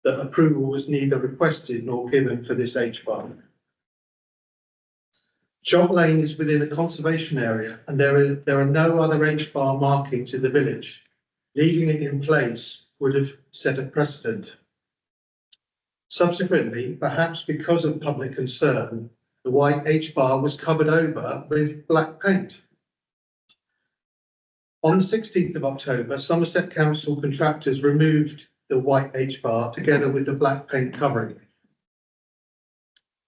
that approval was neither requested nor given for this H-bar. Shop Lane is within a conservation area and there are no other H-bar markings in the village. Leaving it in place would have set a precedent. Subsequently, perhaps because of public concern, the white H-bar was covered over with black paint. On the 16th of October, Somerset Council contractors removed the white H-bar together with the black paint covering.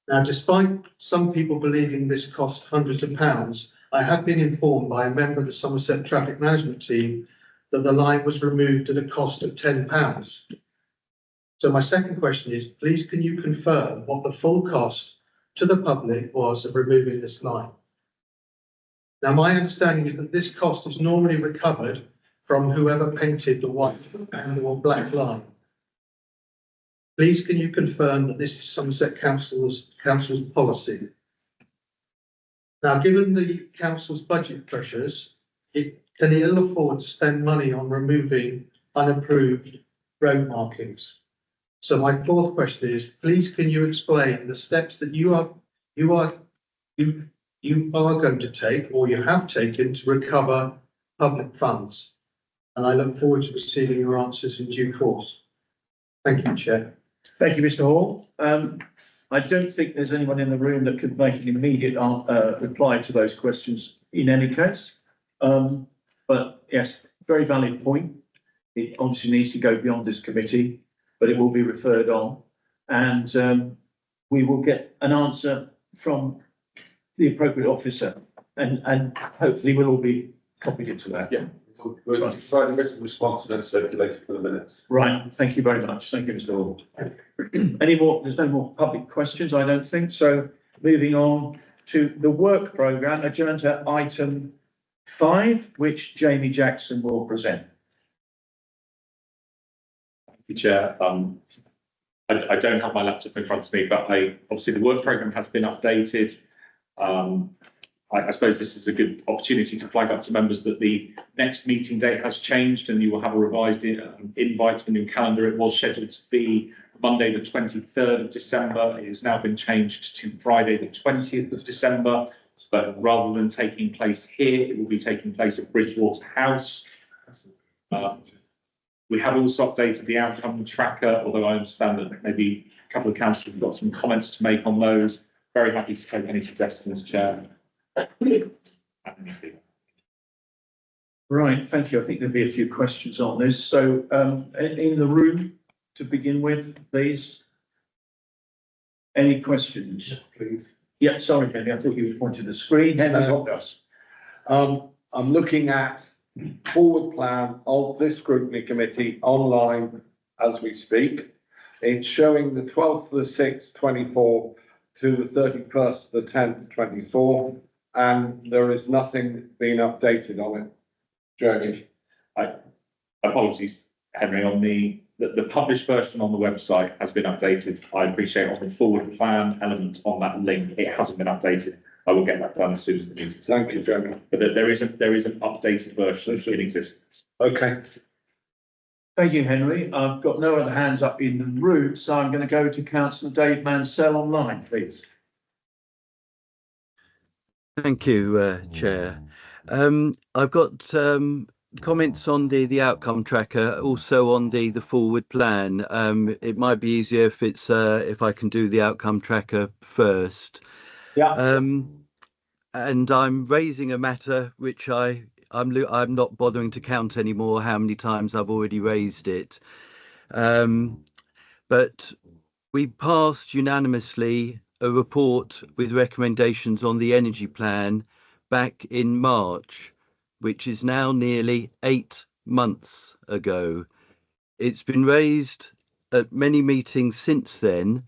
Now, despite some people believing this cost hundreds of pounds, I have been informed by a member of the Somerset Traffic Management team that the line was removed at a cost of £10. So my second question is, please can you confirm what the full cost to the public was of removing this line? Now, my understanding is that this cost is normally recovered from whoever painted the white and or black line. Please can you confirm that this is Somerset Council's policy? Now, given the council's budget pressures, can it ill afford to spend money on removing unapproved road markings? So my fourth question is, please can you explain the steps that you are going to take or you have taken to recover public funds? And I look forward to receiving your answers in due course. Thank you, Chair. Thank you, Mr. Hall. I don't think there's anyone in the room that could make an immediate reply to those questions in any case. But yes, very valid point. It obviously needs to go beyond this committee, but it will be referred on, and we will get an answer from the appropriate officer, and hopefully we'll all be copied into that. Yeah. We're providing written response and then circulated for the minutes. Right. Thank you very much. Thank you, Mr. Hall. Any more? There's no more public questions, I don't think. So moving on to the work programme, agenda item 5, which Jamie Jackson will present. Thank you, Chair. I don't have my laptop in front of me, but obviously the work programme has been updated. I suppose this is a good opportunity to flag up to members that the next meeting date has changed and you will have a revised invite in your calendar. It was scheduled to be Monday, the 23rd of December. It has now been changed to Friday, the 20th of December. So rather than taking place here, it will be taking place at Bridgewater House. We have also updated the outcome tracker, although I understand that maybe a couple of councillors have got some comments to make on those. Very happy to take any suggestions, Chair. Right, thank you. I think there'll be a few questions on this. So in the room to begin with, please. Any questions? Yes, please. Yeah, sorry, Henry, I thought you pointed the screen. Henry, what does? I'm looking at forward plan of this scrutiny committee online as we speak. It's showing the 12th of the 6th, 24 to the 31st of the 10th, 24. And there is nothing being updated on it. Jeremy. Apologies, Henry, on the published version on the website has been updated. I appreciate on the forward plan element on that link, it hasn't been updated. I will get that done as soon as the meeting. Thank you, Jeremy. But there is an updated version in existence. Okay. Thank you, Henry. I've got no other hands up in the room, so I'm going to go to Councillor Dave Mansell online, please. Thank you, Chair. I've got comments on the outcome tracker, also on the forward plan. It might be easier if it's if I can do the outcome tracker first. Yeah. And I'm raising a matter which I'm not bothering to count anymore how many times I've already raised it. But we passed unanimously a report with recommendations on the energy plan back in March, which is now nearly 8 months ago. It's been raised at many meetings since then,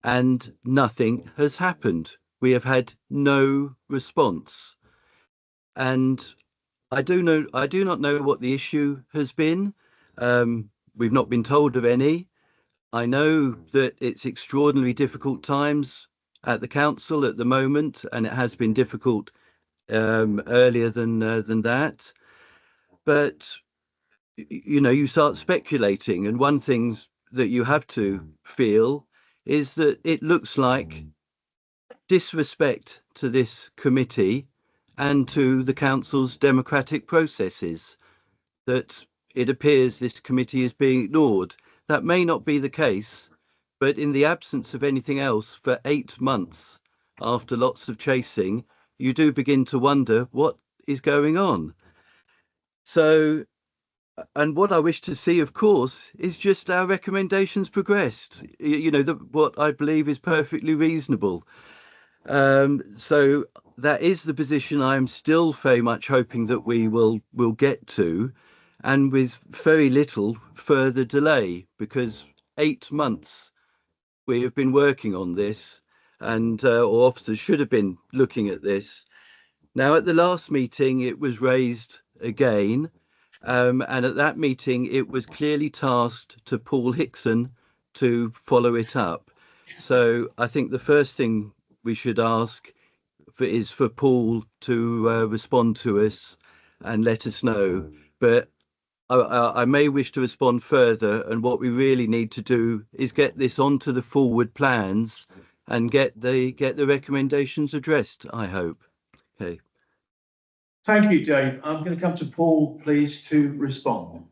and nothing has happened. We have had no response. And I do not know what the issue has been. We've not been told of any. I know that it's extraordinarily difficult times at the council at the moment, and it has been difficult earlier than that. But you know, you start speculating, and one thing that you have to feel is that it looks like disrespect to this committee and to the council's democratic processes, that it appears this committee is being ignored. That may not be the case, but in the absence of anything else for 8 months after lots of chasing, you do begin to wonder what is going on. So, and what I wish to see, of course, is just our recommendations progressed, what I believe is perfectly reasonable. So that is the position I am still very much hoping that we will get to, and with very little further delay, because 8 months we have been working on this, and or officers should have been looking at this. Now, at the last meeting, it was raised again, and at that meeting, it was clearly tasked to Paul Hickson to follow it up. So I think the first thing we should ask is for Paul to respond to us and let us know. But I may wish to respond further, and what we really need to do is get this onto the forward plans and get the recommendations addressed, I hope. Okay. Thank you, Dave. I'm going to come to Paul, please, to respond.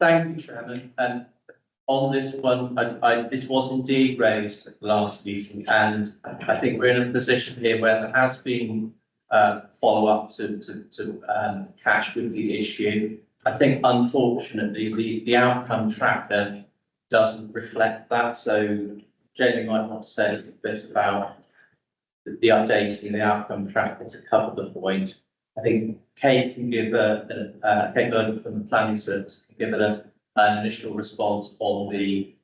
Thank you, Chairman. And on this one, this was indeed raised at the last meeting, and I think we're in a position here where there has been follow-up to catch with the issue. I think, unfortunately, the outcome tracker doesn't reflect that. So Jamie might want to say a little bit about the updating the outcome tracker to cover the point. I think Kate can give Kate Burton from the Planning Service can give an initial response on the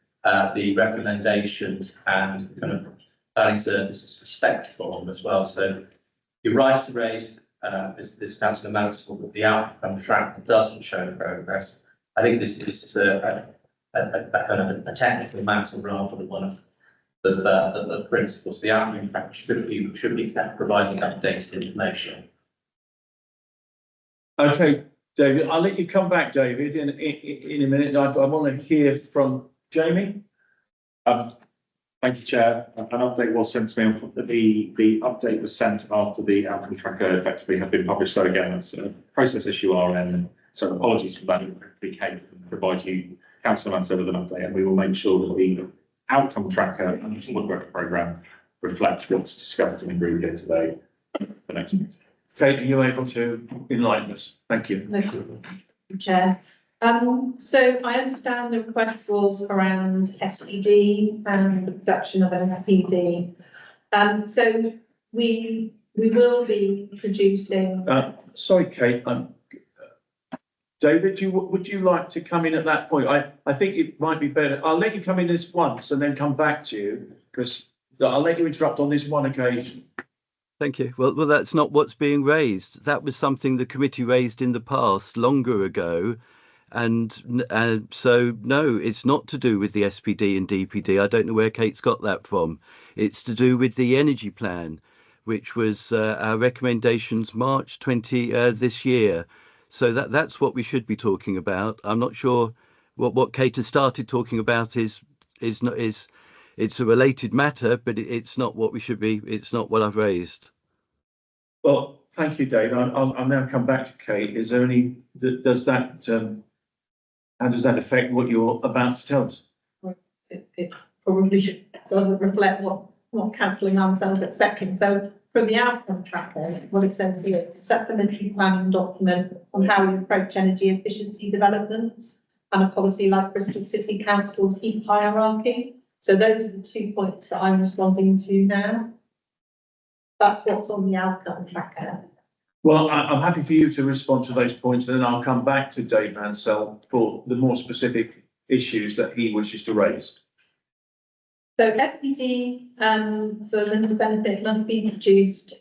recommendations and kind of Planning Service's perspective on them as well. So you're right to raise this councillor Mansell that the outcome tracker doesn't show progress. I think this is a kind of a technical matter rather than one of principles. The outcome tracker should be kept providing updated information. Okay, David, I'll let you come back, David, in a minute. I want to hear from Jamie. Thank you, Chair. An update was sent to me. The update was sent after the outcome tracker effectively had been published. So again, it's a process issue RN. So apologies for that. We can provide you, Councillor Mansell, with an update, and we will make sure that the outcome tracker and the forward work programme reflect what's discussed in the room here today for next meeting. Kate, are you able to enlighten us? Thank you. Thank you, Chair. So I understand the request was around SPD and the production of an SPD. So we will be producing. Sorry, Kate. David, would you like to come in at that point? I think it might be better. I'll let you come in this once and then come back to you, because I'll let you interrupt on this one occasion. Thank you. Well, that's not what's being raised. That was something the committee raised in the past, longer ago. And so, no, it's not to do with the SPD and DPD. I don't know where Kate's got that from. It's to do with the energy plan, which was our recommendations March 20 this year. So that's what we should be talking about. I'm not sure what Kate has started talking about is it's a related matter, but it's not what we should be. It's not what I've raised. Well, thank you, Dave. I'll now come back to Kate. Is there any? How does that affect what you're about to tell us? It probably doesn't reflect what Councillor Mansell's expecting. So from the outcome tracker, what it says here, a supplementary planning document on how we approach energy efficiency developments and a policy like Bristol City Council's heat hierarchy. So those are the 2 points that I'm responding to now. That's what's on the outcome tracker. Well, I'm happy for you to respond to those points, and then I'll come back to Dave Mansell for the more specific issues that he wishes to raise. So SPD for members' benefit must be produced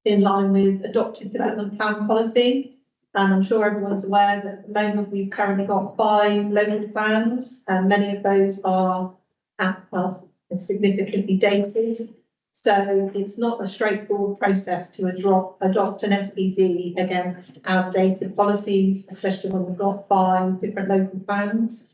in line with adopted development plan policy. And I'm sure everyone's aware that at the moment we've currently got 5 local plans, and many of those are significantly dated. So it's not a straightforward process to adopt an SPD against outdated policies, especially when we've got 5 different local plans.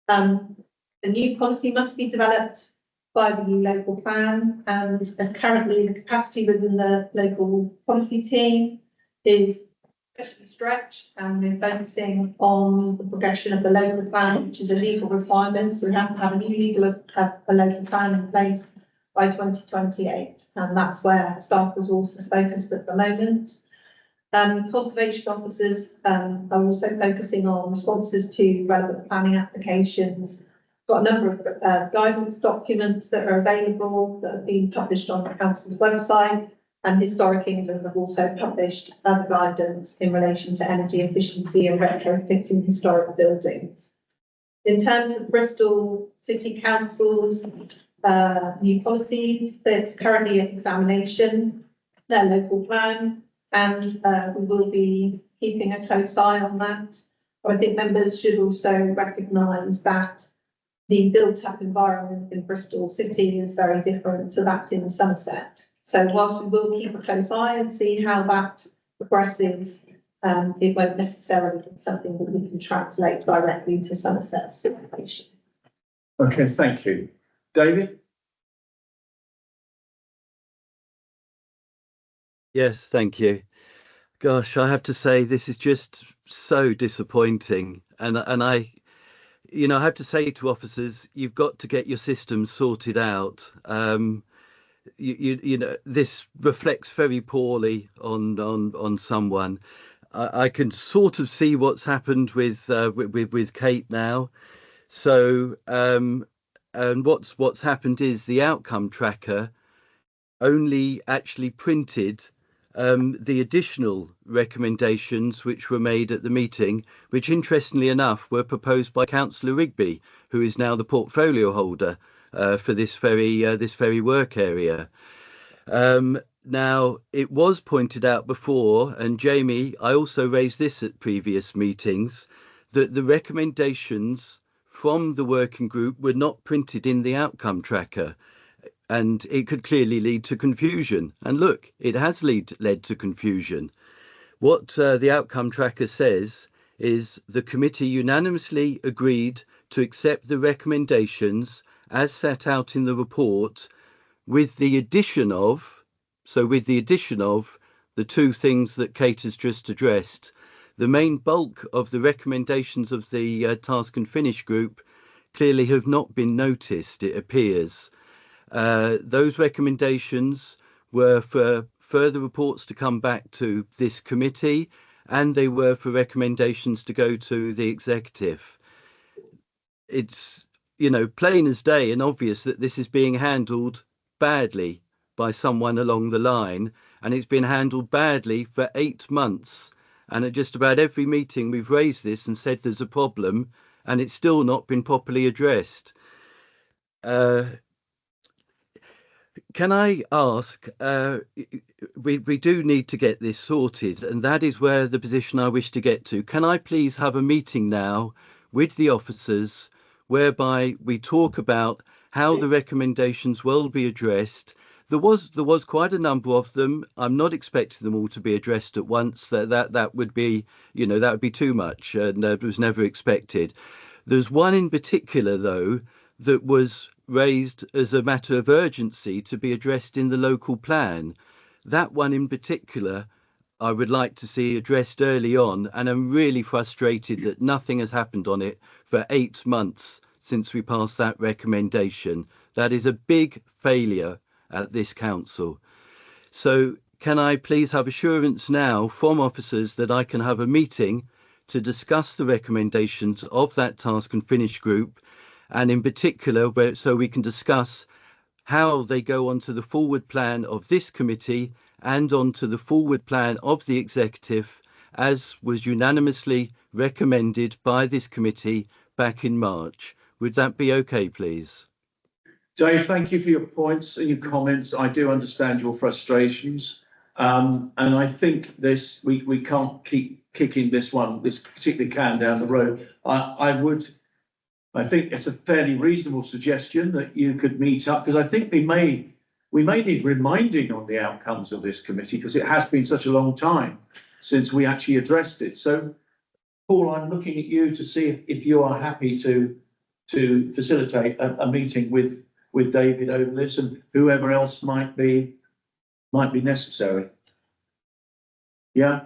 The new policy must be developed by the new local plan, and currently the capacity within the local policy team is especially stretched, and we're focusing on the progression of the local plan, which is a legal requirement. So we have to have a new a local plan in place by 2028, and that's where staff resource is focused at the moment. Conservation officers are also focusing on responses to relevant planning applications. Got a number of guidance documents that are available that have been published on the council's website, and Historic England have also published other guidance in relation to energy efficiency and retrofitting historic buildings. In terms of Bristol City Council's new policies, there's currently an examination, their local plan, and we will be keeping a close eye on that. But I think members should also recognise that the built-up environment in Bristol City is very different to that in Somerset. So whilst we will keep a close eye and see how that progresses, it won't necessarily be something that we can translate directly to Somerset's situation. Okay, thank you. David? Yes, thank you. Gosh, I have to say this is just so disappointing, and I have to say to officers, you've got to get your systems sorted out. This reflects very poorly on someone. I can sort of see what's happened with Kate now. So and what's happened is the outcome tracker only actually printed the additional recommendations which were made at the meeting, which interestingly enough were proposed by Councillor Rigby, who is now the portfolio holder for this very work area. Now, it was pointed out before, and Jamie, I also raised this at previous meetings, that the recommendations from the working group were not printed in the outcome tracker. And it could clearly lead to confusion. And look, it has led to confusion. What the outcome tracker says is the committee unanimously agreed to accept the recommendations as set out in the report with the addition of the two things that Kate has just addressed. The main bulk of the recommendations of the task and finish group clearly have not been noticed, it appears. Those recommendations were for further reports to come back to this committee, and they were for recommendations to go to the executive. It's, plain as day and obvious that this is being handled badly by someone along the line, and it's been handled badly for 8 months. And at just about every meeting we've raised this and said there's a problem, and it's still not been properly addressed. Can I ask, we do need to get this sorted, and that is where the position I wish to get to. Can I please have a meeting now with the officers whereby we talk about how the recommendations will be addressed? There was quite a number of them. I'm not expecting them all to be addressed at once. That would be, that would be too much, and that was never expected. There's one in particular, though, that was raised as a matter of urgency to be addressed in the local plan. That one in particular, I would like to see addressed early on, and I'm really frustrated that nothing has happened on it for 8 months since we passed that recommendation. That is a big failure at this council. So can I please have assurance now from officers that I can have a meeting to discuss the recommendations of that task and finish group, and in particular so we can discuss how they go onto the forward plan of this committee and onto the forward plan of the executive, as was unanimously recommended by this committee back in March. Would that be okay, please? Dave, thank you for your points and your comments. I do understand your frustrations. And I think we can't keep kicking this particular can down the road. I think it's a fairly reasonable suggestion that you could meet up, because I think we may need reminding on the outcomes of this committee, because it has been such a long time since we actually addressed it. So, Paul, I'm looking at you to see if you are happy to to facilitate a meeting with David over this and whoever else might be necessary. Yeah,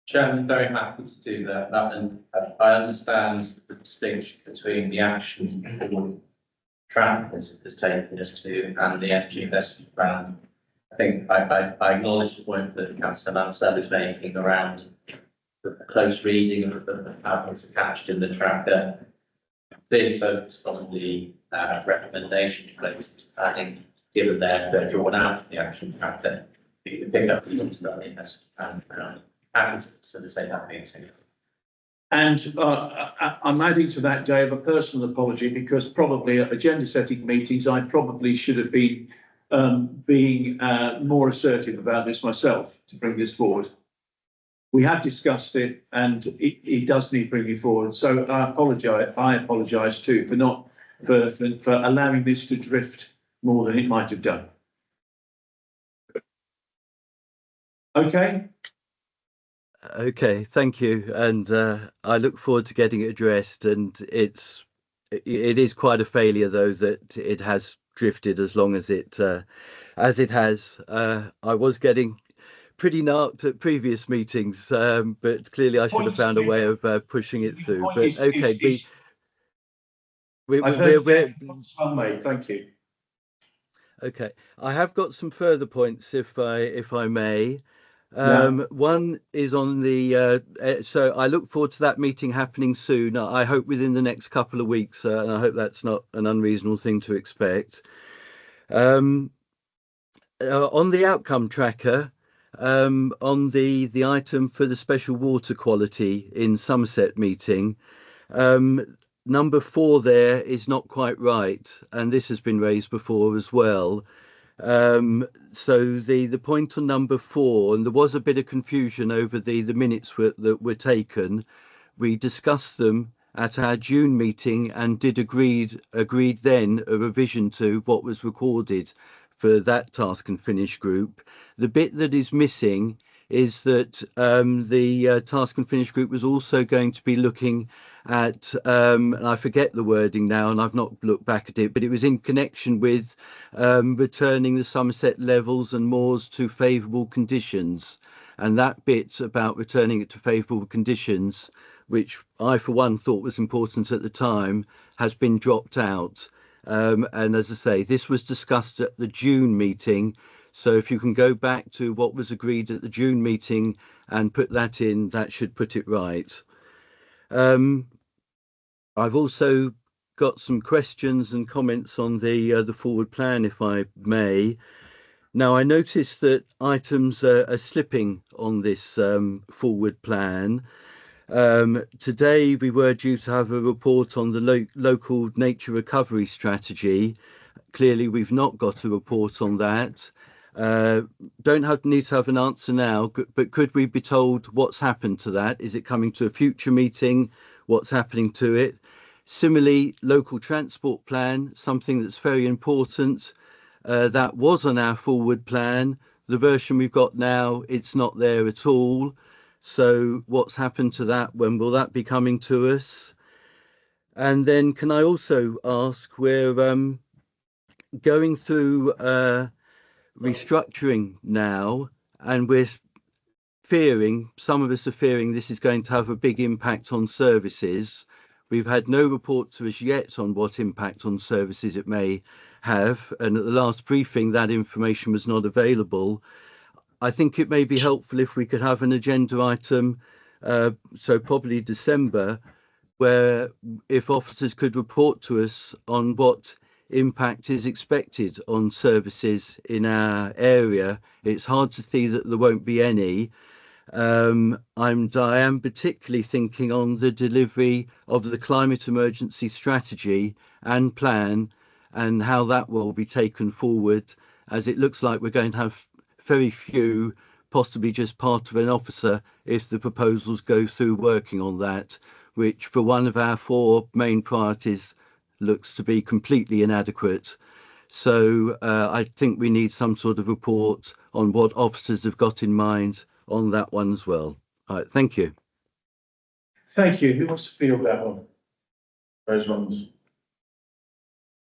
Chairman, very happy to do that. And I understand the distinction between the actions before Trump has taken us to and the energy investment plan. I think I acknowledge the point that Councillor Mansell is making around the close reading of the patterns attached in the tracker, clearly focused on the recommendations related to planning, given they're drawn out from the action tracker. You can pick up the ones about the investment plan. Happy to facilitate that meeting. and I'm adding to that, Dave, a personal apology because probably at agenda setting meetings, I probably should have been being more assertive about this myself to bring this forward. We have discussed it and it does need bringing forward. So I apologise too for allowing this to drift more than it might have done. Okay. Okay, thank you. And I look forward to getting it addressed. And it is quite a failure, though, that it has drifted as long as it has. I was getting pretty narked at previous meetings, but clearly I should have found a way of pushing it through. But okay, thank you. Okay, I have got some further points, if I may. One is on the so I look forward to that meeting happening soon. I hope within the next couple of weeks, and I hope that's not an unreasonable thing to expect. On the outcome tracker, on the item for the special water quality in Somerset meeting, number 4 there is not quite right, and this has been raised before as well. So the point on number 4, and there was a bit of confusion over the minutes that were taken. We discussed them at our June meeting and did agreed then a revision to what was recorded for that task and finish group. The bit that is missing is that the task and finish group was also going to be looking at, and I forget the wording now, and I've not looked back at it, but it was in connection with returning the Somerset levels and moors to favourable conditions. And that bit about returning it to favourable conditions, which I for one thought was important at the time, has been dropped out. And as I say, this was discussed at the June meeting. So if you can go back to what was agreed at the June meeting and put that in, that should put it right. I've also got some questions and comments on the forward plan, if I may. Now, I noticed that items are slipping on this forward plan. Today, we were due to have a report on the local nature recovery strategy. Clearly, we've not got a report on that. Don't need to have an answer now, but could we be told what's happened to that? Is it coming to a future meeting? What's happening to it? Similarly, local transport plan, something that's very important. That was on our forward plan. The version we've got now, it's not there at all. So what's happened to that? When will that be coming to us? And then can I also ask, we're going through restructuring now, and we're fearing, some of us are fearing this is going to have a big impact on services. We've had no report to us yet on what impact on services it may have, and at the last briefing that information was not available. I think it may be helpful if we could have an agenda item, so probably December, where if officers could report to us on what impact is expected on services in our area. It's hard to see that there won't be any. I am particularly thinking on the delivery of the climate emergency strategy and plan and how that will be taken forward, as it looks like we're going to have very few, possibly just part of an officer, if the proposals go through working on that, which for one of our 4 main priorities looks to be completely inadequate. So I think we need some sort of report on what officers have got in mind on that one as well. All right, thank you. Thank you. Who wants to field that one? Those ones.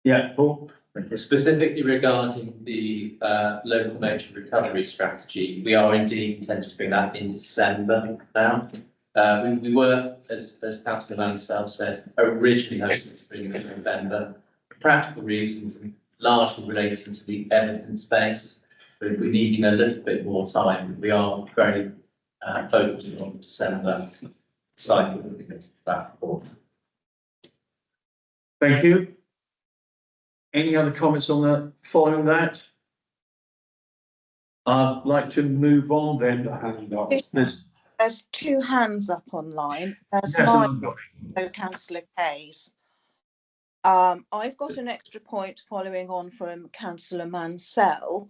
Yeah, Paul? Specifically regarding the local nature recovery strategy, we are indeed intending to bring that in December now. We were, as Councillor Mansell says, originally hoping to bring it in November. For practical reasons, largely relating to the evidence base, but we're needing a little bit more time. We are very focused on December cycle of that report. Thank you. Any other comments on that, following that? I'd like to move on then. There's two hands up online. There's Yes, mine, I've got Councillor Kay's. I've got an extra point following on from Councillor Mansell.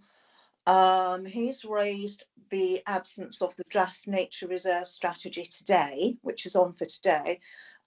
He's raised the absence of the draft nature reserve strategy today, which is on for today,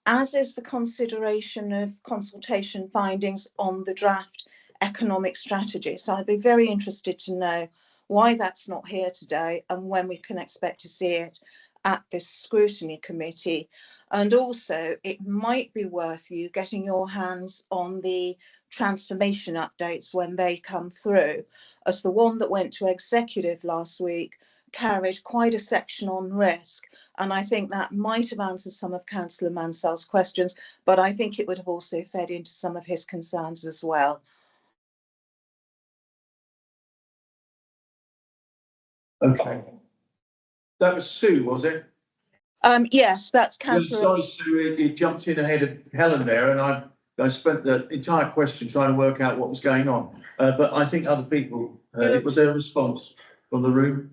as is the consideration of consultation findings on the draft economic strategy. So I'd be very interested to know why that's not here today and when we can expect to see it at this scrutiny committee. And also it might be worth you getting your hands on the transformation updates when they come through, as the one that went to executive last week carried quite a section on risk, and I think that might have answered some of Councillor Mansell's questions, but I think it would have also fed into some of his concerns as well. Okay. That was Sue, was it? Yes, that's Yeah, Councillor. sorry, Sue, you jumped in ahead of Helen there, and I spent the entire question trying to work out what was going on. But I think other people, was there a response from the room?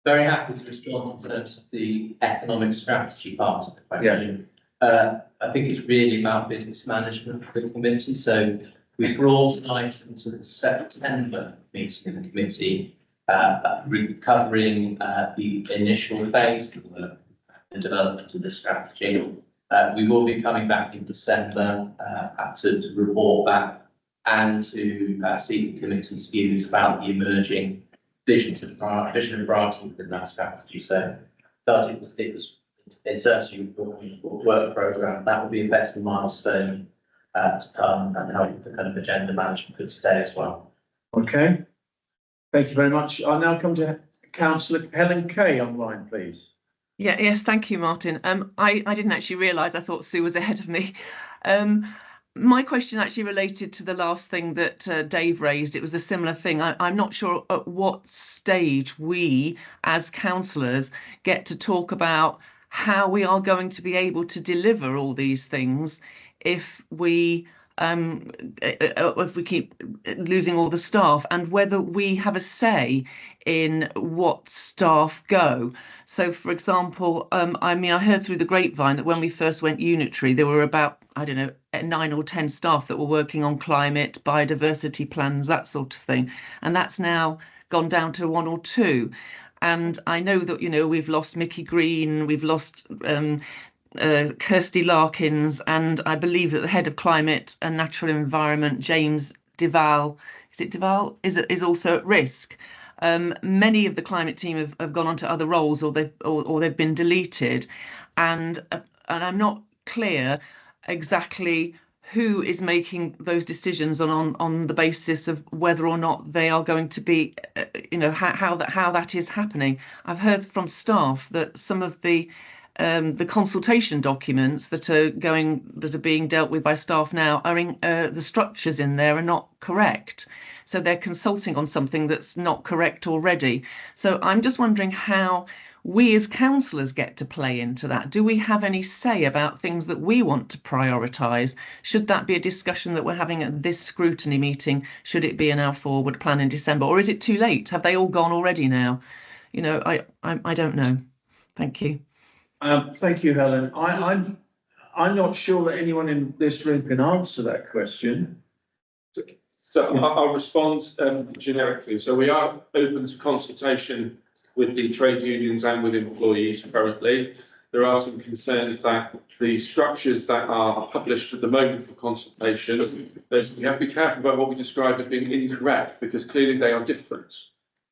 Very happy to respond in terms of the economic strategy part of the question. I think it's really about business management for the committee. So we brought an item to the September meeting of the committee, recovering the initial phase of the development of the strategy. We will be coming back in December to report back and to seek the committee's views about the emerging vision and priority within that strategy. So it was in terms of work programme, that will be a better milestone to come and help the kind of agenda management for today as well. Okay. Thank you very much. I'll now come to Councillor Helen Kay online, please. Yes, thank you, Martin. I didn't actually realise, I thought Sue was ahead of me. My question actually related to the last thing that Dave raised. It was a similar thing. I'm not sure at what stage we as councillors get to talk about how we are going to be able to deliver all these things if we keep losing all the staff, and whether we have a say in what staff go. So, for example, I heard through the grapevine that when we first went unitary, there were about, 9 or 10 staff that were working on climate, biodiversity plans, that sort of thing. And that's now gone down to 1 or 2. And I know that, we've lost Mickey Green, we've lost Kirsty Larkins, and I believe that the head of climate and natural environment, James Deval, is also at risk. Many of the climate team have gone on to other roles, or they've been deleted, and I'm not clear exactly who is making those decisions on the basis of whether or not they are going to be, how that is happening. I've heard from staff that some of the consultation documents that are being dealt with by staff now are the structures in there are not correct. So they're consulting on something that's not correct already. So I'm just wondering how we as councillors get to play into that. Do we have any say about things that we want to prioritise? Should that be a discussion that we're having at this scrutiny meeting? Should it be in our forward plan in December? Or is it too late? Have they all gone already now? I don't know. Thank you. Thank you, Helen. I'm not sure that anyone in this room can answer that question. So I'll respond generically. So we are open to consultation with the trade unions and with employees currently. There are some concerns that the structures that are published at the moment for consultation, we have to be careful about what we describe as being incorrect, because clearly they are different.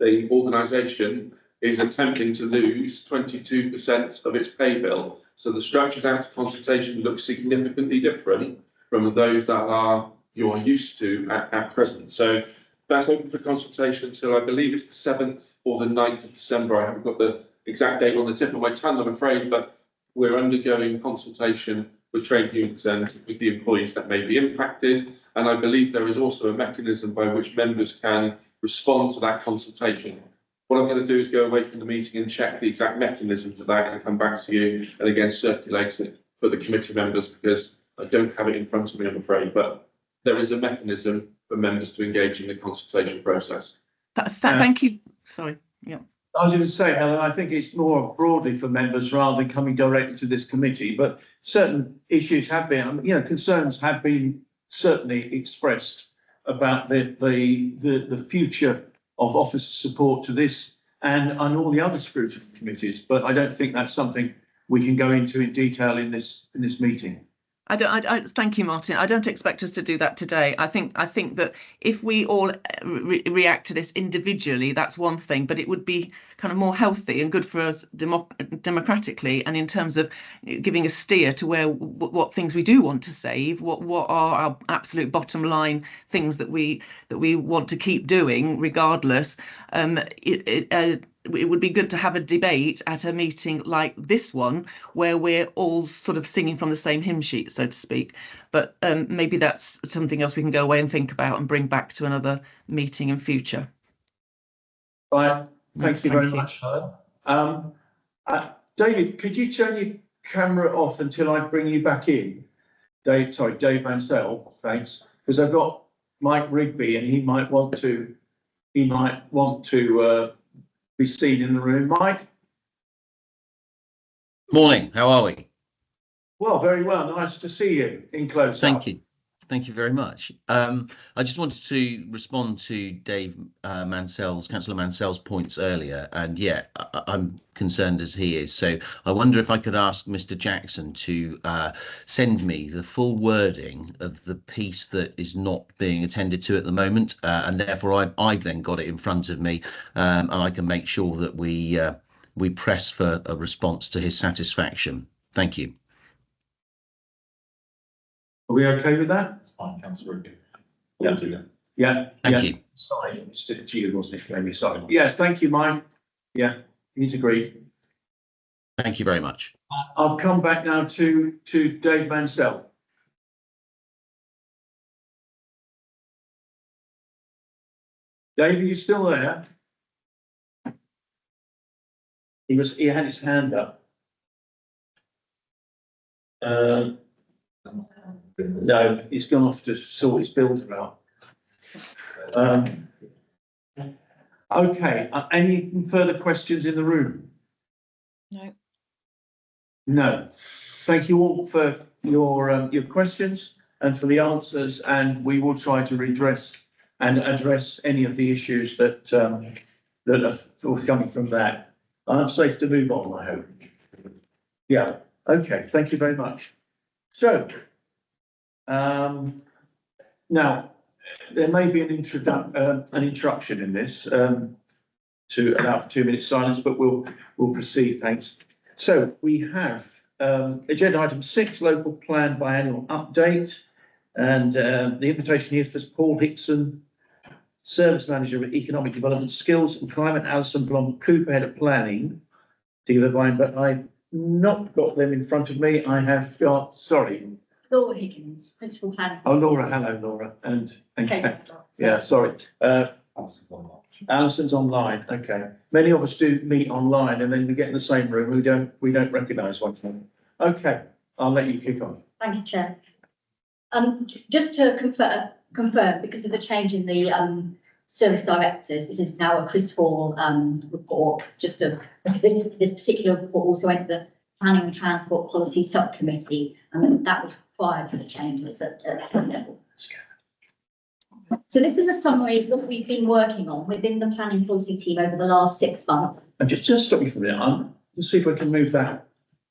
The organisation is attempting to lose 22% of its pay bill. So the structures out to consultation look significantly different from those that are you are used to at present. So that's open for consultation until I believe it's the 7th or the 9th of December. I haven't got the exact date on the tip of my tongue, I'm afraid, but we're undergoing consultation with trade unions and with the employees that may be impacted. And I believe there is also a mechanism by which members can respond to that consultation. What I'm going to do is go away from the meeting and check the exact mechanisms of that and come back to you and again circulate it for the committee members, because I don't have it in front of me, I'm afraid, but there is a mechanism for members to engage in the consultation process. Thank you. Sorry. Yeah. I was going to say, Helen, I think it's more broadly for members rather than coming directly to this committee, but certain issues have been, concerns have been certainly expressed about the future of officer support to this and all the other scrutiny committees. But I don't think that's something we can go into in detail in this meeting. Thank you, Martin. I don't expect us to do that today. I think that if we all react to this individually, that's one thing, but it would be kind of more healthy and good for us democratically, and in terms of giving a steer to what things we do want to save, what are our absolute bottom line things that we want to keep doing regardless. It would be good to have a debate at a meeting like this one where we're all sort of singing from the same hymn sheet, so to speak. But maybe that's something else we can go away and think about and bring back to another meeting in future. Right. Thank you very much, Helen. David, could you turn your camera off until I bring you back in? Dave Mansell, thanks. Because I've got Mike Rigby and he might want to be seen in the room. Mike? Morning, how are we? Well, very well. Nice to see you in close up. Thank you. Thank you very much. I just wanted to respond to Councillor Mansell's points earlier, and yeah, I'm concerned as he is. So I wonder if I could ask Mr. Jackson to send me the full wording of the piece that is not being attended to at the moment, and therefore I've then got it in front of me, and I can make sure that we press for a response to his satisfaction. Thank you. Are we okay with that? That's fine, Councillor. Yeah. Thank you. Sorry, just a G, wasn't it? Maybe sorry. Yes, thank you, Mike. Yeah, he's agreed. Thank you very much. I'll come back now to Dave Mansell. Dave, are you still there? He had his hand up. No, he's gone off to sort his builder out. Okay, any further questions in the room? No. No. Thank you all for your questions and for the answers, and we will try to redress and address any of the issues that are forthcoming from that. I'm safe to move on, I hope. Yeah. Okay. Thank you very much. So. Now, there may be an interruption in this to allow for 2 minutes silence, but we'll proceed. Thanks. So we have agenda item 6, local plan biannual update, and the invitation here is for Paul Hickson, Service Manager of Economic Development Skills and Climate, Alison Blom Cooper, Head of Planning, to give a line, but I've not got them in front of me. I have got, sorry. Laura Higgins, Principal Planner. Oh, Laura, hello, Laura, and Okay. yeah, sorry. Alison's online. Okay. Many of us do meet online, and then we get in the same room. We don't recognise one another. Okay, I'll let you kick off. Thank you, Chair. Just to confirm, because of the change in the service directors, this is now a Chris Hall report. Because this particular report also went to the Planning and Transport Policy Subcommittee, and that was prior to the changes at that level. So this is a summary of what we've been working on within the planning policy team over the last 6 months. And just stop me for a minute. Let's see if I can move that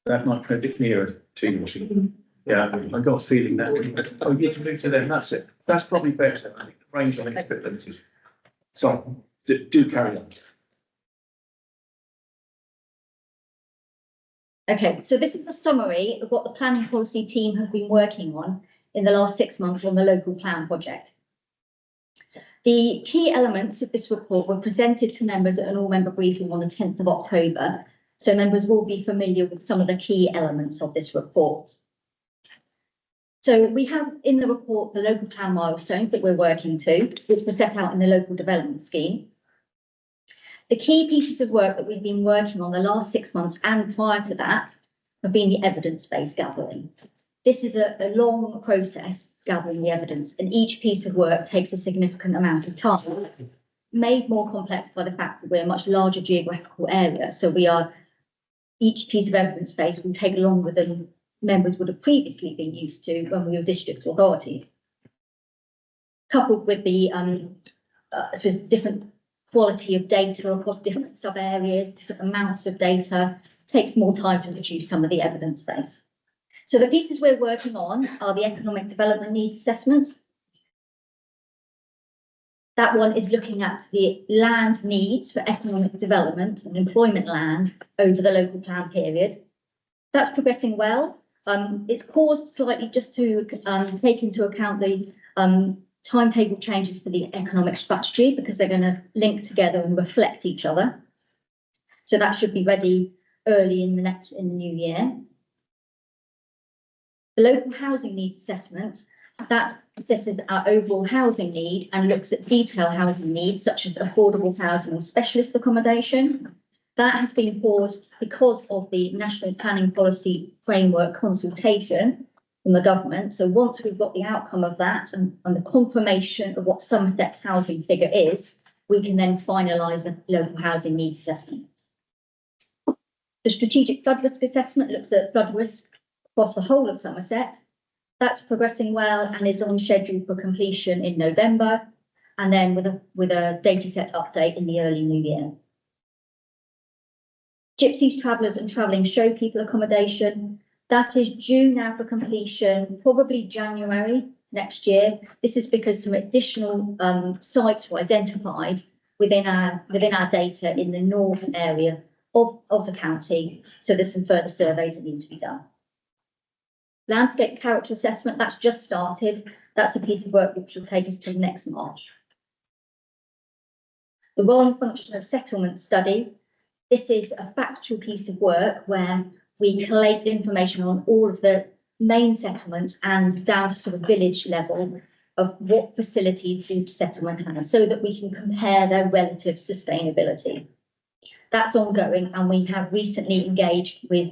microphone a bit nearer to you. Yeah, I've got a feeling that. Oh, you can move to them. That's it. That's probably better. I think the range on it's a bit limited. So do carry on. Okay, so this is a summary of what the planning policy team have been working on in the last 6 months on the local plan project. The key elements of this report were presented to members at an all-member briefing on the 10th of October, so members will be familiar with some of the key elements of this report. So we have in the report the local plan milestones that we're working to, which were set out in the local development scheme. The key pieces of work that we've been working on the last 6 months and prior to that have been the evidence-based gathering. This is a long process, gathering the evidence, and each piece of work takes a significant amount of time, made more complex by the fact that we're a much larger geographical area. So each piece of evidence base will take longer than members would have previously been used to when we were district authorities. Coupled with the I suppose different quality of data across different sub areas, different amounts of data, takes more time to produce some of the evidence base. So the pieces we're working on are the economic development needs assessment. That one is looking at the land needs for economic development and employment land over the local plan period. That's progressing well. It's paused slightly just to take into account the timetable changes for the economic strategy, because they're going to link together and reflect each other. So that should be ready early in the new year. The local housing needs assessment, that assesses our overall housing need and looks at detailed housing needs such as affordable housing and specialist accommodation. That has been paused because of the National Planning Policy Framework consultation from the government. So once we've got the outcome of that and the confirmation of what Somerset's housing figure is, we can then finalise the local housing needs assessment. The strategic flood risk assessment looks at flood risk across the whole of Somerset. That's progressing well and is on schedule for completion in November, and then with a data set update in the early new year. Gypsies, travellers and travelling show people accommodation, that is due now for completion, probably January next year. This is because some additional sites were identified within our data in the northern area of the county. So there's some further surveys that need to be done. Landscape character assessment, that's just started. That's a piece of work which will take us till next March. The role and function of settlement study. This is a factual piece of work where we collate information on all of the main settlements and down to sort of village level of what facilities each settlement has, so that we can compare their relative sustainability. That's ongoing, and we have recently engaged with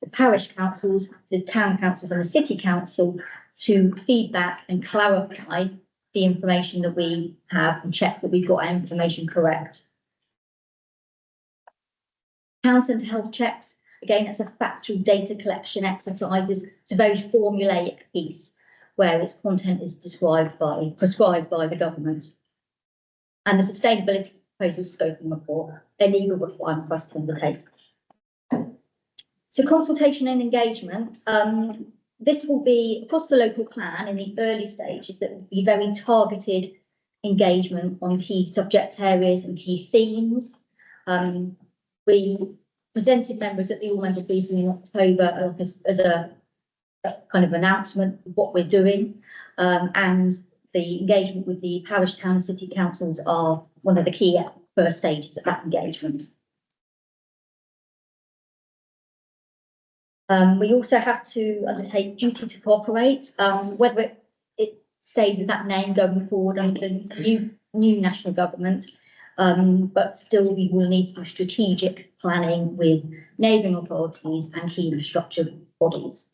the parish councils, the town councils and the city council to feedback and clarify the information that we have and check that we've got our information correct. Town centre health checks, again, it's a factual data collection exercise. It's a very formulaic piece where its content is prescribed by the government. And the sustainability proposal scoping report, a legal requirement for us to undertake. So consultation and engagement, this will be across the local plan in the early stages. That will be very targeted engagement on key subject areas and key themes. We presented members at the all-member briefing in October as a kind of announcement of what we're doing, and the engagement with the parish, town and city councils are one of the key first stages of that engagement. We also have to undertake duty to cooperate, whether it stays as that name going forward under the new national government, but still we will need to do strategic planning with neighbouring authorities and key infrastructure bodies.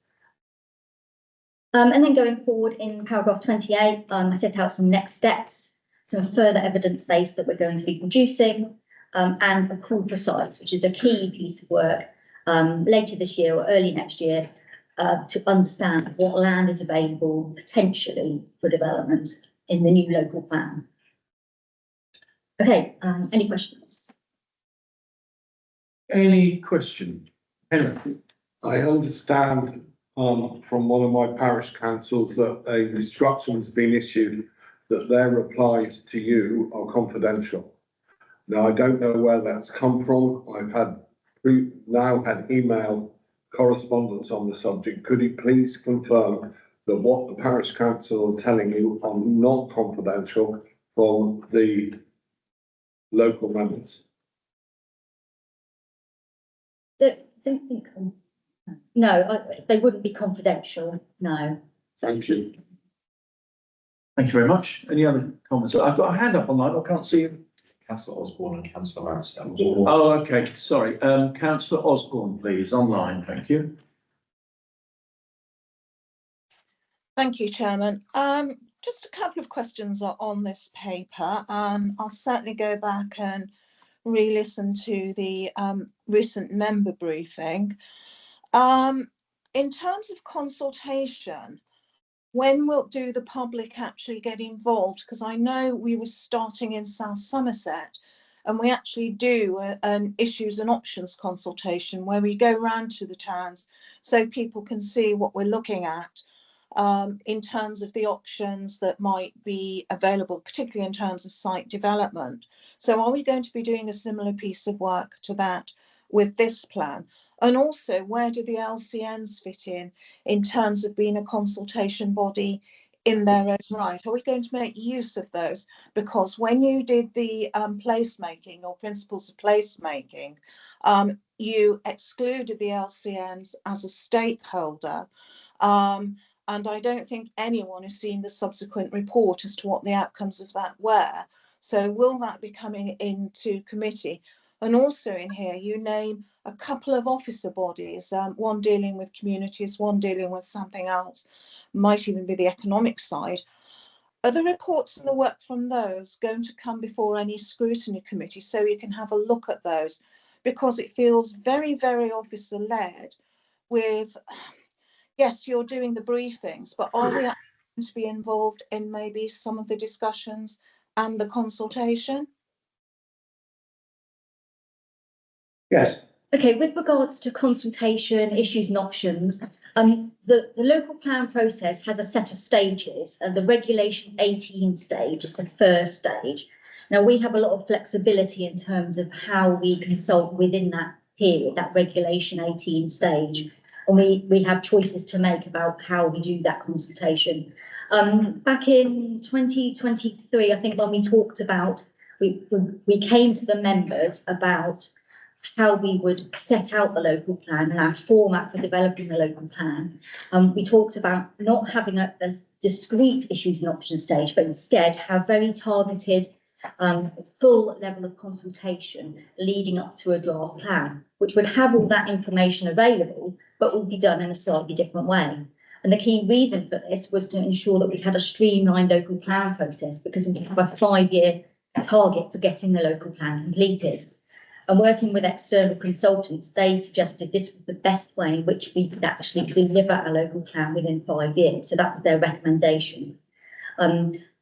And then going forward in paragraph 28, I set out some next steps, some further evidence base that we're going to be producing, and a call for sites, which is a key piece of work later this year or early next year, to understand what land is available potentially for development in the new local plan. Okay, any questions? Any question? Henry? I understand from one of my parish councils that a instruction has been issued that their replies to you are confidential. Now, I don't know where that's come from. I've now had email correspondence on the subject. Could you please confirm that what the parish council are telling you are not confidential from the local members? Don't think, no, they wouldn't be confidential, no. Thank you. Thank you very much. Any other comments? I've got a hand up online. I can't see you. Councillor Osborne and Councillor Mansell. Oh, okay, sorry. Councillor Osborne, please, online. Thank you. Thank you, Chairman. Just a couple of questions are on this paper. I'll certainly go back and re-listen to the recent member briefing. In terms of consultation, when will the public actually get involved? Because I know we were starting in South Somerset and we actually do an issues and options consultation where we go round to the towns so people can see what we're looking at in terms of the options that might be available, particularly in terms of site development. So are we going to be doing a similar piece of work to that with this plan? And also, where do the LCNs fit in terms of being a consultation body in their own right? Are we going to make use of those? Because when you did the placemaking or principles of placemaking, you excluded the LCNs as a stakeholder. And I don't think anyone has seen the subsequent report as to what the outcomes of that were. So will that be coming into committee? And also in here, you name a couple of officer bodies, one dealing with communities, one dealing with something else, might even be the economic side. Are the reports and the work from those going to come before any scrutiny committee so you can have a look at those? Because it feels very, very officer led with, yes, you're doing the briefings, but are we actually going to be involved in maybe some of the discussions and the consultation? Yes. Okay, with regards to consultation, issues and options, the local plan process has a set of stages, and the regulation 18 stage is the first stage. Now, we have a lot of flexibility in terms of how we consult within that period, that regulation 18 stage. And we have choices to make about how we do that consultation. Back in 2023, I think when we talked about, we came to the members about how we would set out the local plan and our format for developing the local plan. We talked about not having a discrete issues and options stage, but instead have very targeted full level of consultation leading up to a draft plan, which would have all that information available, but will be done in a slightly different way. And the key reason for this was to ensure that we had a streamlined local plan process, because we have a 5-year target for getting the local plan completed. And working with external consultants, they suggested this was the best way in which we could actually deliver a local plan within 5 years. So that was their recommendation.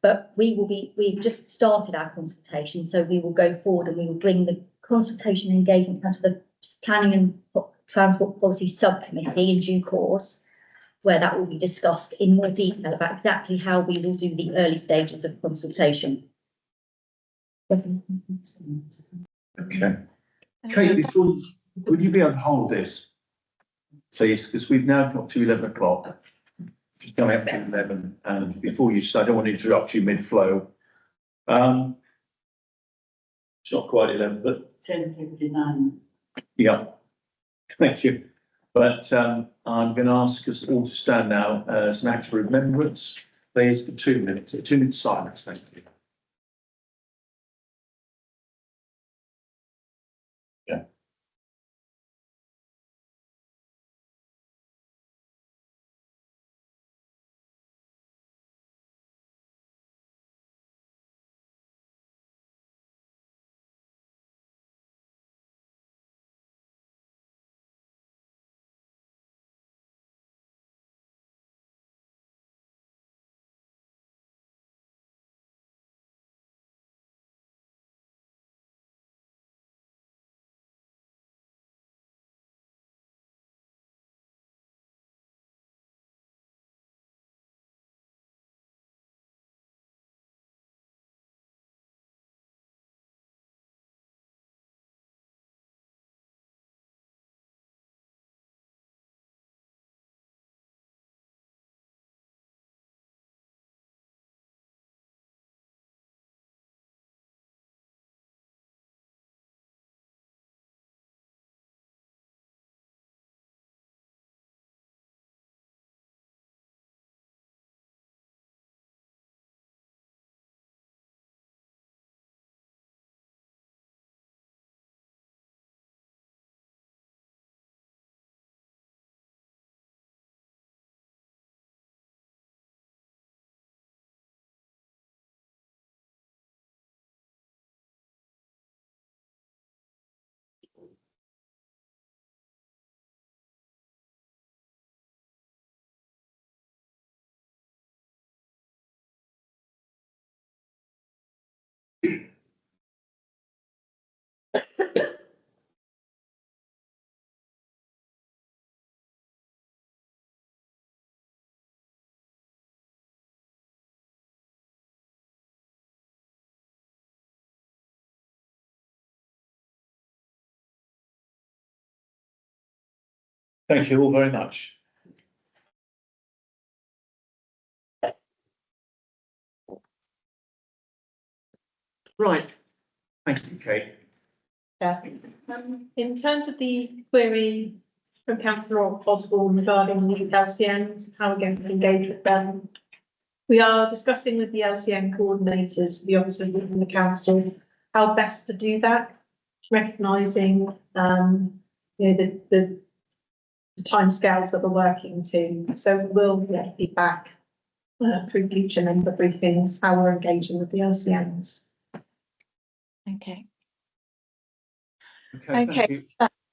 But we've just started our consultation, so we will go forward and we will bring the consultation engagement to the Planning and Transport Policy Subcommittee in due course, where that will be discussed in more detail about exactly how we will do the early stages of consultation. Okay. Kate, would you be able to hold this, please? Because we've now got to 11 o'clock. Just going up to 11, and before you start, I don't want to interrupt you mid-flow. It's not quite 11, but 10:59. yeah, thank you. But I'm going to ask us all to stand now as an act of remembrance, please, for 2 minutes. 2 minutes silence, thank you. Thank you all very much. Right, thank you, Kate. Yeah. In terms of the query from Councillor Osborne regarding the LCNs, how we're going to engage with them, we are discussing with the LCN coordinators, the officers within the council, how best to do that, recognising the timescales that we're working to. So we'll get feedback through future member briefings, how we're engaging with the LCNs. Okay. Okay, Okay. thank you.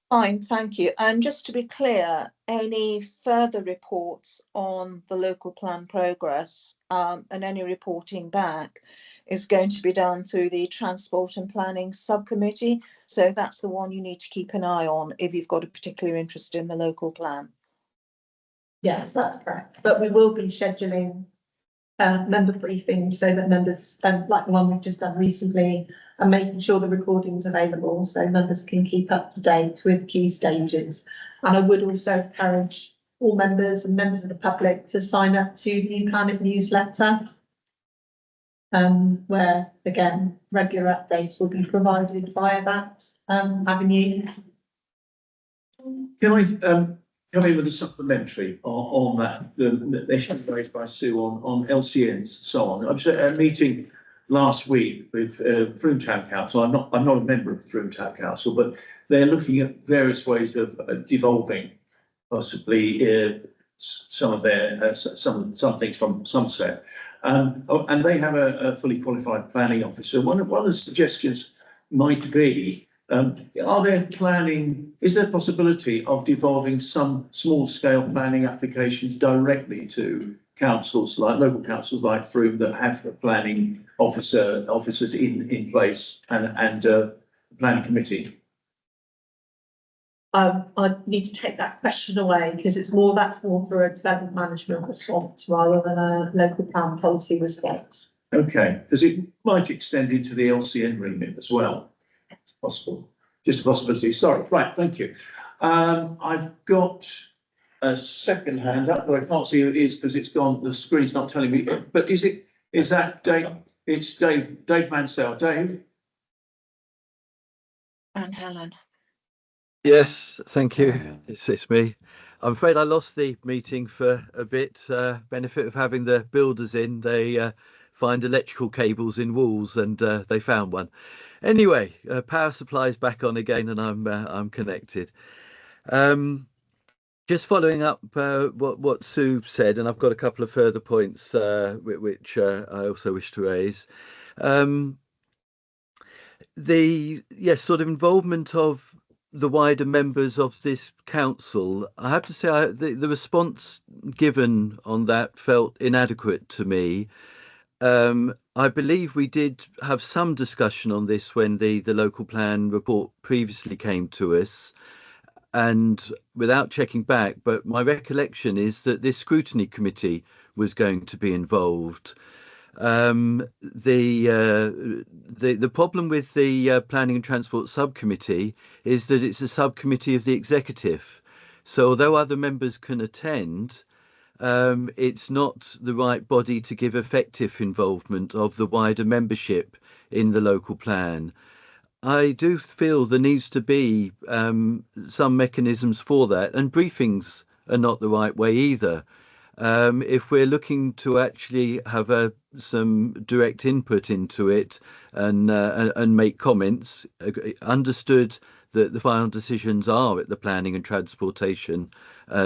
Fine, thank you. And just to be clear, any further reports on the local plan progress and any reporting back is going to be done through the Transport and Planning Subcommittee. So that's the one you need to keep an eye on if you've got a particular interest in the local plan. Yes, that's correct. But we will be scheduling member briefings so that members, like the one we've just done recently, and making sure the recording's available so members can keep up to date with key stages. And I would also encourage all members and members of the public to sign up to the Planet newsletter, where again regular updates will be provided via that avenue. Can I come in with a supplementary on that, the issue raised by Sue on LCNs and so on? I was at a meeting last week with Frome Town Council. I'm not a member of the Frome Town Council, but they're looking at various ways of devolving possibly some of their some things from Somerset. And they have a fully qualified planning officer. One of the suggestions might be, is there a possibility of devolving some small scale planning applications directly to councils, like local councils like Frome, that have a planning officers in place and planning committee? I need to take that question away because that's more for a development management response rather than a local plan policy response. Okay, because it might extend into the LCN remit as well. It's possible, just a possibility. Sorry, right, thank you. I've got a second hand up, but I can't see who it is because it's gone. The screen's not telling me. But is that Dave? It's Dave Mansell. Dave. And Helen. Yes, thank you. It's me. I'm afraid I lost the meeting for a bit. Benefit of having the builders in, they find electrical cables in walls, and they found one. Anyway, power supply is back on again, and I'm connected. Just following up what Sue said, and I've got a couple of further points which I also wish to raise. The sort of involvement of the wider members of this council, I have to say the response given on that felt inadequate to me. I believe we did have some discussion on this when the local plan report previously came to us, and without checking back, but my recollection is that this scrutiny committee was going to be involved. The problem with the Planning and Transport Subcommittee is that it's a subcommittee of the executive. So although other members can attend, it's not the right body to give effective involvement of the wider membership in the local plan. I do feel there needs to be some mechanisms for that, and briefings are not the right way either. If we're looking to actually have some direct input into it and make comments, understood that the final decisions are at the Planning and Transportation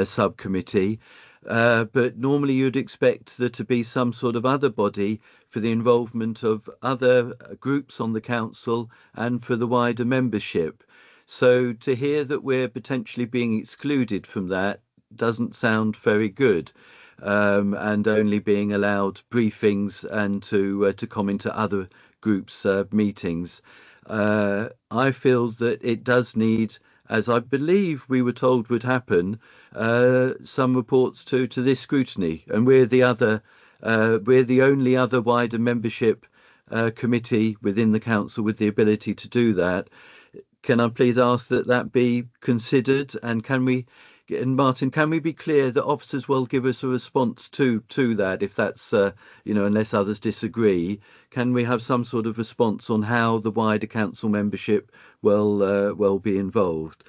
Subcommittee, but normally you'd expect there to be some sort of other body for the involvement of other groups on the council and for the wider membership. So to hear that we're potentially being excluded from that doesn't sound very good. And only being allowed briefings and to comment to other groups' meetings. I feel that it does need, as I believe we were told would happen, some reports to this scrutiny, and we're the only other wider membership committee within the council with the ability to do that. Can I please ask that be considered, and can we and Martin, can we be clear that officers will give us a response to that, if that's unless others disagree? Can we have some sort of response on how the wider council membership will be involved?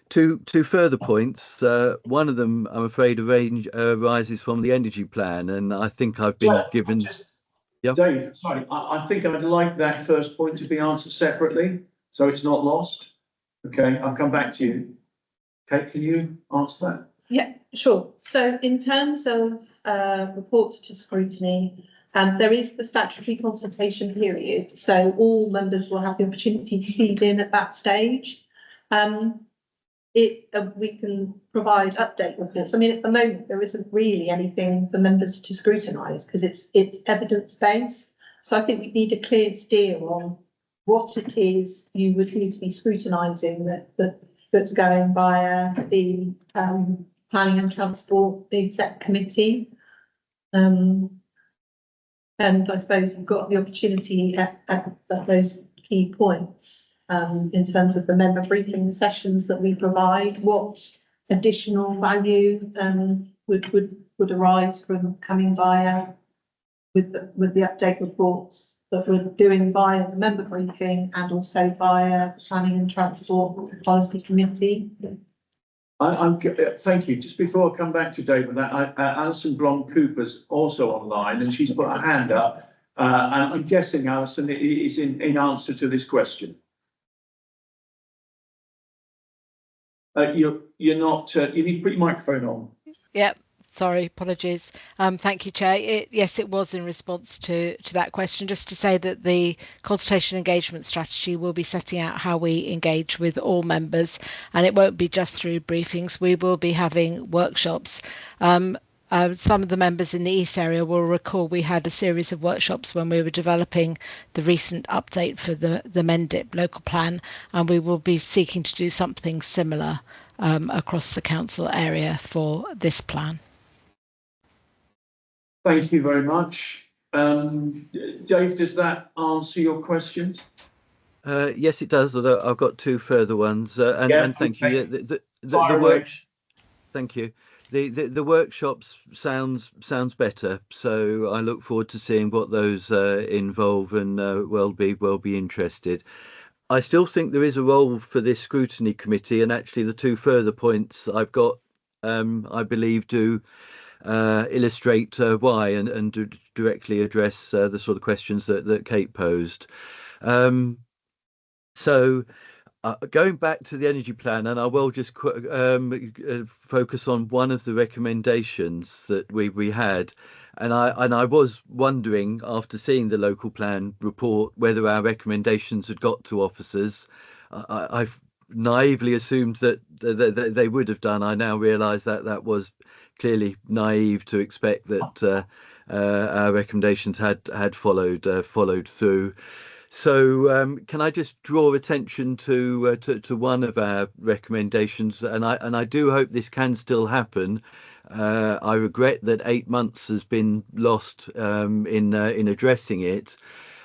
Two further points. One of them, I'm afraid, arises from the energy plan, and I think I've been given. Yeah. Dave, sorry, I think I'd like that first point to be answered separately, so it's not lost. Okay, I'll come back to you. Kate, can you answer that? Yeah, sure. So in terms of reports to scrutiny, there is the statutory consultation period, so all members will have the opportunity to feed in at that stage. We can provide update reports. I mean, at the moment, there isn't really anything for members to scrutinise because it's evidence-based. So I think we need a clear steer on what it is you would need to be scrutinising that's going via the Planning and Transport, the Exec Committee. And I suppose you've got the opportunity at those key points. In terms of the member briefing sessions that we provide, what additional value would arise from coming via with the update reports that we're doing via the member briefing and also via the Planning and Transport Policy Committee. Thank you. Just before I come back to David, Alison Blom-Cooper's also online and she's put her hand up. And I'm guessing, Alison, it is in answer to this question. You're not, you need to put your microphone on. Yep, sorry, apologies. Thank you, Chair. Yes, it was in response to that question, just to say that the consultation engagement strategy will be setting out how we engage with all members, and it won't be just through briefings. We will be having workshops. Some of the members in the East area will recall we had a series of workshops when we were developing the recent update for the Mendip local plan, and we will be seeking to do something similar across the council area for this plan. Thank you very much. Dave, does that answer your questions? Yes, it does, although I've got two further ones. And thank you. Thank you. The workshops sounds better, so I look forward to seeing what those involve and will be interested. I still think there is a role for this scrutiny committee, and actually the two further points I've got, I believe, do illustrate why and do directly address the sort of questions that Kate posed. Going back to the energy plan, and I will just focus on one of the recommendations that we had, and I was wondering after seeing the local plan report whether our recommendations had got to officers. I've naively assumed that they would have done. I now realise that was clearly naive to expect that our recommendations had followed through. So can I just draw attention to one of our recommendations, and I do hope this can still happen. I regret that 8 months has been lost in addressing it,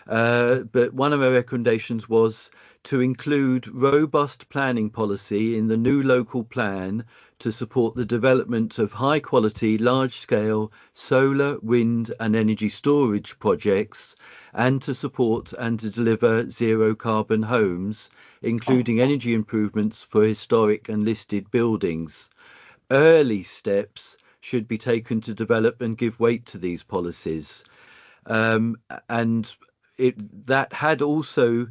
but one of our recommendations was to include robust planning policy in the new local plan to support the development of high quality, large scale solar, wind and energy storage projects, and to support and to deliver zero carbon homes, including energy improvements for historic and listed buildings. Early steps should be taken to develop and give weight to these policies. That had also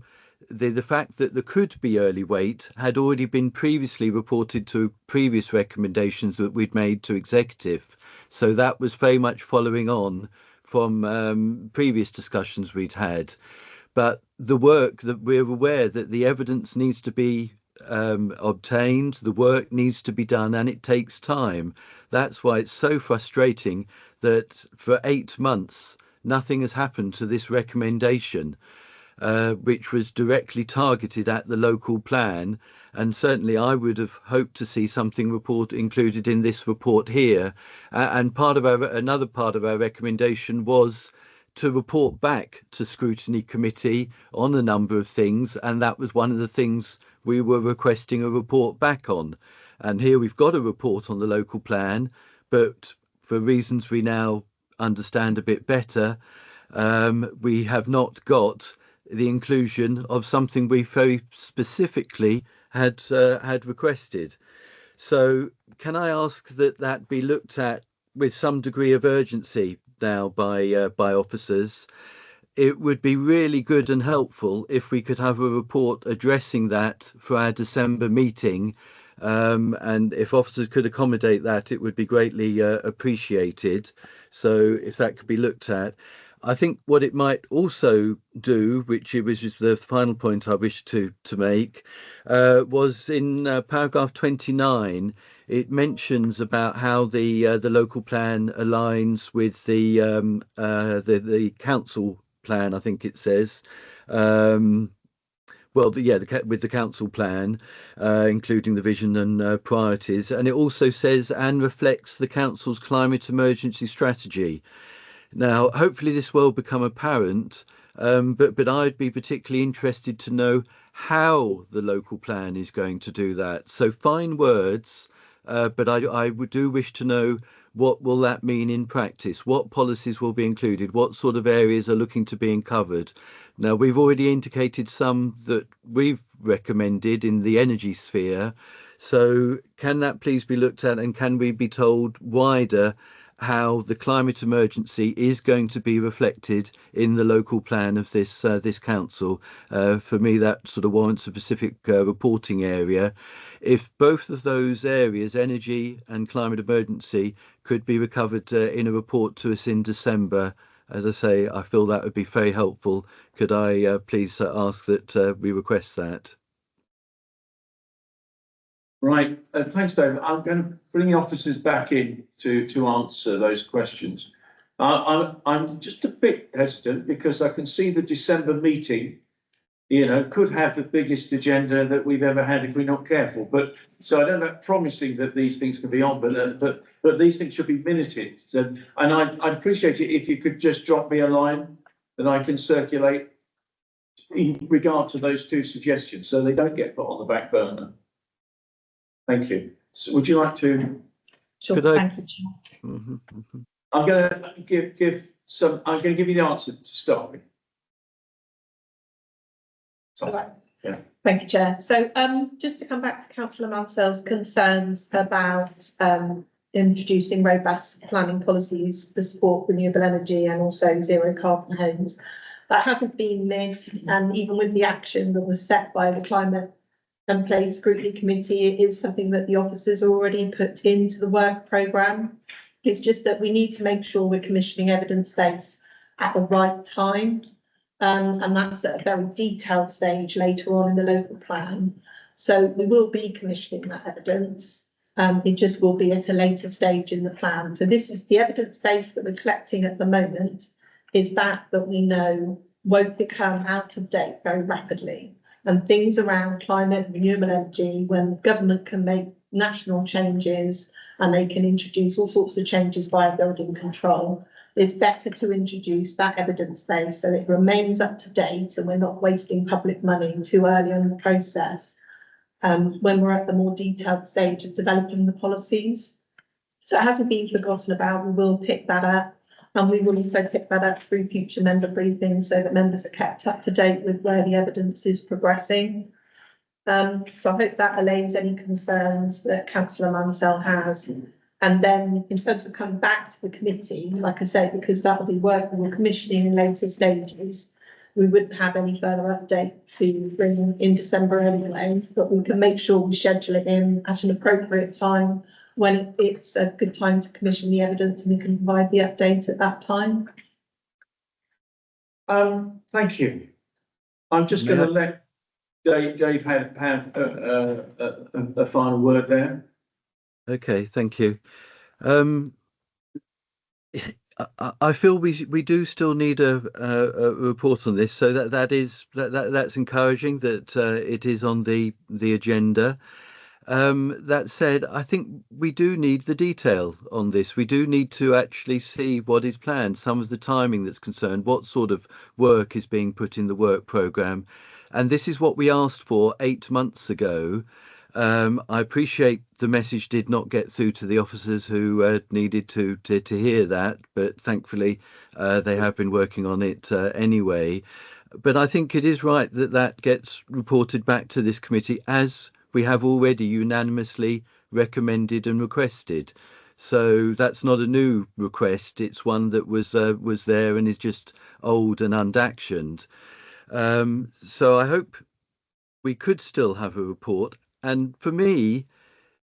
the fact that there could be early weight had already been previously reported to previous recommendations that we'd made to executive. So that was very much following on from previous discussions we'd had. But the work that we're aware that the evidence needs to be obtained, the work needs to be done, and it takes time. That's why it's so frustrating that for 8 months nothing has happened to this recommendation, which was directly targeted at the local plan. And certainly I would have hoped to see something included in this report here. And another part of our recommendation was to report back to Scrutiny Committee on a number of things, and that was one of the things we were requesting a report back on. And here we've got a report on the local plan, but for reasons we now understand a bit better, we have not got the inclusion of something we very specifically had requested. So can I ask that that be looked at with some degree of urgency now by officers? It would be really good and helpful if we could have a report addressing that for our December meeting. And if officers could accommodate that, it would be greatly appreciated. So if that could be looked at. I think what it might also do, which it was just the final point I wished to make, was in paragraph 29. It mentions about how the local plan aligns with the council plan. I think it says. With the council plan, including the vision and priorities, and it also says and reflects the council's climate emergency strategy. Now, hopefully this will become apparent, but I'd be particularly interested to know how the local plan is going to do that. So fine words, but I do wish to know what will that mean in practice? What policies will be included? What sort of areas are looking to be covered? Now, we've already indicated some that we've recommended in the energy sphere. So can that please be looked at, and can we be told wider how the climate emergency is going to be reflected in the local plan of this council? For me, that sort of warrants a specific reporting area. If both of those areas, energy and climate emergency, could be recovered in a report to us in December, as I say, I feel that would be very helpful. Could I please ask that we request that? Right, thanks, David. I'm going to bring the officers back in to answer those questions. I'm just a bit hesitant because I can see the December meeting, could have the biggest agenda that we've ever had if we're not careful. But so I don't know, promising that these things can be on, but these things should be minuted. So, and I'd appreciate it if you could just drop me a line that I can circulate in regard to those two suggestions, so they don't get put on the back burner. Thank you. So would you like to? Sure, thank you, Chair. I'm going to I'm going to give you the answer to start with. Right. Yeah. Thank you, Chair. So just to come back to Councillor Mansell's concerns about introducing robust planning policies to support renewable energy and also zero carbon homes, that hasn't been missed, and even with the action that was set by the Climate and Place Scrutiny Committee, it is something that the officers already put into the work programme. It's just that we need to make sure we're commissioning evidence base at the right time, and that's at a very detailed stage later on in the local plan. So we will be commissioning that evidence. It just will be at a later stage in the plan. So this is the evidence base that we're collecting at the moment, is that we know won't become out of date very rapidly. And things around climate and renewable energy, when government can make national changes and they can introduce all sorts of changes via building control, it's better to introduce that evidence base so it remains up to date and we're not wasting public money too early in the process when we're at the more detailed stage of developing the policies. So it hasn't been forgotten about. We will pick that up. And we will also pick that up through future member briefings so that members are kept up to date with where the evidence is progressing. So I hope that allays any concerns that Councillor Mansell has. And then in terms of coming back to the committee, like I said, because that will be working with commissioning in later stages, we wouldn't have any further update to bring in December anyway, but we can make sure we schedule it in at an appropriate time when it's a good time to commission the evidence, and we can provide the update at that time. Thank you. I'm just going to let Dave have a final word there. Okay, thank you. I feel we do still need a report on this, so that's encouraging that it is on the agenda. That said, I think we do need the detail on this. We do need to actually see what is planned, some of the timing that's concerned, what sort of work is being put in the work programme. And this is what we asked for 8 months ago. I appreciate the message did not get through to the officers who needed to hear that, but thankfully they have been working on it anyway. But I think it is right that that gets reported back to this committee, as we have already unanimously recommended and requested. So that's not a new request. It's one that was there and is just old and unactioned. So I hope we could still have a report. And for me,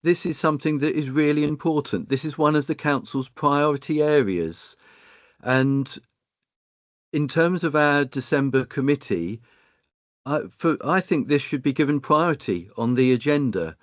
this is something that is really important. This is one of the council's priority areas. And in terms of our December committee, I think this should be given priority on the agenda.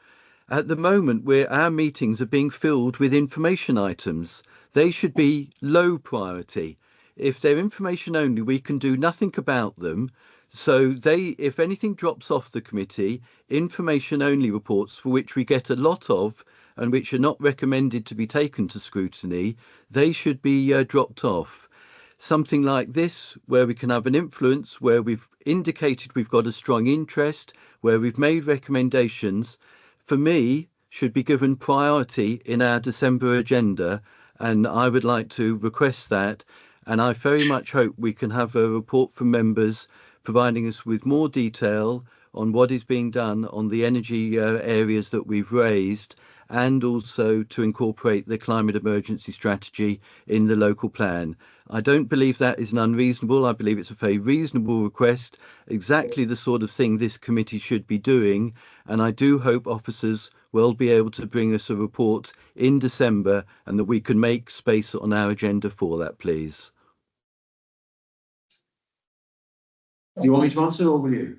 At the moment, where our meetings are being filled with information items, they should be low priority. If they're information only, we can do nothing about them. So if anything drops off the committee, information only reports, for which we get a lot of and which are not recommended to be taken to scrutiny, they should be dropped off. Something like this, where we can have an influence, where we've indicated we've got a strong interest, where we've made recommendations, for me, should be given priority in our December agenda. And I would like to request that. And I very much hope we can have a report from members providing us with more detail on what is being done on the energy areas that we've raised, and also to incorporate the climate emergency strategy in the local plan. I don't believe that is unreasonable. I believe it's a very reasonable request, exactly the sort of thing this committee should be doing. And I do hope officers will be able to bring us a report in December, and that we can make space on our agenda for that, please. Do you want me to answer, or will you?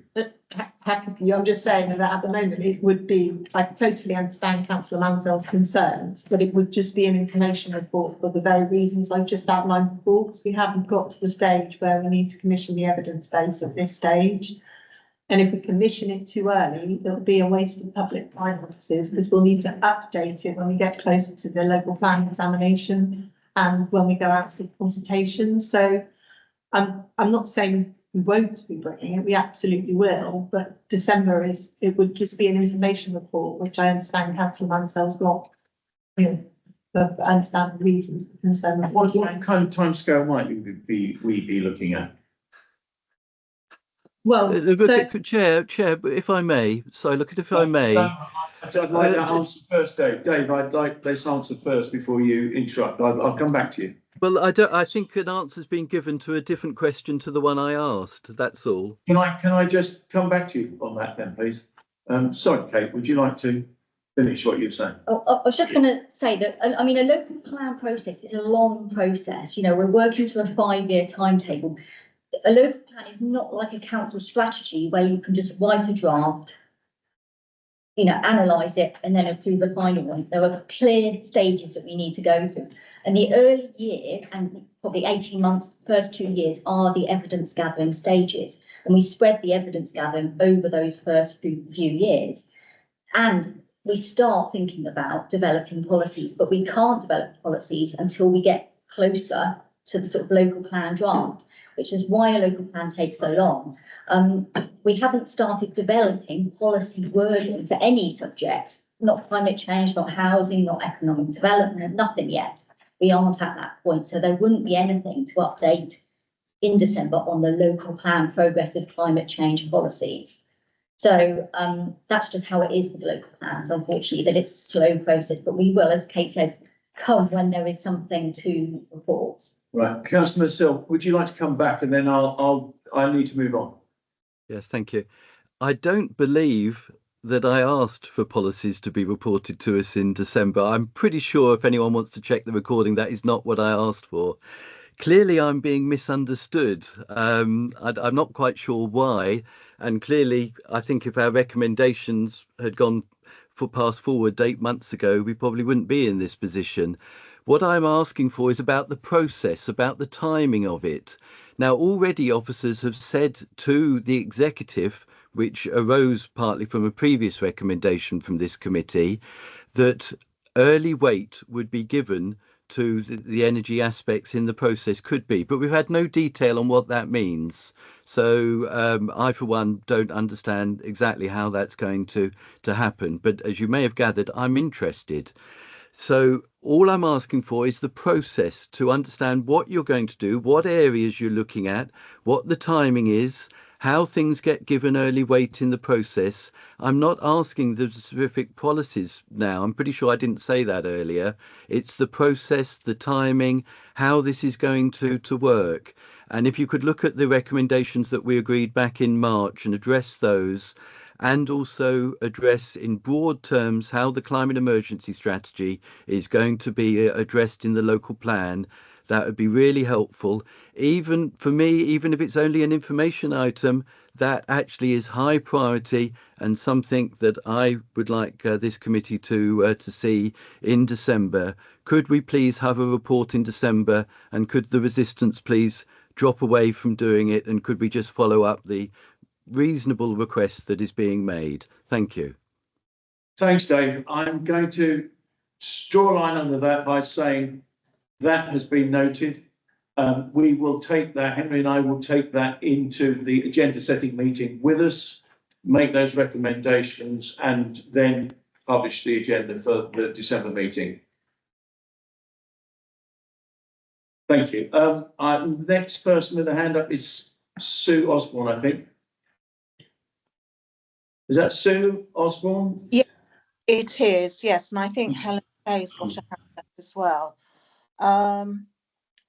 Happy for you. I'm just saying that at the moment it would be, I totally understand Councillor Mansell's concerns, but it would just be an information report for the very reasons I've just outlined before, because we haven't got to the stage where we need to commission the evidence base at this stage. And if we commission it too early, it'll be a waste of public finances, because we'll need to update it when we get closer to the local plan examination and when we go out to consultation. So I'm not saying we won't be bringing it, we absolutely will, but December it would just be an information report, which I understand Councillor Mansell's got, for understandable reasons, concerns. What kind of timescale might we be looking at? Well, Chair, if I may, if I may. I'd like that answer first, Dave. Dave, I'd like this answer first before you interrupt. I'll come back to you. Well, I think an answer's been given to a different question to the one I asked. That's all. Can I just come back to you on that then, please? Sorry, Kate, would you like to finish what you're saying? I was just going to say that, I mean, a local plan process is a long process. You know, we're working to a 5-year timetable. A local plan is not like a council strategy where you can just write a draft, analyse it and then approve a final one. There are clear stages that we need to go through. And the early year, and probably 18 months, first 2 years, are the evidence gathering stages. And we spread the evidence gathering over those first few years. And we start thinking about developing policies, but we can't develop policies until we get closer to the sort of local plan draft, which is why a local plan takes so long. We haven't started developing policy wording for any subject, not climate change, not housing, not economic development, nothing yet. We aren't at that point, so there wouldn't be anything to update in December on the local plan progressive climate change policies. So that's just how it is with local plans, unfortunately, that it's a slow process, but we will, as Kate says, come when there is something to report. Right, Councillor Mansell, would you like to come back, and then I need to move on. Yes, thank you. I don't believe that I asked for policies to be reported to us in December. I'm pretty sure, if anyone wants to check the recording, that is not what I asked for. Clearly, I'm being misunderstood. I'm not quite sure why. And clearly, I think if our recommendations had gone passed forward 8 months ago, we probably wouldn't be in this position. What I'm asking for is about the process, about the timing of it. Now, already officers have said to the executive, which arose partly from a previous recommendation from this committee, that early weight would be given to the energy aspects in the process could be, but we've had no detail on what that means. So I, for one, don't understand exactly how that's going to happen. But as you may have gathered, I'm interested. So all I'm asking for is the process to understand what you're going to do, what areas you're looking at, what the timing is, how things get given early weight in the process. I'm not asking the specific policies now. I'm pretty sure I didn't say that earlier. It's the process, the timing, how this is going to work. And if you could look at the recommendations that we agreed back in March and address those, and also address in broad terms how the climate emergency strategy is going to be addressed in the local plan, that would be really helpful. Even for me, even if it's only an information item, that actually is high priority and something that I would like this committee to see in December. Could we please have a report in December, and could the resistance please drop away from doing it, and could we just follow up the reasonable request that is being made? Thank you. Thanks, Dave. I'm going to draw a line under that by saying that has been noted. We will take that, Henry and I will take that into the agenda setting meeting with us, make those recommendations, and then publish the agenda for the December meeting. Thank you. Next person with a hand up is Sue Osborne, I think. Is that Sue Osborne? Yeah, it is, yes, and I think Helen Kay's got a hand up as well.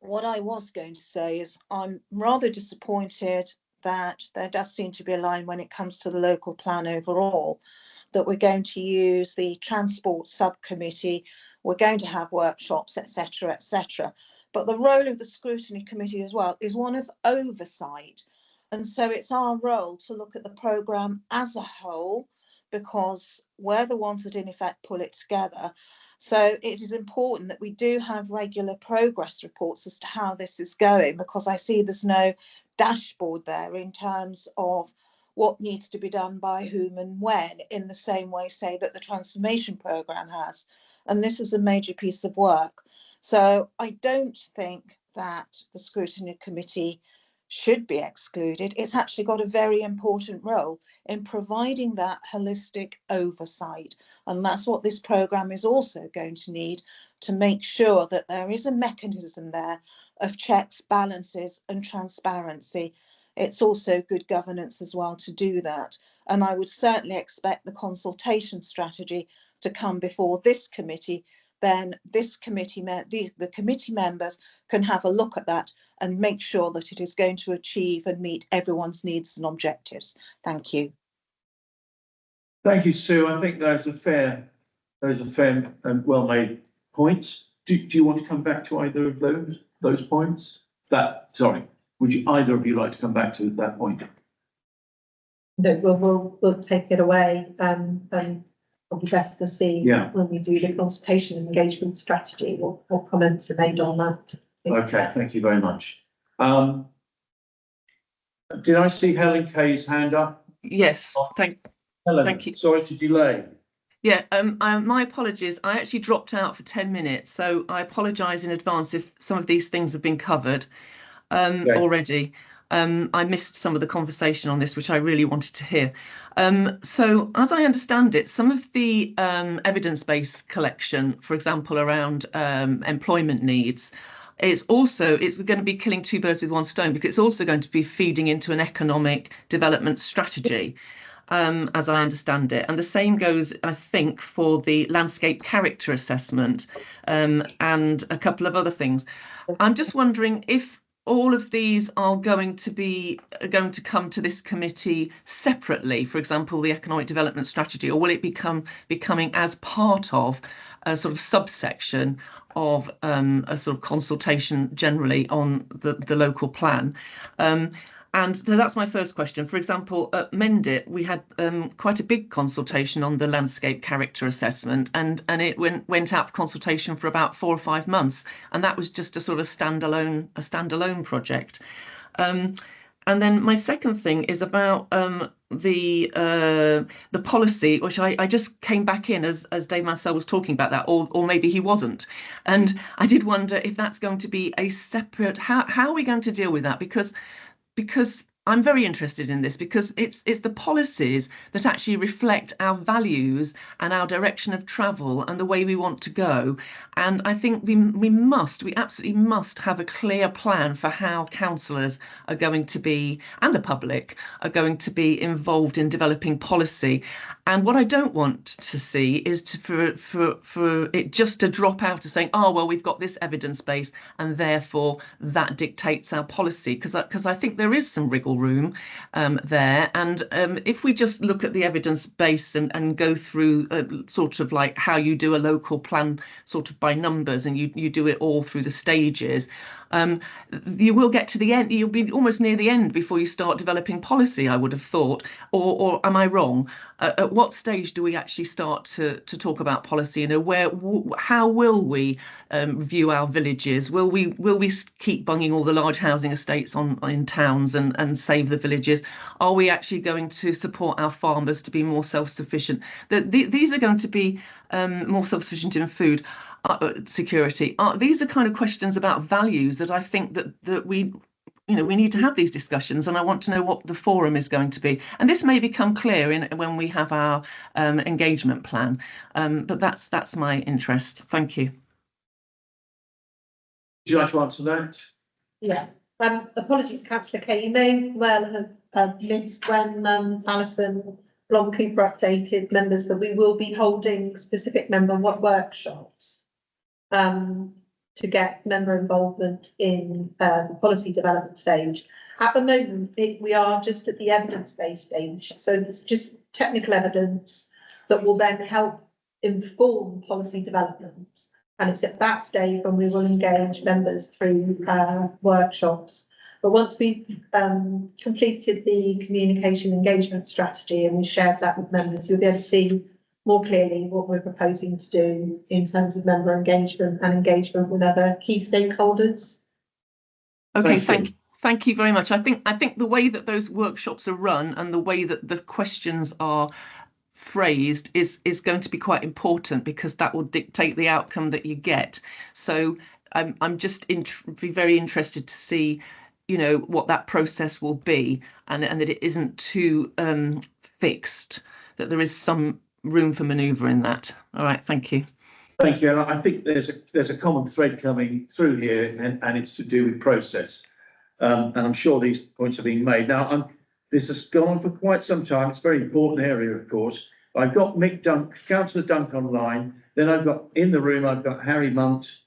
What I was going to say is I'm rather disappointed that there does seem to be a line when it comes to the local plan overall, that we're going to use the transport subcommittee, we're going to have workshops, etc., etc. But the role of the scrutiny committee as well is one of oversight. And so it's our role to look at the programme as a whole, because we're the ones that in effect pull it together. So it is important that we do have regular progress reports as to how this is going, because I see there's no dashboard there in terms of what needs to be done by whom and when, in the same way, say, that the transformation programme has. And this is a major piece of work. So I don't think that the scrutiny committee should be excluded. It's actually got a very important role in providing that holistic oversight. And that's what this programme is also going to need, to make sure that there is a mechanism there of checks, balances and transparency. It's also good governance as well to do that. And I would certainly expect the consultation strategy to come before this committee. Then this committee, the committee members can have a look at that and make sure that it is going to achieve and meet everyone's needs and objectives. Thank you. Thank you, Sue. I think those are fair and well-made points. Do you want to come back to either of those points? Would you either of you like to come back to that point? No, we'll take it away and probably best to see when we do the consultation and engagement strategy what comments are made on that. Okay, thank you very much. Did I see Helen Kay's hand up? Yes, thank you. Sorry to delay. Yeah, my apologies. I actually dropped out for 10 minutes, so I apologise in advance if some of these things have been covered already. I missed some of the conversation on this, which I really wanted to hear. So as I understand it, some of the evidence-based collection, for example, around employment needs, it's going to be killing two birds with one stone, because it's also going to be feeding into an economic development strategy, as I understand it. And the same goes, I think, for the landscape character assessment and a couple of other things. I'm just wondering if all of these are going to come to this committee separately, for example, the economic development strategy, or will it becoming as part of a sort of subsection of a sort of consultation generally on the local plan? And so that's my first question. For example, at Mendip, we had quite a big consultation on the landscape character assessment, and it went out for consultation for about 4 or 5 months, and that was just a sort of standalone project. And then my second thing is about the policy, which I just came back in as Dave Mansell was talking about that, or maybe he wasn't. And I did wonder if that's going to be a separate, how are we going to deal with that? Because I'm very interested in this, because it's the policies that actually reflect our values and our direction of travel and the way we want to go. And I think we absolutely must have a clear plan for how councillors are going to be, and the public are going to be involved in developing policy. And what I don't want to see is for it just to drop out of saying, oh, well, we've got this evidence base and therefore that dictates our policy, because I think there is some wriggle room there. And if we just look at the evidence base and go through sort of like how you do a local plan sort of by numbers, and you do it all through the stages, you will get to the end, you'll be almost near the end before you start developing policy, I would have thought. Or am I wrong? At what stage do we actually start to talk about policy? How will we view our villages? Will we keep bunging all the large housing estates in towns and save the villages? Are we actually going to support our farmers to be more self-sufficient? These are going to be more self-sufficient in food security. These are kind of questions about values that I think that we need to have these discussions, and I want to know what the forum is going to be. And this may become clear when we have our engagement plan. But that's my interest. Thank you. Would you like to answer that? Yeah. Apologies, Councillor Kay. You may well have missed when Alison Blom-Cooper updated members that we will be holding specific member workshops to get member involvement in the policy development stage. At the moment, we are just at the evidence-based stage. So it's just technical evidence that will then help inform policy development. And it's at that stage when we will engage members through workshops. But once we've completed the communication engagement strategy and we shared that with members, you'll be able to see more clearly what we're proposing to do in terms of member engagement and engagement with other key stakeholders. Okay, thank you very much. I think the way that those workshops are run and the way that the questions are phrased is going to be quite important, because that will dictate the outcome that you get. So I'm just be very interested to see what that process will be, and that it isn't too fixed, that there is some room for manoeuvre in that. All right, thank you. Thank you. And I think there's a common thread coming through here, and it's to do with process. And I'm sure these points are being made. Now, this has gone on for quite some time. It's a very important area, of course. I've got Councillor Dunk online. Then I've got in the room, I've got Harry Munt,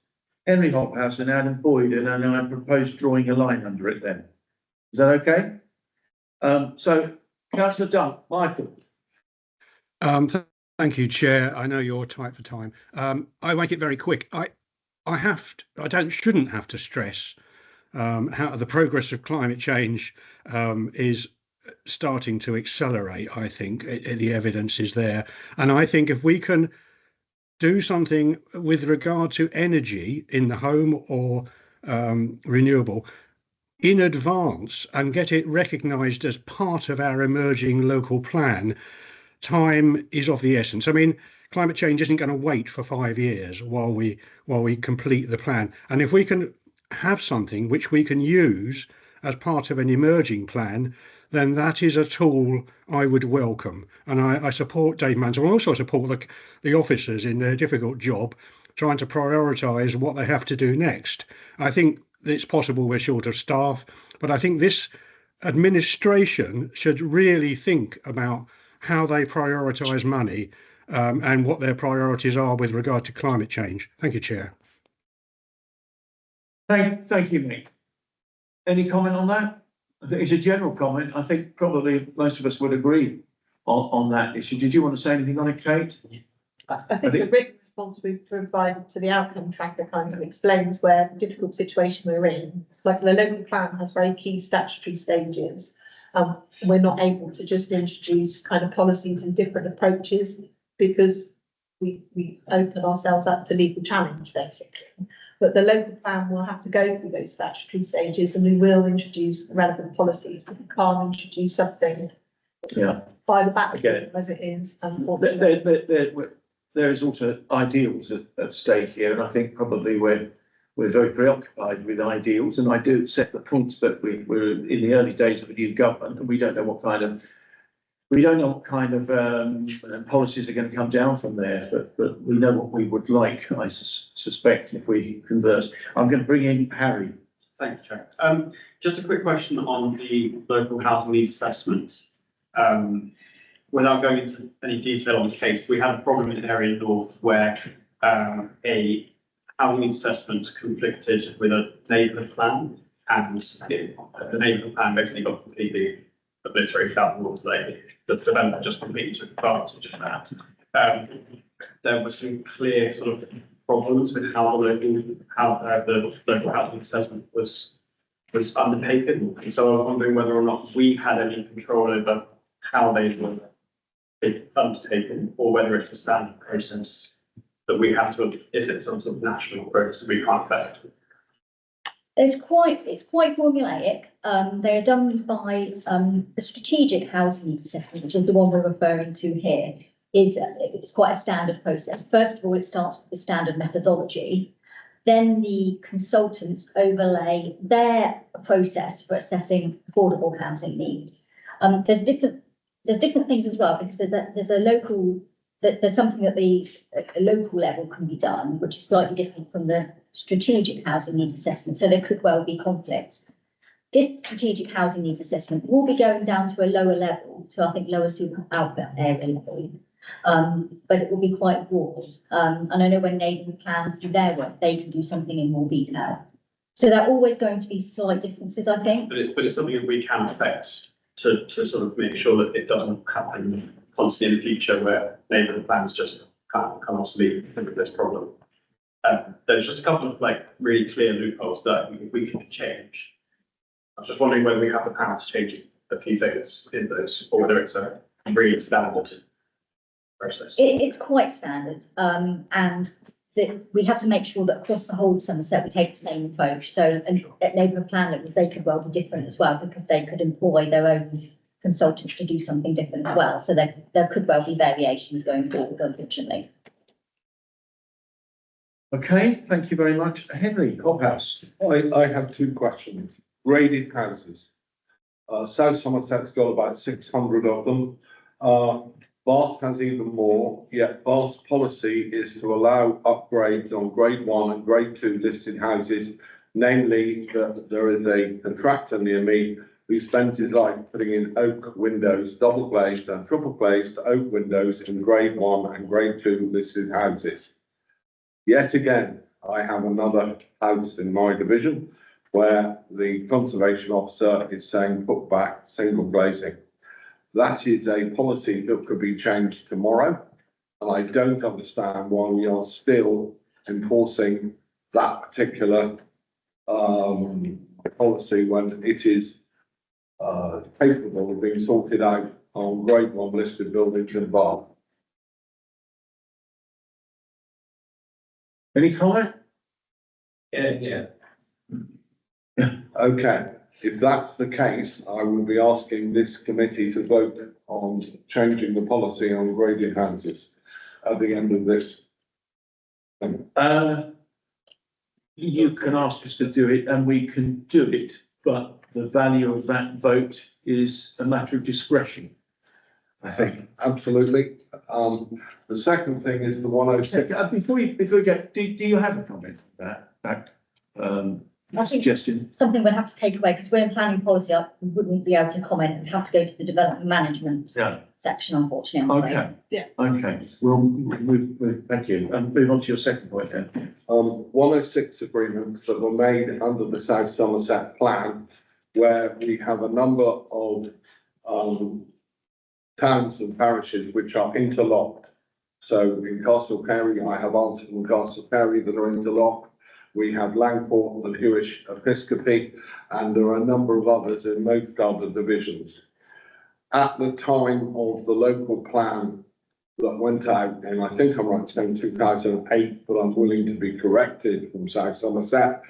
Henry Hophouse and Adam Boyd, and I propose drawing a line under it then. Is that okay? So, Councillor Dunk, Michael. Thank you, Chair. I know you're tight for time. I make it very quick. I shouldn't have to stress how the progress of climate change is starting to accelerate. I think the evidence is there, and I think if we can do something with regard to energy in the home or renewable in advance and get it recognised as part of our emerging local plan, time is of the essence. I mean, climate change isn't going to wait for 5 years while we complete the plan. And if we can have something which we can use as part of an emerging plan, then that is a tool I would welcome. And I support Dave Mansell. I also support the officers in their difficult job, trying to prioritise what they have to do next. I think it's possible we're short of staff, but I think this administration should really think about how they prioritise money and what their priorities are with regard to climate change. Thank you, Chair. Thank you, Mick. Any comment on that? I think it's a general comment. I think probably most of us would agree on that issue. Did you want to say anything on it, Kate? I think the written response we've provided to the outcome tracker kind of explains where the difficult situation we're in. Like the local plan has very key statutory stages. We're not able to just introduce kind of policies and different approaches because we open ourselves up to legal challenge, basically. But the local plan will have to go through those statutory stages, and we will introduce relevant policies, but we can't introduce something Yeah. by the back I get it. as it is, unfortunately. There is also ideals at stake here, and I think probably we're very preoccupied with ideals, and I do accept the points that we're in the early days of a new government, and we don't know what kind of policies are going to come down from there, but we know what we would like, I suspect, if we converse. I'm going to bring in Harry. Thanks, Chair. Just a quick question on the local housing needs assessments. Without going into any detail on the case, we had a problem in area north where a housing needs assessment conflicted with a neighbourhood plan, and the neighbourhood plan basically got completely obliterated out of the water. The developer just completely took advantage of that. There were some clear sort of problems with how the local housing assessment was undertaken. So I was wondering whether or not we had any control over how they were undertaken, or whether it's a standard process that we have to, is it some sort of national process that we can't affect? It's quite formulaic. They are done by the strategic housing needs assessment, which is the one we're referring to here. It's quite a standard process. First of all, it starts with the standard methodology. Then the consultants overlay their process for assessing affordable housing needs. There's different things as well, because there's something at a local level can be done, which is slightly different from the strategic housing needs assessment. So there could well be conflicts. This strategic housing needs assessment will be going down to a lower level, so I think lower super output area level, but it will be quite broad. And I know when neighbourhood plans do their work, they can do something in more detail. So there are always going to be slight differences, I think. But it's something that we can affect to sort of make sure that it doesn't happen constantly in the future, where neighbourhood plans just can't obsolete with this problem. There's just a couple of really clear loopholes that we can change. I was just wondering whether we have the power to change a few things in those, or whether it's a really standard process. It's quite standard, and we have to make sure that across the whole of Somerset we take the same approach. So, and at neighbourhood plan levels, they could well be different as well, because they could employ their own consultants to do something different as well. So there could well be variations going forward, unfortunately. Okay, thank you very much. Henry, Hobhouse. I have two questions. Graded houses. South Somerset's got about 600 of them. Bath has even more, yet Bath's policy is to allow upgrades on grade 1 and grade 2 listed houses, namely that there is a contractor near me who spent his life putting in oak windows, double glazed and triple glazed oak windows in grade 1 and grade 2 listed houses. Yet again, I have another house in my division where the conservation officer is saying put back single glazing. That is a policy that could be changed tomorrow, and I don't understand why we are still enforcing that particular policy when it is capable of being sorted out on grade 1 listed buildings in Bath. Any comment? Yeah. Okay, if that's the case, I will be asking this committee to vote on changing the policy on graded houses at the end of this. You can ask us to do it, and we can do it, but the value of that vote is a matter of discretion, I think. Absolutely. The second thing is the 106. Before we go, do you have a comment on that? Suggestion? Something we'll have to take away, because we're in planning policy, we wouldn't be able to comment. We'd have to go to the development management section, unfortunately. I'm afraid. Okay. Yeah. Okay. We'll thank you. And move on to your second point then. 106 agreements that were made under the South Somerset plan, where we have a number of towns and parishes which are interlocked. So in Castle Perry, I have Alton and Castle Perry that are interlocked. We have Langport and Hewish Episcopi, and there are a number of others in most other divisions. At the time of the local plan that went out, and I think I'm right saying 2008, but I'm willing to be corrected from South Somerset.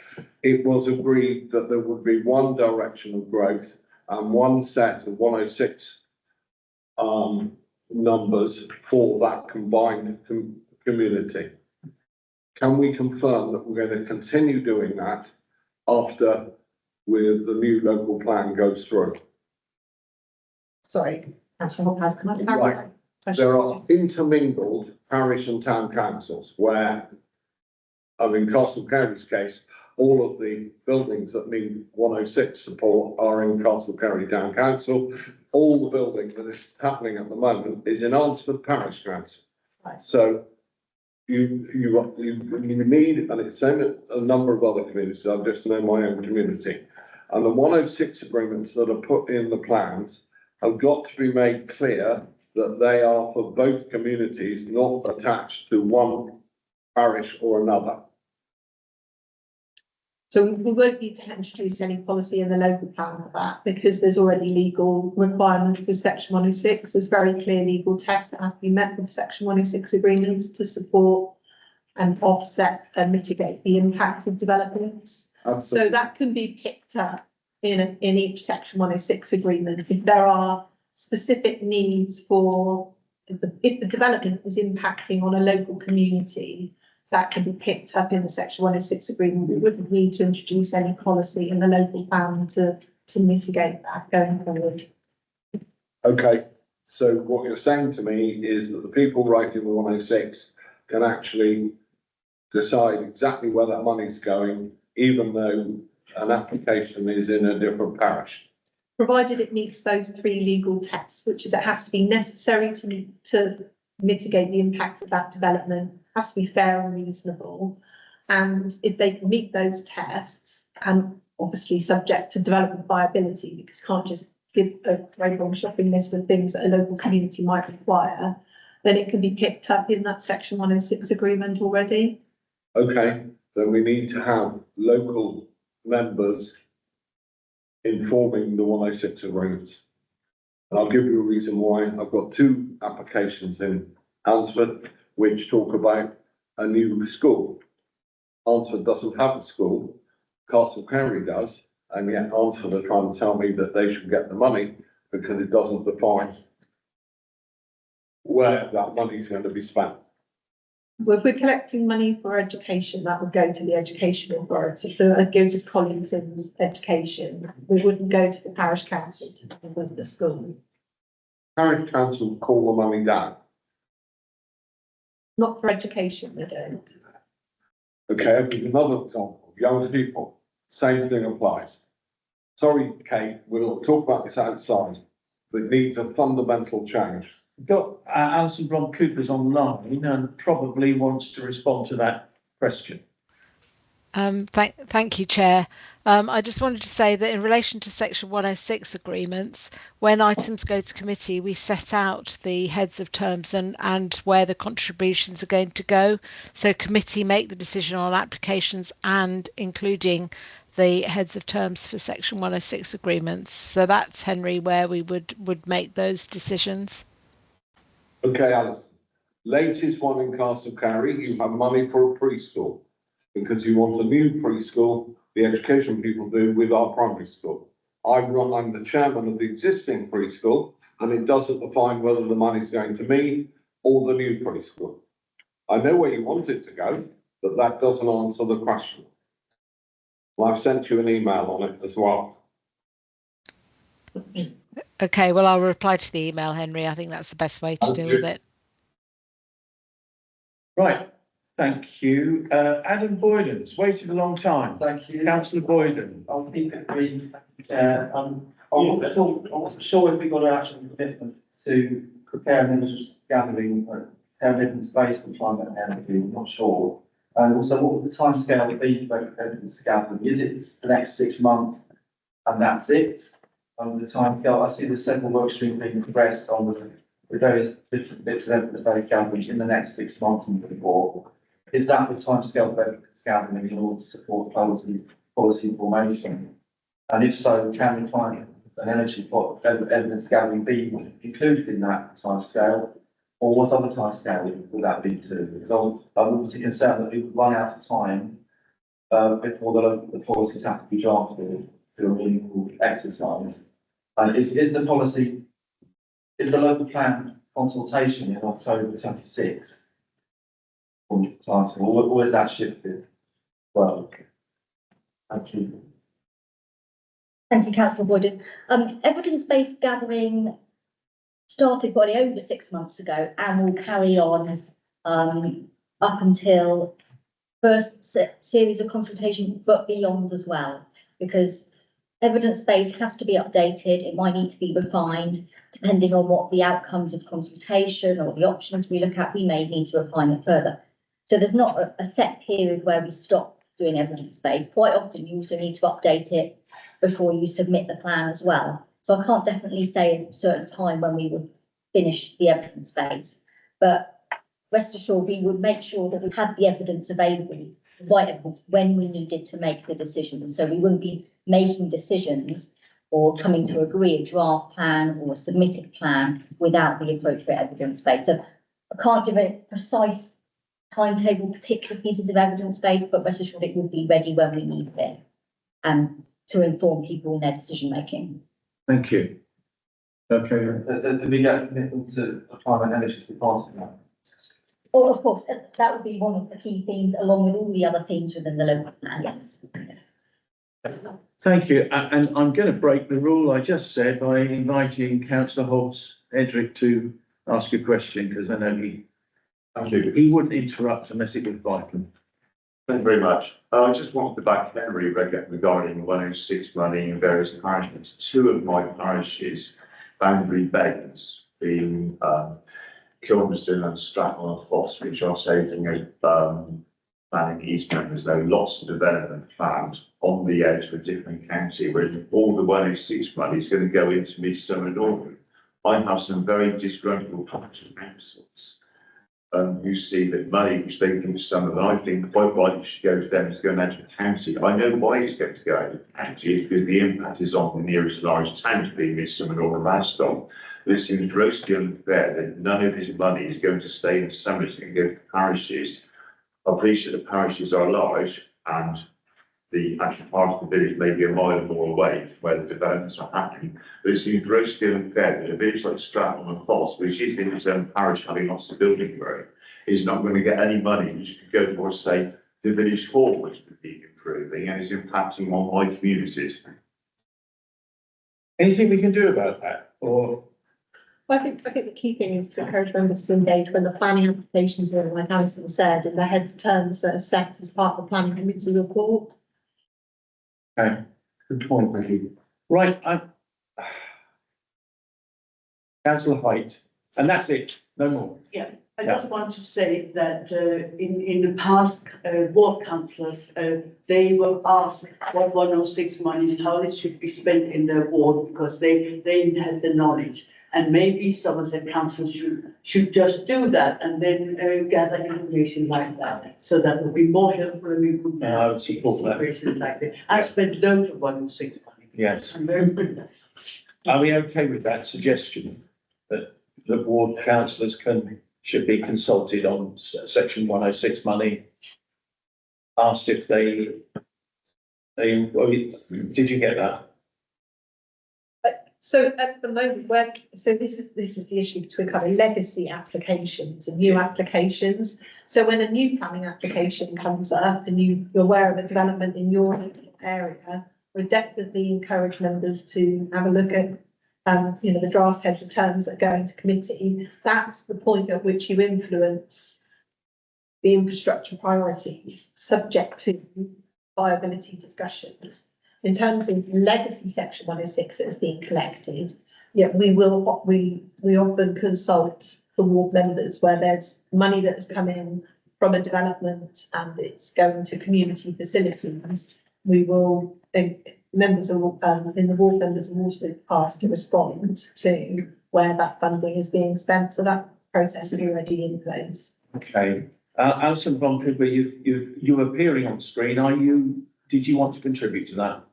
It was agreed that there would be one direction of growth and one set of 106 numbers for that combined community. Can we confirm that we're going to continue doing that after with the new local plan goes through? Sorry, Councillor Hophouse, can I Right. clarify? There are intermingled parish and town councils where, I mean, Castle Carey's case, all of the buildings that need 106 support are in Castle Carey Town Council. All the building that is happening at the moment is in Ansford Parish Council. Right. So you need, and it's in a number of other communities, I just know my own community. And the 106 agreements that are put in the plans have got to be made clear that they are for both communities, not attached to one parish or another. So we won't need to introduce any policy in the local plan for that, because there's already legal requirements for section 106. There's very clear legal tests that have to be met with section 106 agreements to support and offset and mitigate the impact of developments. Absolutely. So that can be picked up in each section 106 agreement. If there are specific needs for, if the development is impacting on a local community, that can be picked up in the section 106 agreement. We wouldn't need to introduce any policy in the local plan to mitigate that going forward. Okay, so what you're saying to me is that the people writing the 106 can actually decide exactly where that money's going, even though an application is in a different parish. Provided it meets those three legal tests, which is it has to be necessary to mitigate the impact of that development, has to be fair and reasonable. And if they can meet those tests, and obviously subject to development viability, because you can't just give a very long shopping list of things that a local community might require, then it can be picked up in that section 106 agreement already. Okay, then we need to have local members informing the 106 agreements. And I'll give you a reason why. I've got two applications in Ansford which talk about a new school. Ansford doesn't have a school, Castle Carey does, and yet Ansford are trying to tell me that they should get the money because it doesn't define where that money is going to be spent. Well, if we're collecting money for education, that would go to the education authority. So it'd go to colleagues in education. We wouldn't go to the parish council to deal with the school. Parish council call the money down. Not for education, they don't. Okay, I'll give you another example. Young people, same thing applies. Sorry, Kate, we'll talk about this outside, but it needs a fundamental change. Got Alison Blom Cooper's online and probably wants to respond to that question. Thank you, Chair. I just wanted to say that in relation to Section 106 agreements, when items go to committee, we set out the heads of terms and where the contributions are going to go. So committee make the decision on applications and including the heads of terms for Section 106 agreements. So that's, Henry, where we would make those decisions. Okay, Alison. Latest one in Castle Carey, you have money for a preschool because you want a new preschool, the education people do with our primary school. I'm the chairman of the existing preschool and it doesn't define whether the money's going to me or the new preschool. I know where you want it to go, but that doesn't answer the question. Well, I've sent you an email on it as well. Okay, well, I'll reply to the email, Henry. I think that's the best way to deal with it. Right, thank you. Adam Boyden's waited a long time. Thank you. Councillor Boyden. I'll keep it brief. I wasn't sure if we got an actual commitment to prepare an evidence gathering, prepare an evidence based on climate and energy. I'm not sure. And also, what would the timescale be for evidence gathering? Is it the next 6 months and that's it? The timescale, I see there's several work streams being progressed on the various different bits of evidence gathering in the next 6 months and before. Is that the timescale of evidence gathering in order to support policy formation? And if so, can the climate and energy evidence gathering be included in that timescale? Or what other time scale would that be to? Because I'm obviously concerned that we would run out of time before the policies have to be drafted to a meaningful exercise. And is the local plan consultation in October 26th? Or is that shifted? Well, thank you. Thank you, Councillor Boyden. Evidence-based gathering started probably over 6 months ago and will carry on up until first series of consultation, but beyond as well, because evidence-based has to be updated. It might need to be refined depending on what the outcomes of consultation or the options we look at. We may need to refine it further. So there's not a set period where we stop doing evidence-based. Quite often you also need to update it before you submit the plan as well. So I can't definitely say a certain time when we would finish the evidence base, but rest assured we would make sure that we had the evidence available, the right evidence, when we needed to make the decision. So we wouldn't be making decisions or coming to agree a draft plan or a submitted plan without the appropriate evidence base. So I can't give a precise timetable, particular pieces of evidence base, but rest assured it would be ready when we need it and to inform people in their decision making. Thank you. Okay. Do we get a commitment to climate and energy to be part of that? Or of course, that would be one of the key themes along with all the other themes within the local plan, yes. Thank you. And I'm going to break the rule I just said by inviting Councillor Hobbs Edric to ask a question, because I know he wouldn't interrupt unless it was vital. Thank you very much. I just wanted to back Henry regarding 106 money in various parishes. Two of my parishes, boundary beggars, being Kilmerston and Stratton-on-Foss, which are saving a planning easement. There's no lots of development planned on the edge of a different county, whereas all the 106 money is going to go into Midsummer Northern. I have some very disgruntled councils who see that money which they think some of them, I think quite rightly should go to them, is going out of the county. I know why it's going to go out of the county, is because the impact is on the nearest large town, being Midsummer Northern Radstock. But it seems grossly unfair that none of this money is going to stay in the summer, it's going to go to parishes. I appreciate the parishes are large and the actual part of the village may be a mile or more away where the developments are happening. But it seems grossly unfair that a village like Stratton-on-Foss, which is in its own parish having lots of building growth, is not going to get any money which could go towards, say, the village hall, which would be improving and is impacting on my communities. Anything we can do about that? Or I think the key thing is to encourage members to engage when the planning applications are, like Alison said, in the heads of terms that are set as part of the planning committee report. okay, good point, thank you. Right, Councillor Height, and that's it, no more. Yeah, I just want to say that in the past, ward councillors, they will ask what 106 money and how it should be spent in their ward because they had the knowledge. And maybe some of the councils should just do that and then gather information like that. So that would be more helpful and we would I would support that. situations like that. I've spent loads of 106 money. Yes. I'm very good at that. Are we okay with that suggestion that the ward councillors should be consulted on section 106 money? Asked if did you get that? So at the moment, this is the issue between kind of legacy applications and new applications. So when a new planning application comes up and you're aware of a development in your local area, we definitely encourage members to have a look at the draft heads of terms that are going to committee. That's the point at which you influence the infrastructure priorities subject to viability discussions. In terms of legacy section 106 that is being collected, we often consult the ward members where there's money that has come in from a development and it's going to community facilities. We will, members in the ward members are also asked to respond to where that funding is being spent. So that process is already in place. Okay, Alison Boncook, you're appearing on screen. Did you want to contribute to that?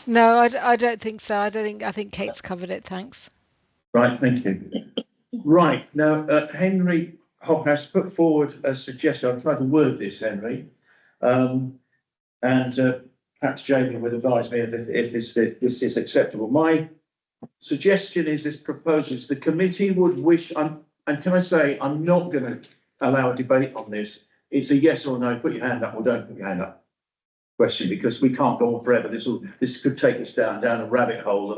No, I don't think so. I think Kate's covered it. Thanks. Right, thank you. Right, now, Henry Hobhouse put forward a suggestion. I'll try to word this, Henry. And perhaps Jamie would advise me if this is acceptable. My suggestion is this proposal is the committee would wish, and can I say, I'm not going to allow a debate on this. It's a yes or no, put your hand up or don't put your hand up question, because we can't go on forever. This could take us down a rabbit hole,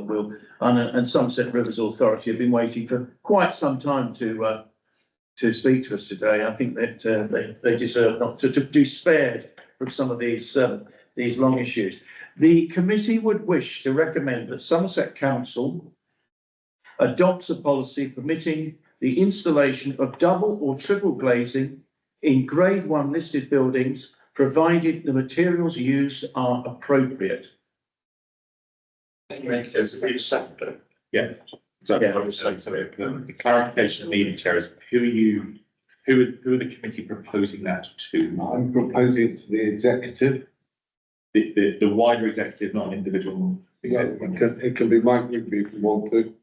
and Somerset Rivers Authority have been waiting for quite some time to speak to us today. I think that they deserve not to be spared from some of these long issues. The committee would wish to recommend that Somerset Council adopts a policy permitting the installation of double or triple glazing in Grade 1 listed buildings, provided the materials used are appropriate. Yeah. So I would say, so the clarification needed, Chair, is who are the committee proposing that to? I'm proposing it to the executive. The wider executive, not an individual executive. It can be Mike Rigby if you want to.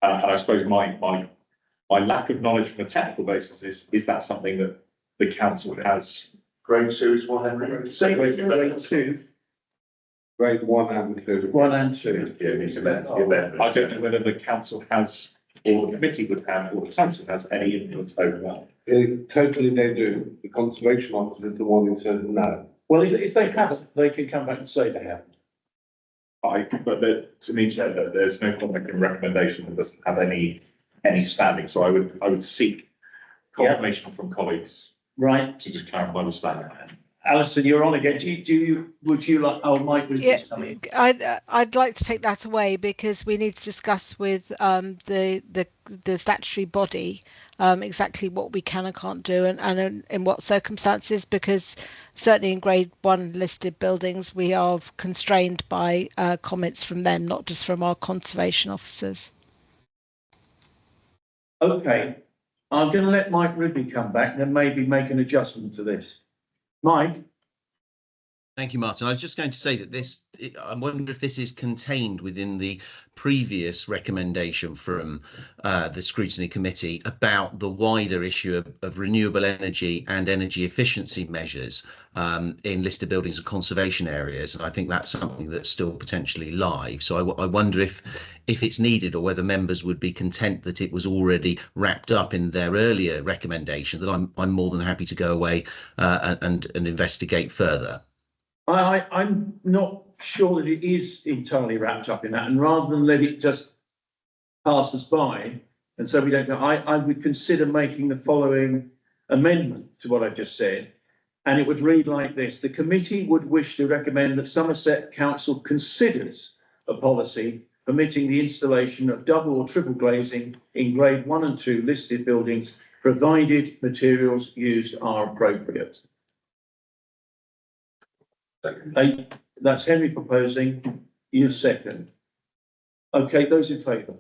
And I suppose my lack of knowledge from a technical basis is that something that the council has. Grade 2 is what, Henry? Say grade 2. Grade 1 and 2. 1 and 2. Yeah, you can amend. I don't know whether the council has, or the committee would have, or the council has any influence over that. Totally they do. The conservation officer is the one who says no. Well, if they haven't, they can come back and say they haven't. But to me, Chair, there's no point making a recommendation that doesn't have any standing, so I would seek confirmation from colleagues. Right. To just clarify the standing. Alison, you're on again. Would you like, oh, Mike, yeah, I'd like to take that away, because we need to discuss with the statutory body exactly what we can and can't do, and in what circumstances, because certainly in Grade 1 listed buildings we are constrained by comments from them, not just from our conservation officers. Okay, I'm going to let Mike Ridley come back and then maybe make an adjustment to this. Mike? Thank you, Martin. I was just going to say that I wonder if this is contained within the previous recommendation from the Scrutiny Committee about the wider issue of renewable energy and energy efficiency measures in listed buildings and conservation areas. And I think that's something that's still potentially live. So I wonder if it's needed, or whether members would be content that it was already wrapped up in their earlier recommendation, that I'm more than happy to go away and investigate further. I'm not sure that it is entirely wrapped up in that, and rather than let it just pass us by, and so we don't go, I would consider making the following amendment to what I've just said, and it would read like this: the committee would wish to recommend that Somerset Council considers a policy permitting the installation of double or triple glazing in Grade 1 and 2 listed buildings, provided materials used are appropriate. That's Henry proposing, you second. Okay, those in favour?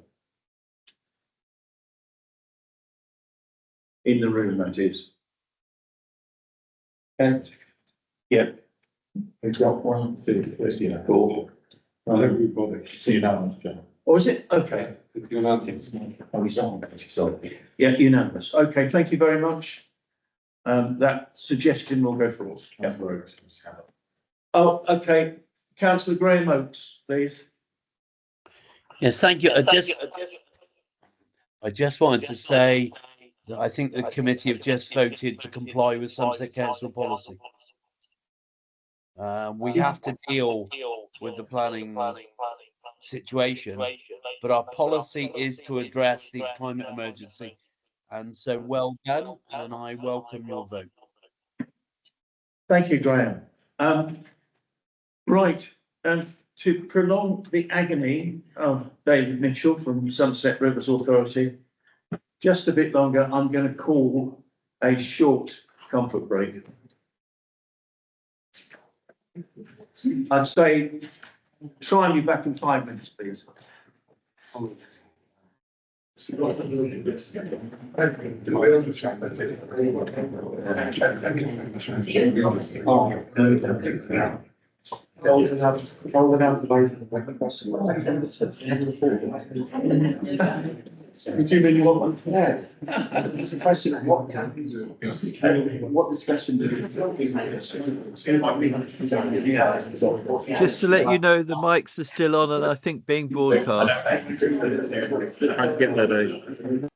In the room, that is. And, yeah. We've got 1, 2, 3, 4. Everybody. So unanimous, John. Or is it? Okay. Unanimous. Oh, he's not. Sorry. Yeah, unanimous. Okay, thank you very much. That suggestion will go forward. Oh, okay. Councillor Graham Oates, please. Yes, thank you. I just wanted to say that I think the committee have just voted to comply with Somerset Council policy. We have to deal with the planning situation, but our policy is to address the climate emergency. And so well done, and I welcome your vote. Thank you, Graham. Right, to prolong the agony of David Mitchell from Somerset Rivers Authority just a bit longer, I'm going to call a short comfort break. I'd say try and be back in 5 minutes, please. I was allowed to vote on the question. Would you really want one? Yes. It's a question of what discussion do Just to let you know, the mics are still on and I think being broadcast. Trying to get there, Dave.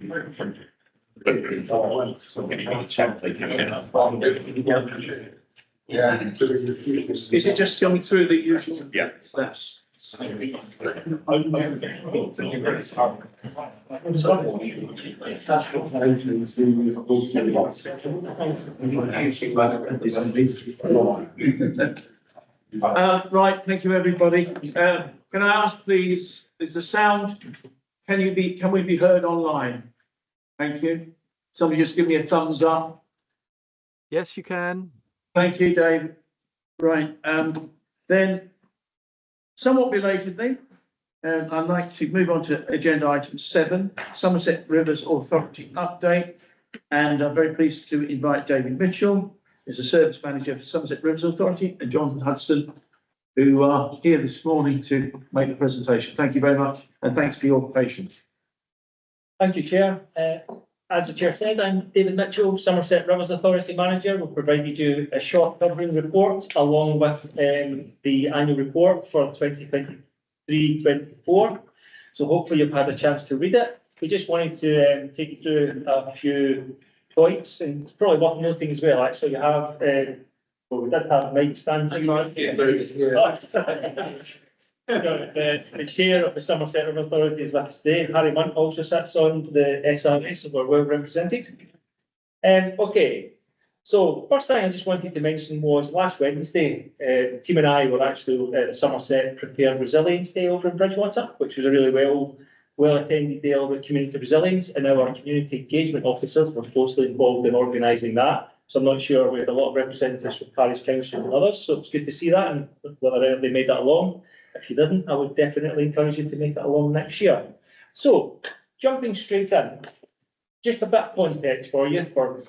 Yeah. Is it just coming through the usual? Yeah. Steps? Right, thank you, everybody. Can I ask, please, is the sound, can we be heard online? Thank you. Somebody just give me a thumbs up. Yes, you can. Thank you, Dave. Right, then, somewhat belatedly, I'd like to move on to agenda item 7, Somerset Rivers Authority update. And I'm very pleased to invite David Mitchell, who's a service manager for Somerset Rivers Authority, and Jonathan Hudson, who are here this morning to make the presentation. Thank you very much, and thanks for your patience. Thank you, Chair. As the Chair said, I'm David Mitchell, Somerset Rivers Authority Manager. We've provided you a short covering report along with the annual report for 2023-24. So hopefully you've had a chance to read it. We just wanted to take you through a few points, and it's probably worth noting as well, actually, you have, well, we did have Mike standing. The chair of the Somerset River Authority is with us today. Harry Munt also sits on the SRA, so we're well represented. Okay, so first thing I just wanted to mention was last Wednesday, the team and I were actually at the Somerset Prepared Resilience Day over in Bridgewater, which was a really well attended day about community resilience, and our community engagement officers were closely involved in organising that. So I'm not sure, we had a lot of representatives from Parish Council and others, so it's good to see that, and whether they made that along. If you didn't, I would definitely encourage you to make it along next year. So, jumping straight in, just a bit of context for you, for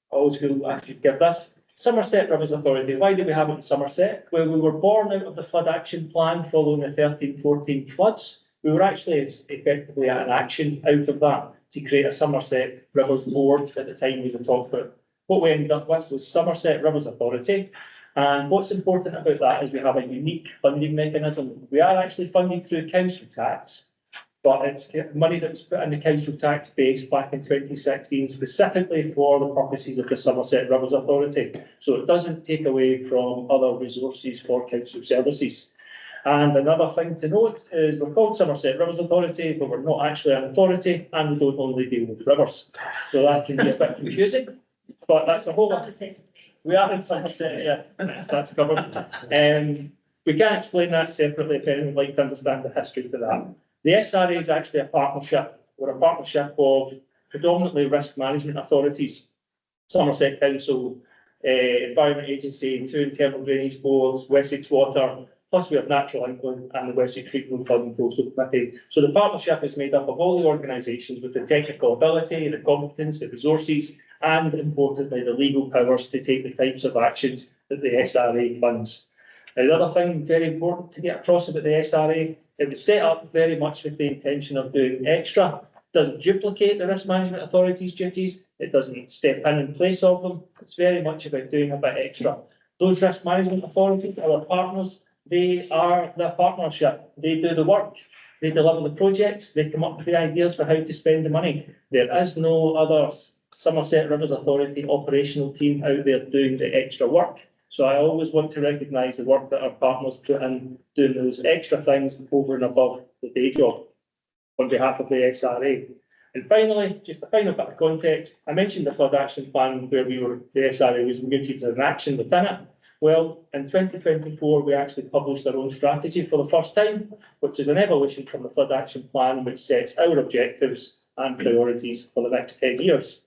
those who I should give this. Somerset Rivers Authority, why do we have it in Somerset? Well, we were born out of the flood action plan following the 13-14 floods. We were actually effectively at an action out of that to create a Somerset Rivers Board at the time we were talking about. What we ended up with was Somerset Rivers Authority. And what's important about that is we have a unique funding mechanism. We are actually funded through council tax, but it's money that was put in the council tax base back in 2016 specifically for the purposes of the Somerset Rivers Authority. So it doesn't take away from other resources for council services. And another thing to note is we're called Somerset Rivers Authority, but we're not actually an authority, and we don't only deal with rivers. So that can be a bit confusing, but that's a whole other thing. We are in Somerset, yeah, that's covered. We can explain that separately if anyone would like to understand the history to that. The SRA is actually a partnership. We're a partnership of predominantly risk management authorities, Somerset Council, Environment Agency, 2 internal drainage boards, Wessex Water, plus we have Natural England and the Wessex Treatment Flood and Coastal Committee. So the partnership is made up of all the organisations with the technical ability, the competence, the resources, and importantly, the legal powers to take the types of actions that the SRA funds. Now, the other thing very important to get across about the SRA, it was set up very much with the intention of doing extra. It doesn't duplicate the Risk Management Authority's duties. It doesn't step in place of them. It's very much about doing a bit extra. Those Risk Management Authorities, our partners, they are the partnership. They do the work. They deliver the projects. They come up with the ideas for how to spend the money. There is no other Somerset Rivers Authority operational team out there doing the extra work. So I always want to recognise the work that our partners put in doing those extra things over and above the day job on behalf of the SRA. And finally, just a final bit of context. I mentioned the flood action plan where the SRA was mooted as an action within it. Well, in 2024, we actually published our own strategy for the first time, which is an evolution from the flood action plan, which sets our objectives and priorities for the next 10 years.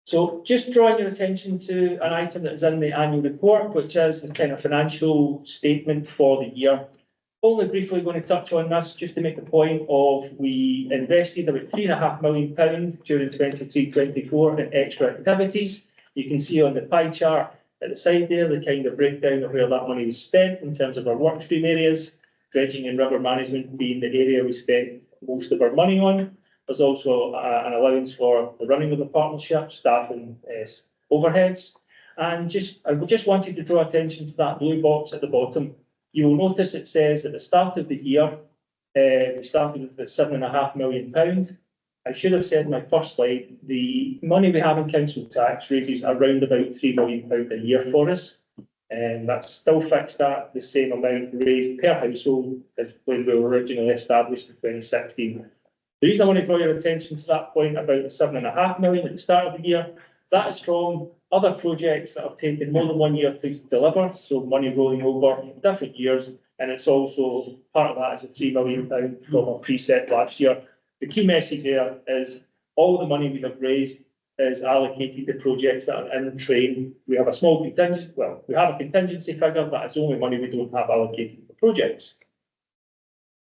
So just drawing your attention to an item that is in the annual report, which is the kind of financial statement for the year. Only briefly going to touch on this just to make the point of we invested about £3.5 million during 23-24 in extra activities. You can see on the pie chart at the side there the kind of breakdown of where that money was spent in terms of our workstream areas, dredging and river management being the area we spent most of our money on. There's also an allowance for the running of the partnership, staff and overheads. And I just wanted to draw attention to that blue box at the bottom. You will notice it says at the start of the year, we started with about £7.5 million. I should have said in my first slide, the money we have in council tax raises around about £3 million a year for us. And that's still fixed at the same amount raised per household as when we were originally established in 2016. The reason I want to draw your attention to that point about the £7.5 million at the start of the year, that is from other projects that have taken more than 1 year to deliver, so money rolling over in different years, and it's also part of that is a £3 million preset last year. The key message there is all the money we have raised is allocated to projects that are in train. We have a small contingency, well, we have a contingency figure, that is only money we don't have allocated for projects.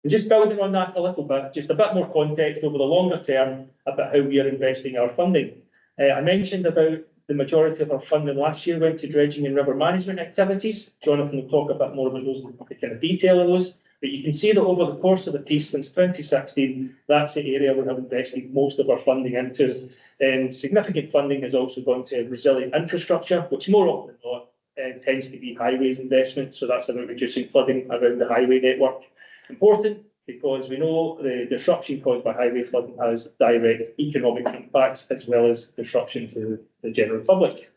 And just building on that a little bit, just a bit more context over the longer term about how we are investing our funding. I mentioned about the majority of our funding last year went to dredging and river management activities. Jonathan will talk a bit more about those, the kind of detail of those. But you can see that over the course of the piece since 2016, that's the area we have invested most of our funding into. And significant funding has also gone to resilient infrastructure, which more often than not tends to be highways investment. So that's about reducing flooding around the highway network. Important because we know the disruption caused by highway flooding has direct economic impacts as well as disruption to the general public.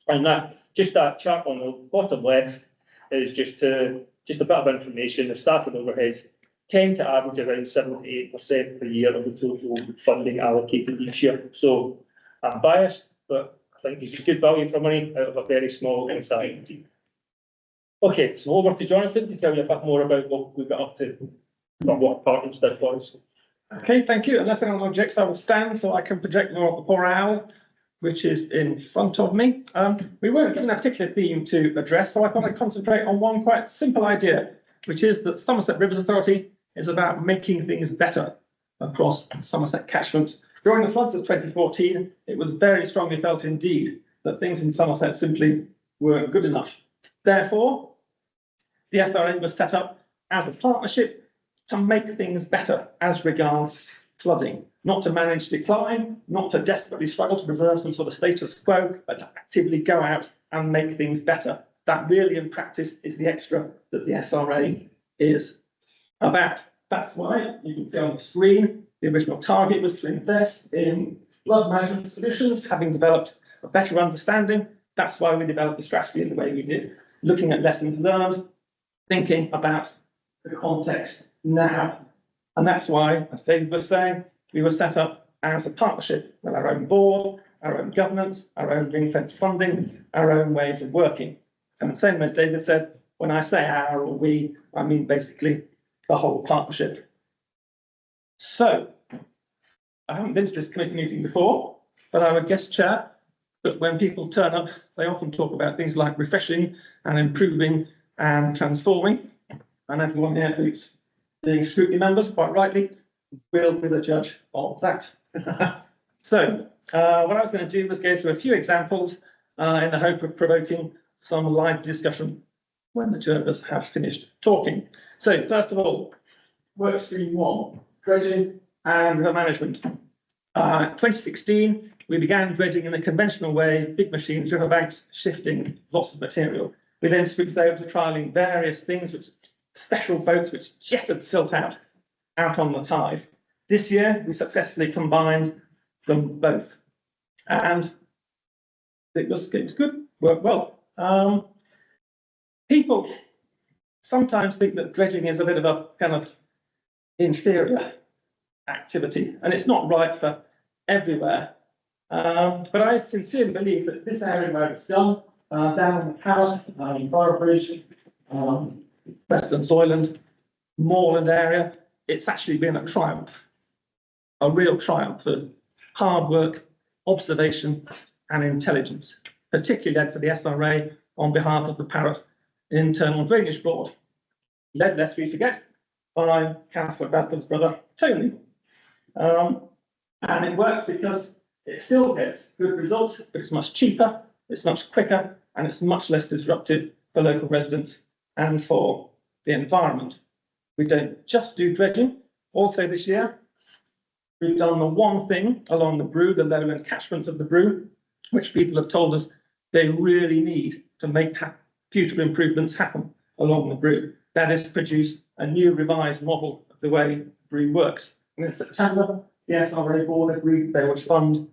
And that chart on the bottom left is just a bit of information. The staff and overheads tend to average around 7 to 8% per year of the total funding allocated each year. So I'm biased, but I think you get good value for money out of a very small inside team. Okay, so over to Jonathan to tell you a bit more about what we've got up to, or what partners did for us. Okay, thank you. Unless anyone objects, I will stand so I can project more of the poor owl, which is in front of me. We weren't given a particular theme to address, so I thought I'd concentrate on one quite simple idea, which is that Somerset Rivers Authority is about making things better across Somerset catchments. During the floods of 2014, it was very strongly felt indeed that things in Somerset simply weren't good enough. Therefore, the SRA was set up as a partnership to make things better as regards flooding, not to manage decline, not to desperately struggle to preserve some sort of status quo, but to actively go out and make things better. That really in practice is the extra that the SRA is about. That's why you can see on the screen, the original target was to invest in flood management solutions, having developed a better understanding. That's why we developed the strategy in the way we did, looking at lessons learned, thinking about the context now. And that's why, as David was saying, we were set up as a partnership with our own board, our own governance, our own ring-fence funding, our own ways of working. And the same as David said, when I say our or we, I mean basically the whole partnership. So, I haven't been to this committee meeting before, but I would guest chair that when people turn up, they often talk about things like refreshing and improving and transforming. And everyone here who's being scrutiny members, quite rightly, will be the judge of that. So, what I was going to do was go through a few examples in the hope of provoking some live discussion when the jurors have finished talking. So, first of all, work stream 1, dredging and river management. 2016, we began dredging in the conventional way, big machines, riverbanks, shifting lots of material. We then switched over to trialling various things, which special boats which jetted silt out on the tide. This year, we successfully combined them both. And it was good, worked well. People sometimes think that dredging is a bit of a kind of inferior activity, and it's not right for everywhere. But I sincerely believe that this area where it's done, down in the Parrot, Boroughbridge, Western Soyland, Moorland area, it's actually been a triumph, a real triumph of hard work, observation and intelligence, particularly led for the SRA on behalf of the Parrot Internal Drainage Board, led, lest we forget, by Councillor Bradford's brother, Tony. And it works because it still gets good results, but it's much cheaper, it's much quicker, and it's much less disruptive for local residents and for the environment. We don't just do dredging. Also this year, we've done the one thing along the Brew, the lowland catchments of the Brew, which people have told us they really need to make future improvements happen along the Brew. That is to produce a new revised model of the way Brew works. And in September, the SRA board agreed they would fund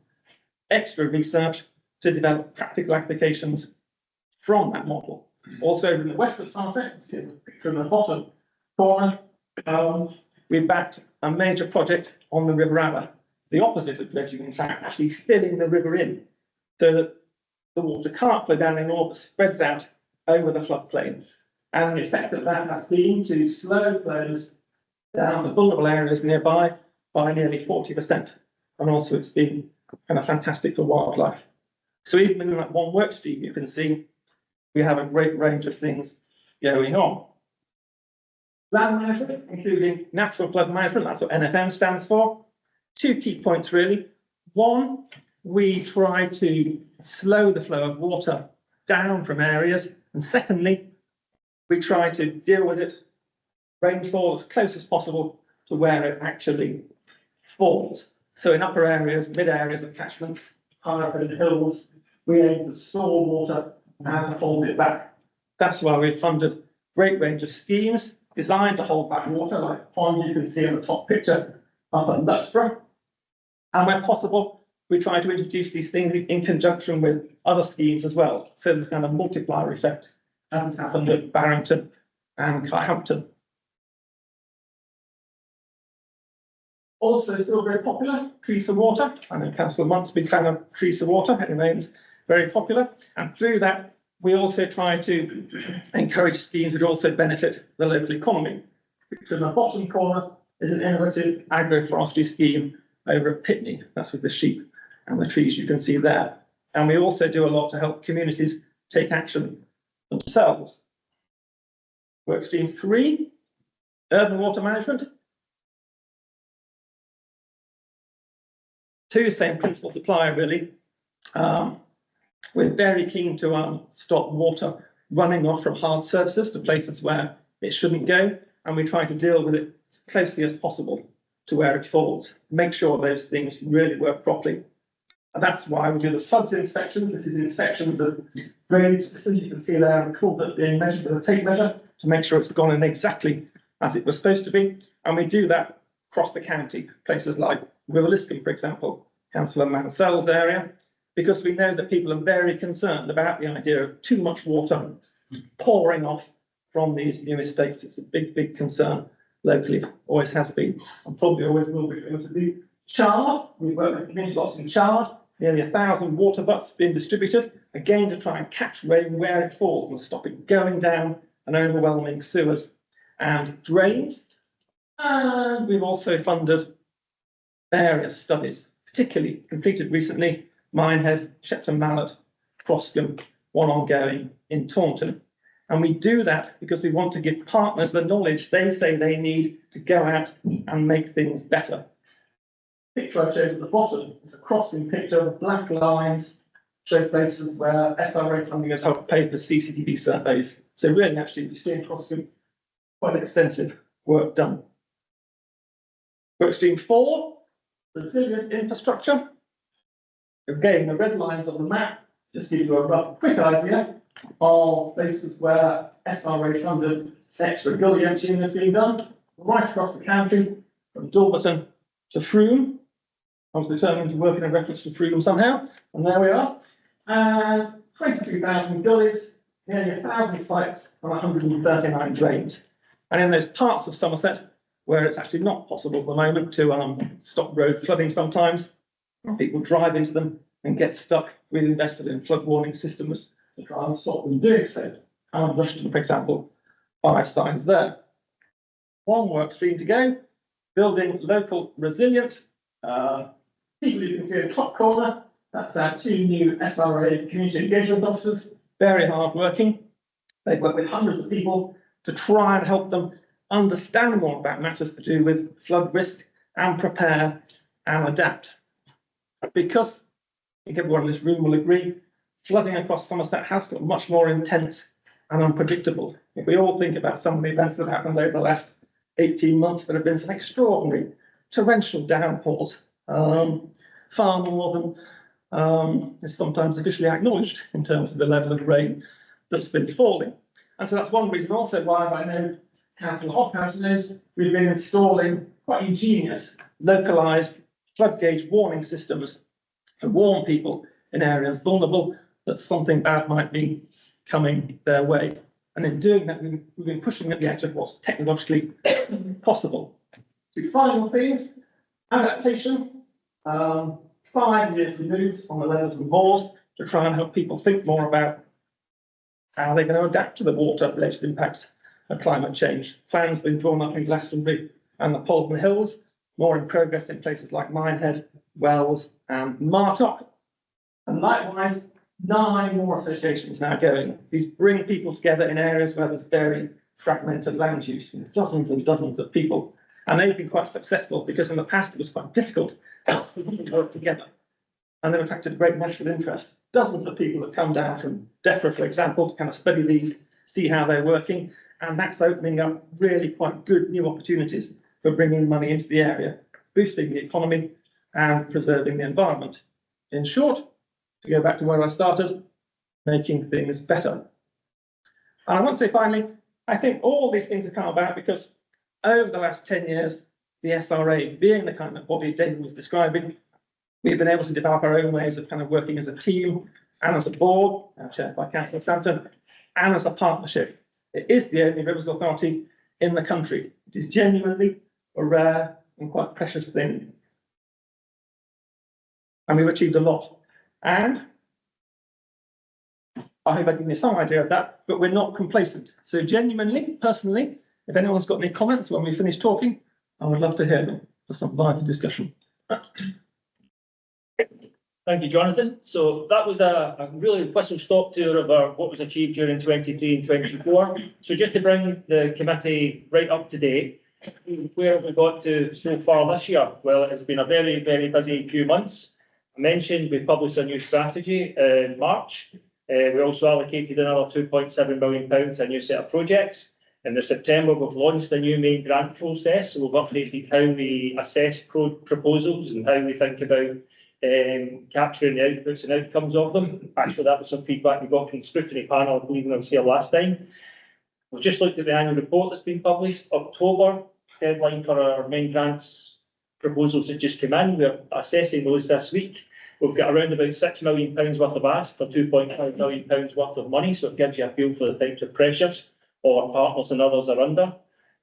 extra research to develop practical applications from that model. Also, in the west of Somerset, you see the picture in the bottom corner, we backed a major project on the River Aber, the opposite of dredging, in fact, actually filling the river in so that the water can't flow down anymore, but spreads out over the floodplain. And the effect of that has been to slow flows down the vulnerable areas nearby by nearly 40%. And also it's been kind of fantastic for wildlife. So even in that one work stream, you can see we have a great range of things going on. Land management, including natural flood management, that's what NFM stands for. Two key points really. One, we try to slow the flow of water down from areas. And secondly, we try to deal with it, rainfall as close as possible to where it actually falls. So in upper areas, mid areas of catchments, higher up in the hills, we aim to store water and to hold it back. That's why we've funded a great range of schemes designed to hold back water, like the pond you can see in the top picture up at Luxborough. And where possible, we try to introduce these things in conjunction with other schemes as well. So there's kind of multiplier effect, as has happened at Barrington and Kyhampton. Also, still very popular, trees for water. I know Councillor Munt's big fan of trees for water. It remains very popular. And through that, we also try to encourage schemes that also benefit the local economy. In the bottom corner is an innovative agroforestry scheme over at Pitney. That's with the sheep and the trees you can see there. And we also do a lot to help communities take action themselves. Work stream 3, urban water management. Two same principles apply really. We're very keen to stop water running off from hard surfaces to places where it shouldn't go, and we try to deal with it as closely as possible to where it falls. Make sure those things really work properly. And that's why we do the SUDS inspections. This is inspections of drainage systems. You can see there the culvert being measured with a tape measure to make sure it's gone in exactly as it was supposed to be. And we do that across the county, places like Wiveliscombe, for example, Councillor Mansell's area, because we know that people are very concerned about the idea of too much water pouring off from these new estates. It's a big, big concern locally, always has been, and probably always will be. Going to be Chard, we work with community lots in Chard, nearly 1,000 water butts being distributed, again to try and catch rain where it falls and stop it going down and overwhelming sewers and drains. And we've also funded various studies, particularly completed recently, Minehead, Shepton Mallet, Croscombe, one ongoing in Taunton. And we do that because we want to give partners the knowledge they say they need to go out and make things better. The picture I showed at the bottom is a crossing picture of black lines, show places where SRA funding has helped pay for CCTV surveys. So really, actually, you see in Croscombe, quite extensive work done. Work stream 4, resilient infrastructure. Again, the red lines on the map just give you a rough, quick idea of places where SRA funded extra gully emptying has been done, right across the county, from Dormerton to Frome. I was determined to work in a reference to Frome somehow, and there we are. And 23,000 gullies, nearly 1,000 sites, and 139 drains. And in those parts of Somerset where it's actually not possible at the moment to stop roads flooding sometimes, people drive into them and get stuck. We've invested in flood warning systems to try and stop them doing so. And Rushton, for example, 5 signs there. One work stream to go, building local resilience. People you can see in the top corner, that's our 2 new SRA community engagement officers, very hard working. They work with hundreds of people to try and help them understand more about matters to do with flood risk and prepare and adapt. Because I think everyone in this room will agree, flooding across Somerset has got much more intense and unpredictable. If we all think about some of the events that happened over the last 18 months, there have been some extraordinary torrential downpours, far more than is sometimes officially acknowledged in terms of the level of rain that's been falling. And so that's one reason also why, as I know Councillor Hophouse knows, we've been installing quite ingenious, localised flood gauge warning systems to warn people in areas vulnerable that something bad might be coming their way. And in doing that, we've been pushing at the edge of what's technologically possible. Two final things: adaptation. 5 years moves on the levers and bores to try and help people think more about how they're going to adapt to the water-related impacts of climate change. Plans been drawn up in Glastonbury and the Polden Hills, more in progress in places like Minehead, Wells and Martock. And likewise, 9 more associations now going. These bring people together in areas where there's very fragmented land use, dozens and dozens of people. And they've been quite successful because in the past it was quite difficult to work together. And they've attracted great national interest. Dozens of people have come down from DEFRA, for example, to kind of study these, see how they're working. And that's opening up really quite good new opportunities for bringing money into the area, boosting the economy and preserving the environment. In short, to go back to where I started, making things better. And I want to say finally, I think all these things have come about because over the last 10 years, the SRA being the kind of body David was describing, we've been able to develop our own ways of kind of working as a team and as a board, chaired by Councillor Stanton, and as a partnership. It is the only rivers authority in the country. It is genuinely a rare and quite precious thing. And we've achieved a lot. And I hope I give you some idea of that, but we're not complacent. So genuinely, personally, if anyone's got any comments when we finish talking, I would love to hear them for some lively discussion. Thank you, Jonathan. So that was a really whistle-stop tour of what was achieved during 23 and 24. So just to bring the committee right up to date, where have we got to so far this year? Well, it has been a very, very busy few months. I mentioned we published a new strategy in March. We also allocated another £2.7 million to a new set of projects. In the September, we've launched a new main grant process. So we've updated how we assess proposals and how we think about capturing the outputs and outcomes of them. Actually, that was some feedback we got from the Scrutiny panel, I believe, when I was here last time. We've just looked at the annual report that's been published. October, deadline for our main grants proposals that just came in. We're assessing those this week. We've got around about £6 million worth of ask for £2.5 million worth of money. So it gives you a feel for the types of pressures all our partners and others are under.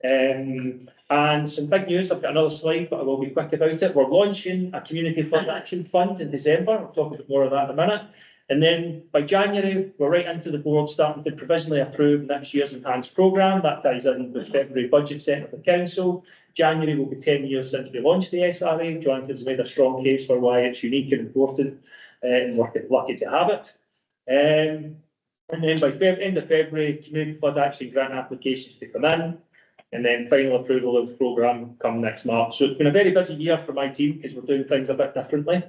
And some big news, I've got another slide, but I will be quick about it. We're launching a Community Flood Action Fund in December. I'll talk a bit more of that in a minute. And then by January, we're right into the board starting to provisionally approve next year's enhanced programme. That ties in with February budget set of the council. January will be 10 years since we launched the SRA. Jonathan's made a strong case for why it's unique and important, and we're lucky to have it. And then by end of February, Community Flood Action grant applications to come in. And then final approval of the programme come next March. So it's been a very busy year for my team because we're doing things a bit differently.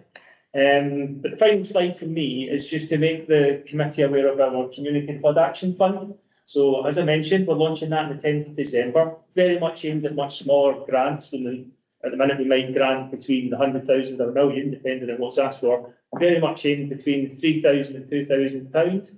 But the final slide from me is just to make the committee aware of our Community Flood Action Fund. So as I mentioned, we're launching that on the 10th of December, very much aimed at much smaller grants than at the minute we might grant between the 100,000 or a million, depending on what's asked for, very much aimed between £3,000 and £2,000.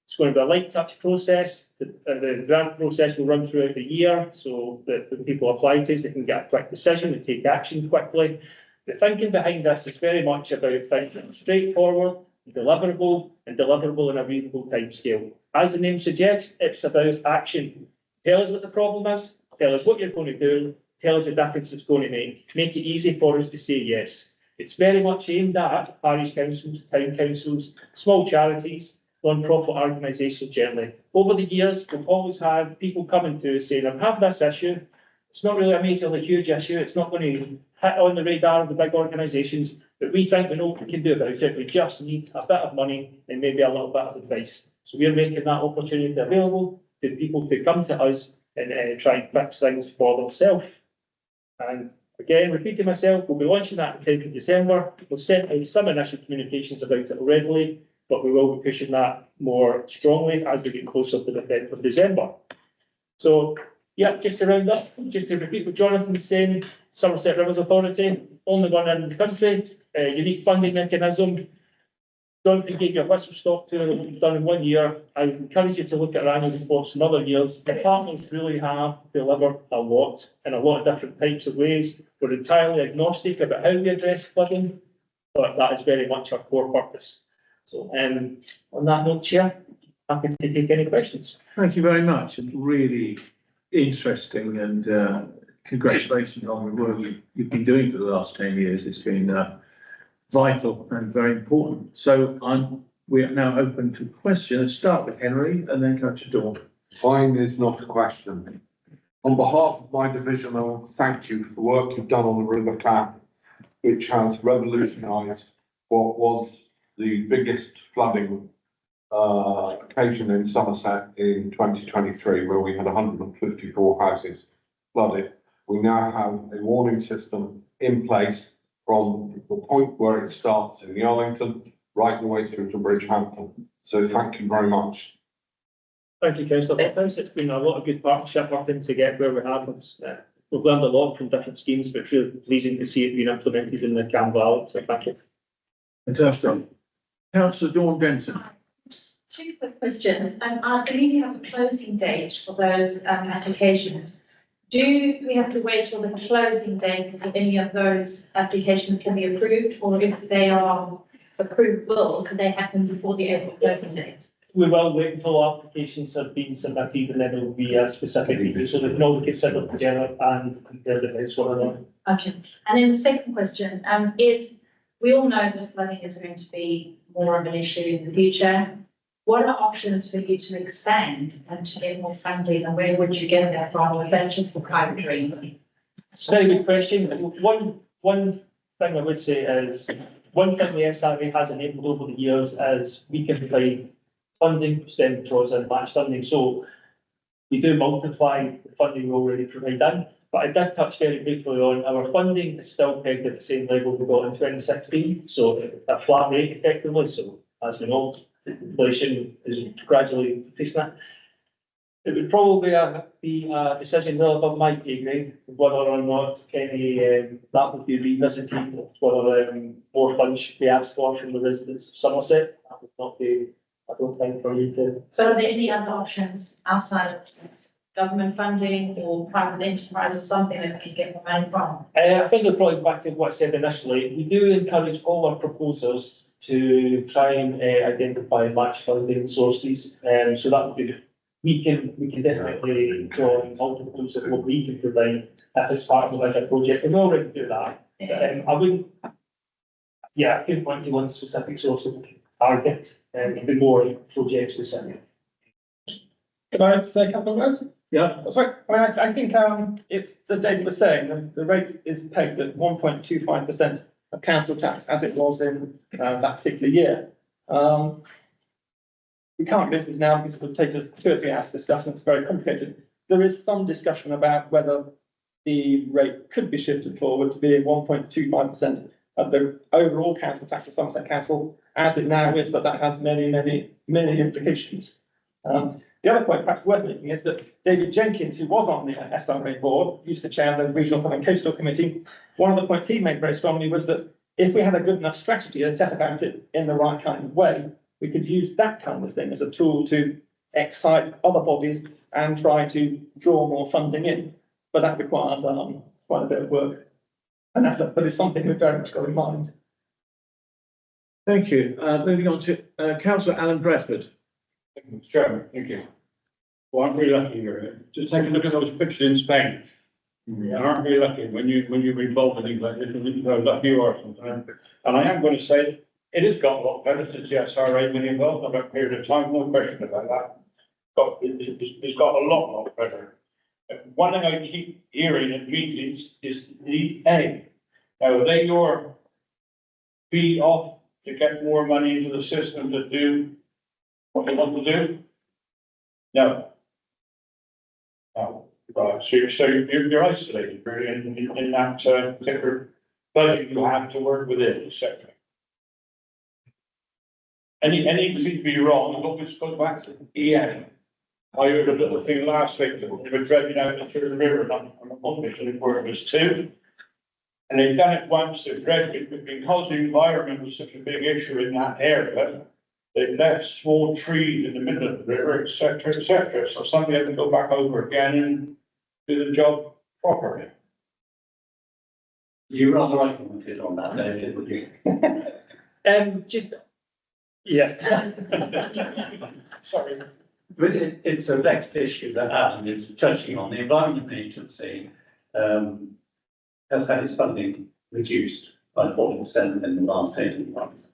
It's going to be a light touch process. The grant process will run throughout the year so that when people apply to us, they can get a quick decision and take action quickly. The thinking behind this is very much about thinking straightforward, deliverable, and deliverable in a reasonable timescale. As the name suggests, it's about action. Tell us what the problem is, tell us what you're going to do, tell us the difference it's going to make it easy for us to say yes. It's very much aimed at parish councils, town councils, small charities, non-profit organisations generally. Over the years, we've always had people coming to us saying, I have this issue. It's not really a majorly huge issue. It's not going to hit on the radar of the big organisations, but we think we know what we can do about it. We just need a bit of money and maybe a little bit of advice. So we're making that opportunity available to people to come to us and try and fix things for themselves. And again, repeating myself, we'll be launching that on the 10th of December. We've sent out some initial communications about it already, but we will be pushing that more strongly as we get closer to the 10th of December. So, yeah, just to round up, just to repeat what Jonathan was saying, Somerset Rivers Authority, only one in the country, unique funding mechanism, Jonathan gave you a whistle stop tour of what we've done in 1 year. I encourage you to look at our annual reports in other years. The partners really have delivered a lot in a lot of different types of ways. We're entirely agnostic about how we address flooding, but that is very much our core purpose. So on that note, Chair, happy to take any questions. Thank you very much. And really interesting, and congratulations on the work you've been doing for the last 10 years. It's been vital and very important. So we are now open to questions. Start with Henry and then go to Dawn. Mine is not a question. On behalf of my division, I want to thank you for the work you've done on the River Cam, which has revolutionised what was the biggest flooding occasion in Somerset in 2023, where we had 154 houses flooded. We now have a warning system in place from the point where it starts in the Arlington right the way through to Bridgehampton. So thank you very much. Thank you, Councillor Hopkins. It's been a lot of good partnership working to get where we have. We've learned a lot from different schemes, but it's really pleasing to see it being implemented in the Cam Valley. So thank you. Fantastic. Councillor Dawn Denton. Just 2 quick questions. I believe you have a closing date for those applications. Do we have to wait till the closing date before any of those applications can be approved, or if they are approvable, can they happen before the April closing date? We will wait until applications have been submitted, and then there will be a specific review, so they can all get set up together and compare the dates one another. Okay. And then the second question is, we all know that flooding is going to be more of an issue in the future. What are options for you to expand and to get more funding, and where would you get that from? Or is that just the private dream? It's a very good question. One thing I would say is, one thing the SRA has enabled over the years is we can provide funding, STEM draws and match funding. So we do multiply the funding we already provide in. But I did touch very briefly on our funding is still pegged at the same level we got in 2016. So a flat rate effectively. So as we know, inflation is gradually increasing that. It would probably be a decision well above my pay grade, whether or not that would be revisited, whether more funds should be asked for from the residents of Somerset. That would not be, I don't think, for you to. So are there any other options outside of government funding or private enterprise or something that we can get the money from? I think it'll probably go back to what I said initially. We do encourage all our proposers to try and identify match funding sources. So that would be, we can definitely draw on multiples of what we can provide if it's part of like a project. We already do that. I wouldn't, I couldn't point to one specific source of target, it'd be more project specific. Can I say a couple of words? Yeah. That's right. I think it's, as David was saying, the rate is pegged at 1.25% of council tax, as it was in that particular year. We can't go into this now because it would take us 2 or 3 hours to discuss, and it's very complicated. There is some discussion about whether the rate could be shifted forward to be 1.25% of the overall council tax of Somerset Council, as it now is, but that has many implications. The other point perhaps worth making is that David Jenkins, who was on the SRA board, used to chair the Regional Flood and Coastal Committee. One of the points he made very strongly was that if we had a good enough strategy and set about it in the right kind of way, we could use that kind of thing as a tool to excite other bodies and try to draw more funding in. But that requires quite a bit of work and effort, but it's something we've very much got in mind. Thank you. Moving on to Councillor Alan Bradford. Thank you, Mr. Chairman. Thank you. Well, I'm really lucky here. Just take a look at those pictures in Spain. You aren't really lucky when you're involved in things like this. You're lucky you are sometimes. And I am going to say it has got a lot better since the SRA been involved over a period of time. No question about that. But it's got a lot better. One thing I keep hearing at meetings is the A. Now, are they your fee off to get more money into the system to do what they want to do? No. No. Right. So you're isolated really in that particular budget you have to work within, etc. Anything seems to be wrong, it always goes back to the EA. I heard a little thing last week that they were dragging out into the river on a Monday where it was 2. And they've done it once, they've dredged it, but because the environment was such a big issue in that area, they've left small trees in the middle of the river, et cetera, et cetera. So somebody had to go back over again and do the job properly. You rather commented on that, David, would you? Just, yeah. Sorry. But it's a vexed issue that happened, is touching on the Environment Agency, has had its funding reduced by 40% in the last 18 months.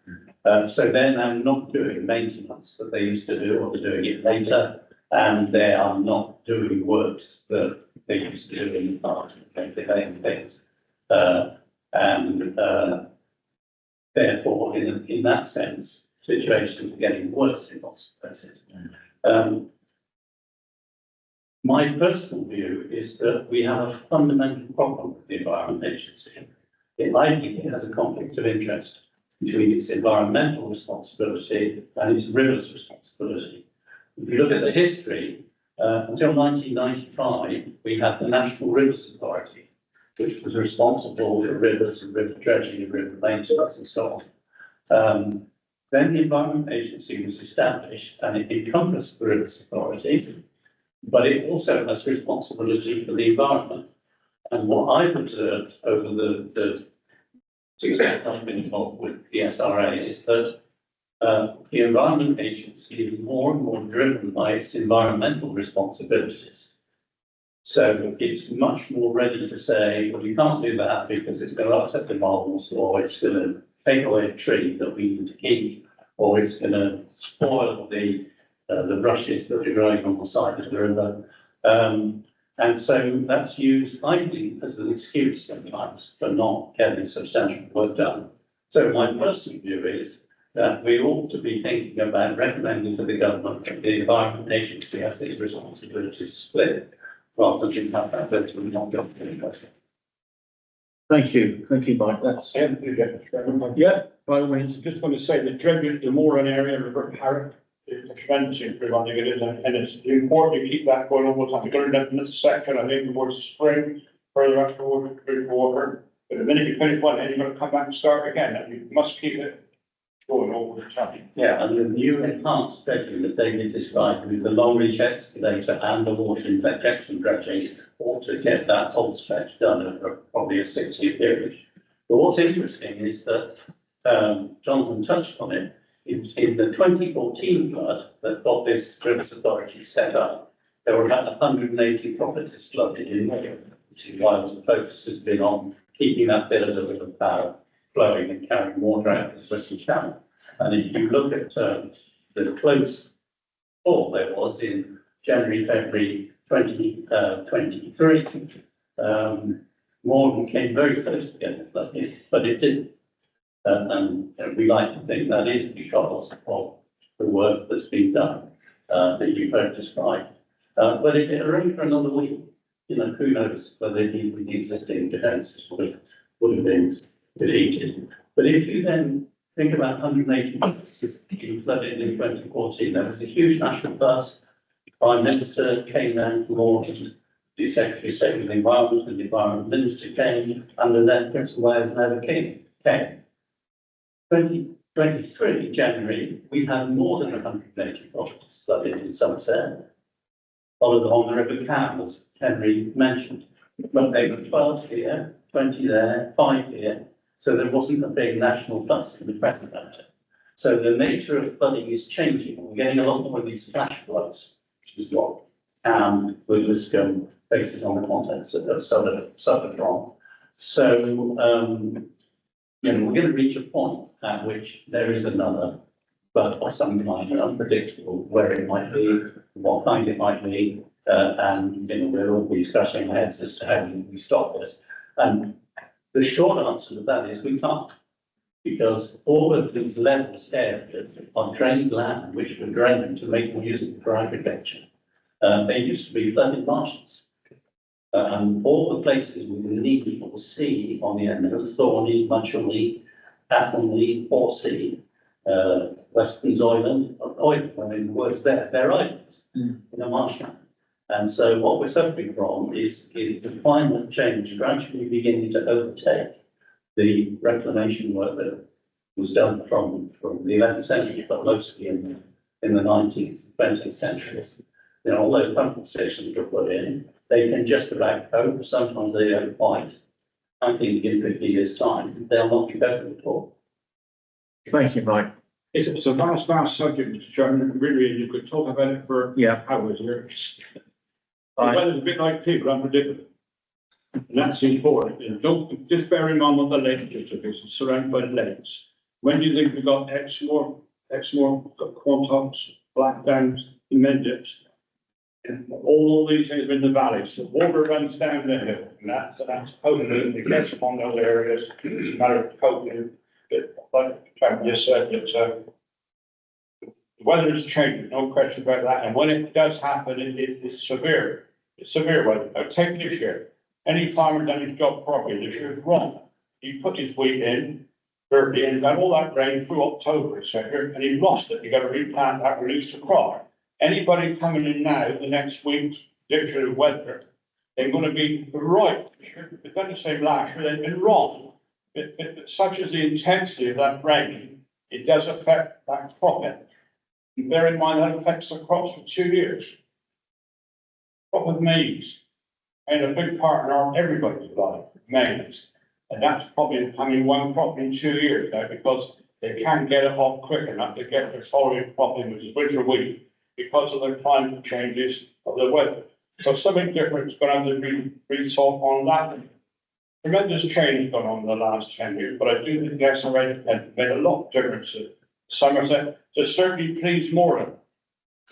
So they're now not doing maintenance that they used to do, or they're doing it later, and they are not doing works that they used to do in the past, delaying things. Therefore, in that sense, situations are getting worse in lots of places. My personal view is that we have a fundamental problem with the Environment Agency. I think it has a conflict of interest between its environmental responsibility and its rivers responsibility. If you look at the history, until 1995, we had the National Rivers Authority, which was responsible for rivers and river dredging and river maintenance and so on. Then the Environment Agency was established and it encompassed the Rivers Authority, but it also has responsibility for the environment. And what I've observed over the 6 years I've been involved with the SRA is that the Environment Agency is more and more driven by its environmental responsibilities. So it's much more ready to say, well, you can't do that because it's going to upset the moles, or it's going to take away a tree that we need to keep, or it's going to spoil the rushes that are growing on the side of the river. And so that's used, I think, as an excuse sometimes for not getting substantial work done. So my personal view is that we ought to be thinking about recommending to the government that the Environment Agency has its responsibilities split, rather than have that virtually not go to the Thank you, Mike. That's yeah, by all means. Just want to say that dredging the Moran area, River Parrot, is a tremendous improvement. I think it is, and it's important to keep that going almost like going down in this section. I think towards the spring, further up towards the water. But the minute you finish one, then you're going to come back and start again, and you must keep it going over the time. Yeah, and the new enhanced dredging that David described with the long reach excavator and the water injection dredging ought to get that whole stretch done over probably a 6-year period. But what's interesting is that Jonathan touched on it. In the 2014 flood that got this Rivers Authority set up, there were about 180 properties flooded in there, which is why the focus has been on keeping that bit of the river power flowing and carrying water out as best we can. And if you look at the close fall there was in January, February 2023, Morgan came very close to getting flooded, but it didn't. And we like to think that is because of the work that's been done that you've heard described. But if it rained for another week, who knows whether the existing defences would have been defeated. But if you then think about 180 places being flooded in 2014, there was a huge national bus. The Prime Minister came down from Morgan, the Secretary of State for the Environment and the Environment Minister came, and then Prince of Wales never came. 2023, January, we had more than 180 properties flooded in Somerset, followed on the River Cam, as Henry mentioned. But they were 12 here, 20 there, 5 here, so there wasn't a big national fuss in the press about it. So the nature of flooding is changing. We're getting a lot more of these flash floods, which is what with this based on the contents of suffered from. So we're going to reach a point at which there is another, but of some kind unpredictable, where it might be, what kind it might be, and we'll all be scratching our heads as to how we stop this. And the short answer to that is we can't, because all of these levels areas are drained land which were drained to make them usable for agriculture. They used to be flooded marshes. All the places with the Needy or sea on the end of Thorney, Muncheley, Athenley, Horsey, Weston's Island, the words there, they're islands in a marshland. And so what we're suffering from is the climate change gradually beginning to overtake the reclamation work that was done from the 11th century, but mostly in the 19th, 20th centuries. You know, all those pumping stations were put in, they can just about cope, sometimes they don't quite. I think in 50 years' time, they'll not be better at all. Thank you, Mike. It's a vast subject, Mr. Chairman, really, you could talk about it for hours here. The weather's a bit like people, unpredictable. And that's important. And don't, just bear in mind what the lake is, it's surrounded by lakes. When do you think we got Exmoor, Quantocks, Blackdowns, Mendips? And all these things in the valleys, the water runs down the hill, and that's hopefully it gets on those areas. It's a matter of coping. Like Chairman just said, the weather is changing, no question about that. And when it does happen, it's severe. It's severe weather. Now, take this year. Any farmer done his job properly this year is wrong. He put his wheat in, early, and got all that rain through October, etc., and he lost it. You got to replant that, release the crop. Anybody coming in now, the next week's prediction of weather, they're going to be right. They're going to say last year they've been wrong. Such as the intensity of that rain, it does affect that crop. And bear in mind that affects the crops for 2 years. Crop of maize, and a big part in everybody's life, maize. And that's probably becoming one crop in 2 years now because they can't get it off quick enough to get their following crop in, which is winter wheat, because of the climate changes of the weather. So something different is going to have to be resolved on that. Tremendous change gone on in the last 10 years, but I do think the SRA has made a lot of difference to Somerset. So certainly please more of them.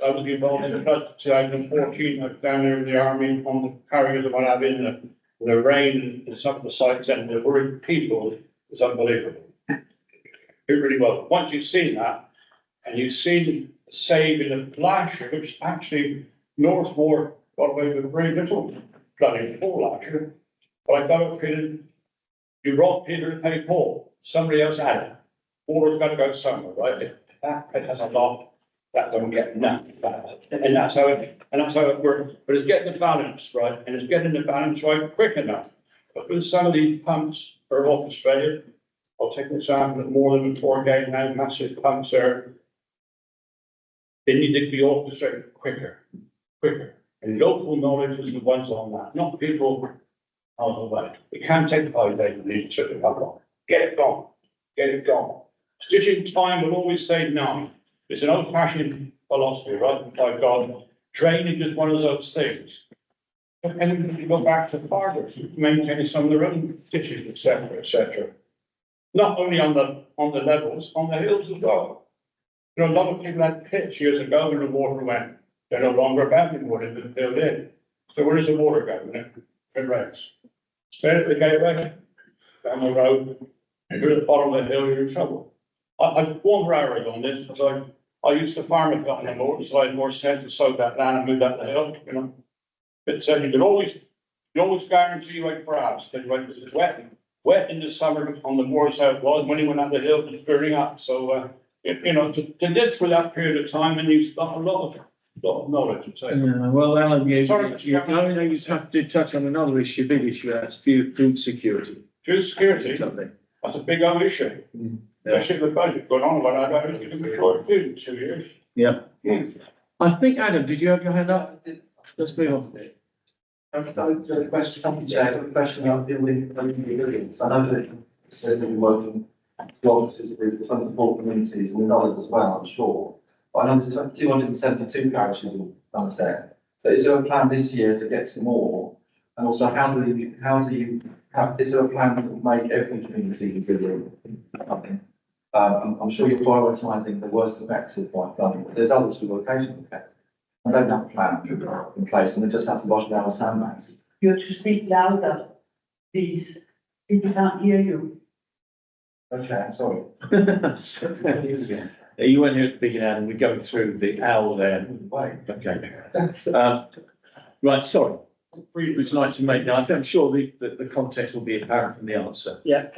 I was involved in the 2014, I was down there in the army on the carriers and what have you, in the rain and some of the sites and the worried people is unbelievable. It really was. Once you've seen that, and you've seen the save in the last year, which actually Northmore got away with very little flooding before last year. But I got it feeling you robbed Peter to pay Paul. Somebody else had it. Water's got to go somewhere, right? If that pit has a lot, that doesn't get nothing back. And that's how it works. But it's getting the balance right, and it's getting the balance right quick enough. But with some of these pumps are orchestrated. I'll take an example of more than 4 gauge now, massive pumps there. They need to be orchestrated quicker. And local knowledge is the ones on that, not people out of the way. It can take 5 days to need to shut the pump on. Get it gone. Stitching time will always say no. It's an old-fashioned philosophy, right? By God, drainage is one of those things. And you go back to farmers maintaining some of their own ditches, etc. Not only on the levels, on the hills as well. You know, a lot of people had pits years ago when the water went. They're no longer about anymore, they've been filled in. So where does the water go when it rains? Straight at the gateway, down the road, and you're at the bottom of the hill, you're in trouble. I've one rarity on this because I used to farm a couple of more, so I had more sense to soak that land and move that the hill, you know. But so you always guarantee like perhaps, because it's wet in the summer on the moors how it was, when he went up the hill, it was burning up. So you know, to live through that period of time, and you've got a lot of knowledge, I'd say. Yeah, well, Alan, you did touch on another issue, big issue, that's food security. Food security, that's a big old issue. Especially with the budget going on, but I don't think it's short of food in 2 years. Yeah. I think, Adam, did you have your hand up? Let's move on. The question about building resilience. I know that you've been working offices with 24 communities and with others as well, I'm sure. But I know there's 272 parishes in Somerset. So is there a plan this year to get some more? And also, is there a plan to make every community resilient? I'm sure you're prioritising the worst affected by flooding, but there's others with location effects. I don't have a plan in place, and they just have to wash down the sandbags. You have to speak louder, please. People can't hear you. Okay, sorry. You weren't here at the beginning, and we're going through the owl there. Okay. Right, sorry. Would you like to make that? I'm sure the context will be apparent from the answer. Yeah.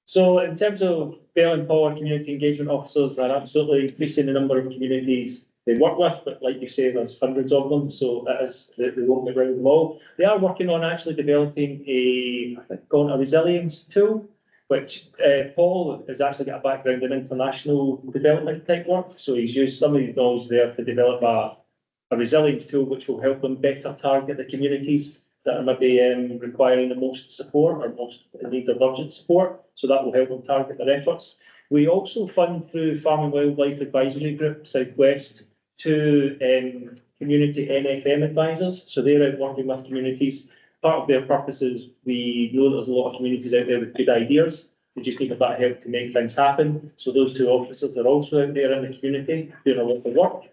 So in terms of Bell Power community engagement officers, they're absolutely increasing the number of communities they work with, but like you say, there's hundreds of them, so it is, they won't get rid of them all. They are working on actually developing a resilience tool. which Paul has actually got a background in international development type work. So he's used some of his knowledge there to develop a resilience tool which will help them better target the communities that are maybe requiring the most support or most in need of urgent support. So that will help them target their efforts. We also fund through Farm and Wildlife Advisory Group Southwest to community NFM advisors. So they're out working with communities. Part of their purpose is we know that there's a lot of communities out there with good ideas. They just need a bit of help to make things happen. So those two officers are also out there in the community doing a lot of work.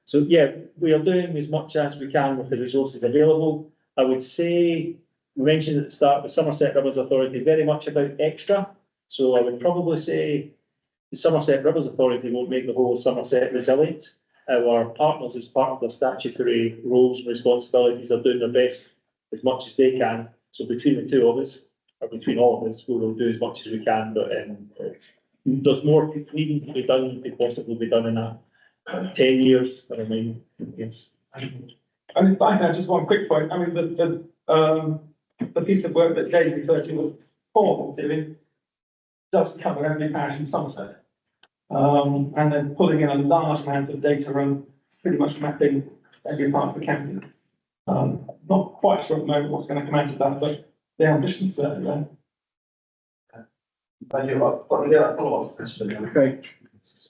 So yeah, we are doing as much as we can with the resources available. I would say, we mentioned at the start, the Somerset Rivers Authority very much about extra. So I would probably say the Somerset Rivers Authority won't make the whole of Somerset resilient. Our partners, as part of their statutory roles and responsibilities, are doing their best as much as they can. So between the two of us, or between all of us, we will do as much as we can. But there's more needing to be done, could possibly be done in that 10 years, but I mean, yes. And if I had just one quick point, I mean, the piece of work that Dave referred to, Paul doing, does cover every parish in Somerset. And then pulling in a large amount of data and pretty much mapping every part of the county. Not quite sure at the moment what's going to come out of that, but the ambition's certainly there. Thank you. I've got a follow-up question. Okay.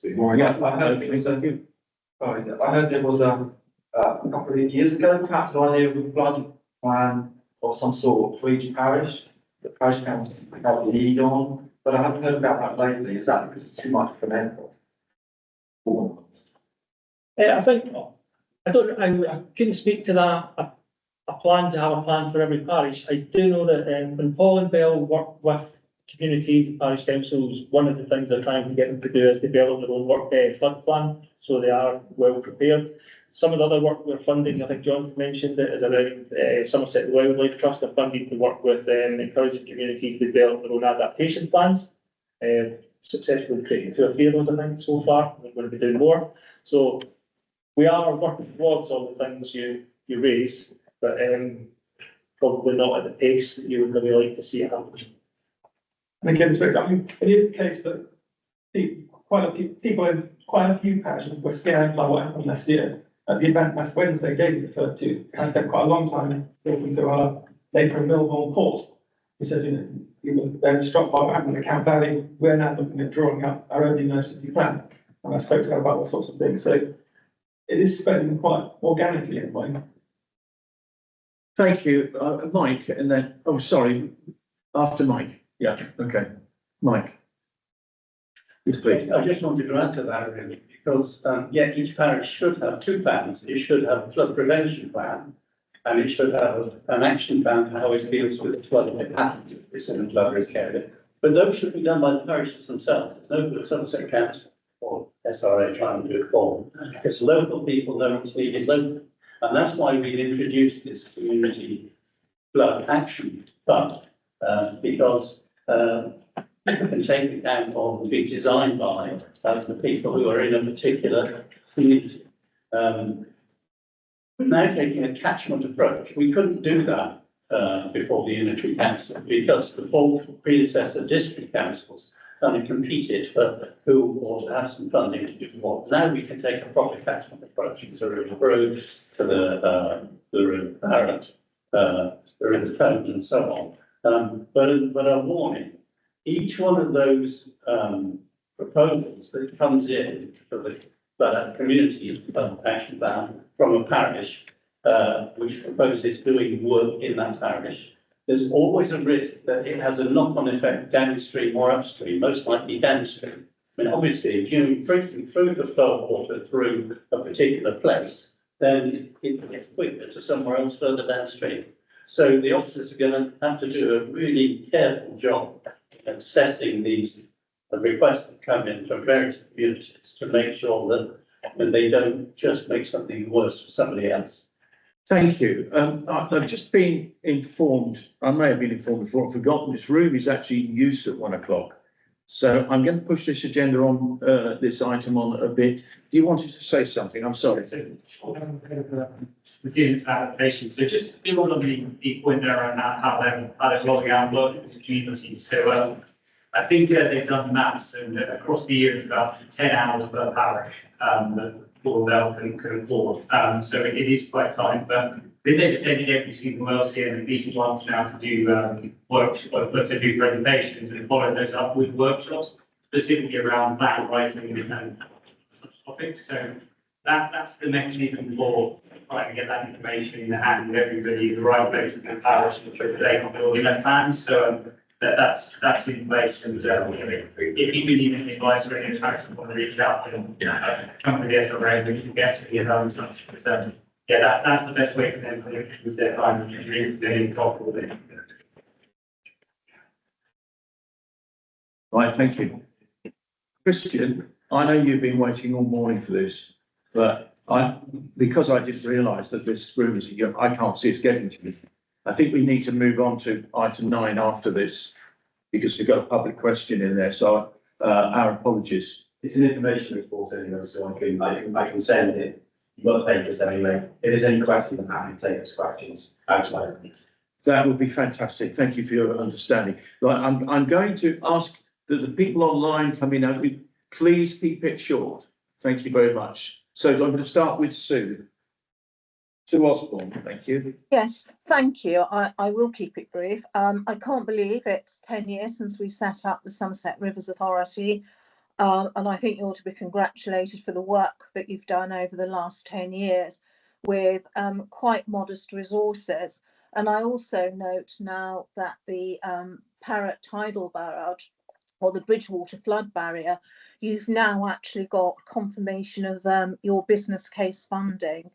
Yeah, I heard it was, sorry, I heard there was a couple of years ago, perhaps an idea of a flood plan of some sort for each parish, the parish council help lead on, but I haven't heard about that lately. Is that because it's too much for them? I think, I couldn't speak to that, a plan to have a plan for every parish. I do know that when Paul and Bell work with communities, parish councils, one of the things they're trying to get them to do is develop their own work flood plan, so they are well prepared. Some of the other work we're funding, I think Jonathan mentioned it, is around Somerset Wildlife Trust are funding to work with encouraging communities to develop their own adaptation plans. Successfully creating 2 or 3 of those, I think, so far. We're going to be doing more. So we are working towards all the things you raise, but probably not at the pace that you would maybe like to see it happen. And again, I mean, it is the case that people in quite a few parishes were scared by what happened last year. At the event last Wednesday, David referred to, I spent quite a long time talking to our neighbour in Millbourne Port. He said, we were very struck by what happened in the Count Valley. We're now looking at drawing up our own emergency plan. And I spoke to her about all sorts of things. So it is spreading quite organically in a way. Thank you, Mike, and then, oh, sorry, after Mike. Yeah, okay. Mike. Yes, please. I just wanted to add to that really, because each parish should have 2 plans. It should have a flood prevention plan, and it should have an action plan for how it deals with the flood if it happens, if it's in a flood risk area. But those should be done by the parishes themselves. There's no good Somerset Council or SRA trying to do it for them. It's local people know what's needed locally. And that's why we've introduced this community flood action fund, because it can take account of and be designed by the people who are in a particular community. We're now taking a catchment approach. We couldn't do that before the unitary council because the 4 predecessor district councils kind of competed for who ought to have some funding to do what. Now we can take a proper catchment approach to the River Brook, to the River Parrot, the River Tone and so on. But a warning, each one of those proposals that comes in for the community action plan from a parish, which proposes doing work in that parish, there's always a risk that it has a knock-on effect downstream or upstream, most likely downstream. I mean, obviously, if you're increasing through the flow of water through a particular place, then it gets quicker to somewhere else further downstream. So the officers are going to have to do a really careful job of assessing these requests that come in from various communities to make sure that they don't just make something worse for somebody else. Thank you. I've just been informed, I may have been informed before, I've forgotten, this room is actually in use at 1 o'clock. So I'm going to push this agenda on, this item on a bit. Do you wanted to say something? I'm sorry. Within adaptation, so just build on the point there around how they're rolling out working with the community. So I think they've done maths and across the year it's about 10 hours per parish that Lauderdale can afford. So it is quite tight, but they've attended every single LCM and decent ones now to do to do presentations and follow those up with workshops specifically around plan writing and such topics. So that's the mechanism for trying to get that information in the hand of everybody, the right places in the parish, and so they can build their plans. So that's in place. And if you need any advice or any interaction, want to reach out and come to the SRA, we can get to the other stuff. Yeah, that's the best way for them to live with their time and really talk with it. Right, thank you. Christian, I know you've been waiting all morning for this, but because I didn't realise that this room is, I can't see us getting to it. I think we need to move on to item 9 after this, because we've got a public question in there, so our apologies. It's an information report anyway, so I can send it. You've got the papers anyway. If there's any questions, I'm happy to take those questions outside of this. That would be fantastic. Thank you for your understanding. Right, I'm going to ask that the people online coming out, please keep it short. Thank you very much. So I'm going to start with Sue. Sue Osborne, thank you. Yes, thank you. I will keep it brief. I can't believe it's 10 years since we set up the Somerset Rivers Authority. And I think you ought to be congratulated for the work that you've done over the last 10 years with quite modest resources. And I also note now that the Parrot Tidal Barrage or the Bridgewater Flood Barrier, you've now actually got confirmation of your business case funding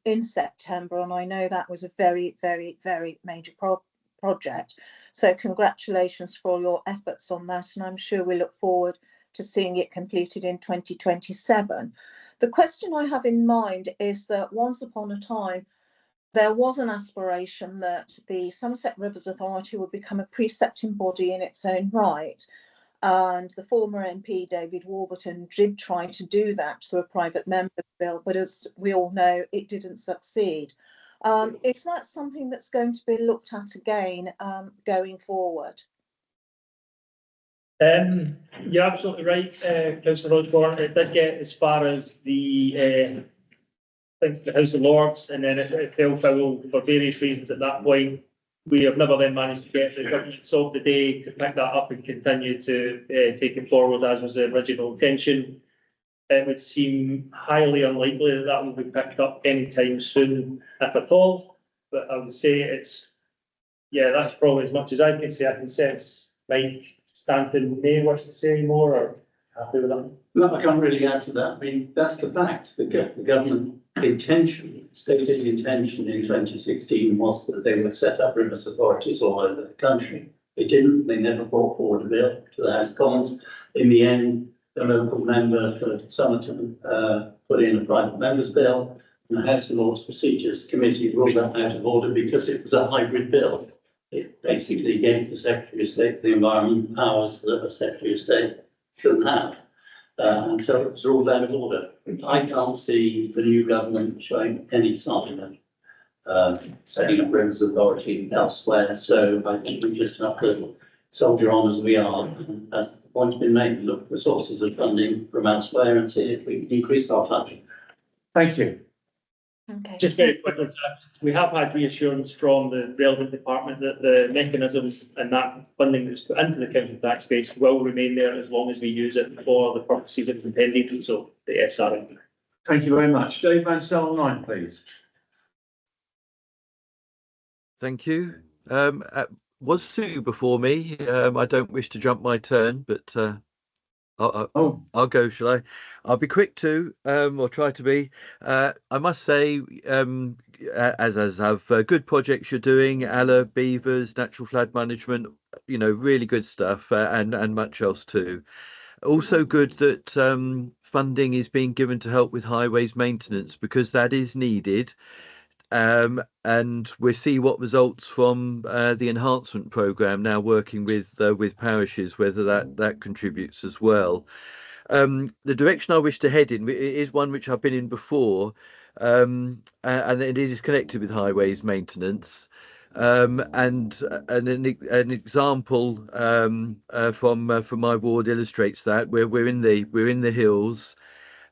in September. And I know that was a very, very, very major project. So congratulations for all your efforts on that. And I'm sure we look forward to seeing it completed in 2027. The question I have in mind is that once upon a time, there was an aspiration that the Somerset Rivers Authority would become a precepting body in its own right. And the former MP, David Warburton, did try to do that through a private member's bill, but as we all know, it didn't succeed. Is that something that's going to be looked at again going forward? You're absolutely right, Councillor Osborne. It did get as far as the I think the House of Lords, and then it fell foul for various reasons at that point. We have never then managed to get the governments of the day to pick that up and continue to take it forward as was the original intention. It would seem highly unlikely that that will be picked up anytime soon, if at all. But I would say that's probably as much as I can say. I can sense Mike Stanton may wish to say more, or happy with that. No, I can't really add to that. I mean, that's the fact. The government intention, stated intention in 2016 was that they would set up rivers authorities all over the country. They didn't. They never brought forward a bill to the House of Commons. In the end, the local member for Somerton put in a private member's bill, and the House of Lords Procedures Committee ruled that out of order because it was a hybrid bill. It basically gave the Secretary of State the environment powers that a Secretary of State shouldn't have. And so it was ruled out of order. I can't see the new government showing any sign of setting up rivers authority elsewhere. So I think we just have to soldier on as we are. And as the point's been made, look for sources of funding from elsewhere and see if we can increase our funding. Thank you. Okay. Just very quickly, we have had reassurance from the relevant department that the mechanism and that funding that's put into the council tax base will remain there as long as we use it for the purposes it was intended, so the SRA. Thank you very much. Dave Mansell online, please. Thank you. Was Sue before me? I don't wish to jump my turn, but I'll go, shall I? I'll be quick too, or try to be. I must say, as have good projects you're doing, ALA, beavers, natural flood management, really good stuff, and much else too. Also good that funding is being given to help with highways maintenance, because that is needed. and we'll see what results from the enhancement programme now working with parishes, whether that contributes as well. The direction I wish to head in is one which I've been in before, and it is connected with highways maintenance. And an example from my ward illustrates that we're in the hills.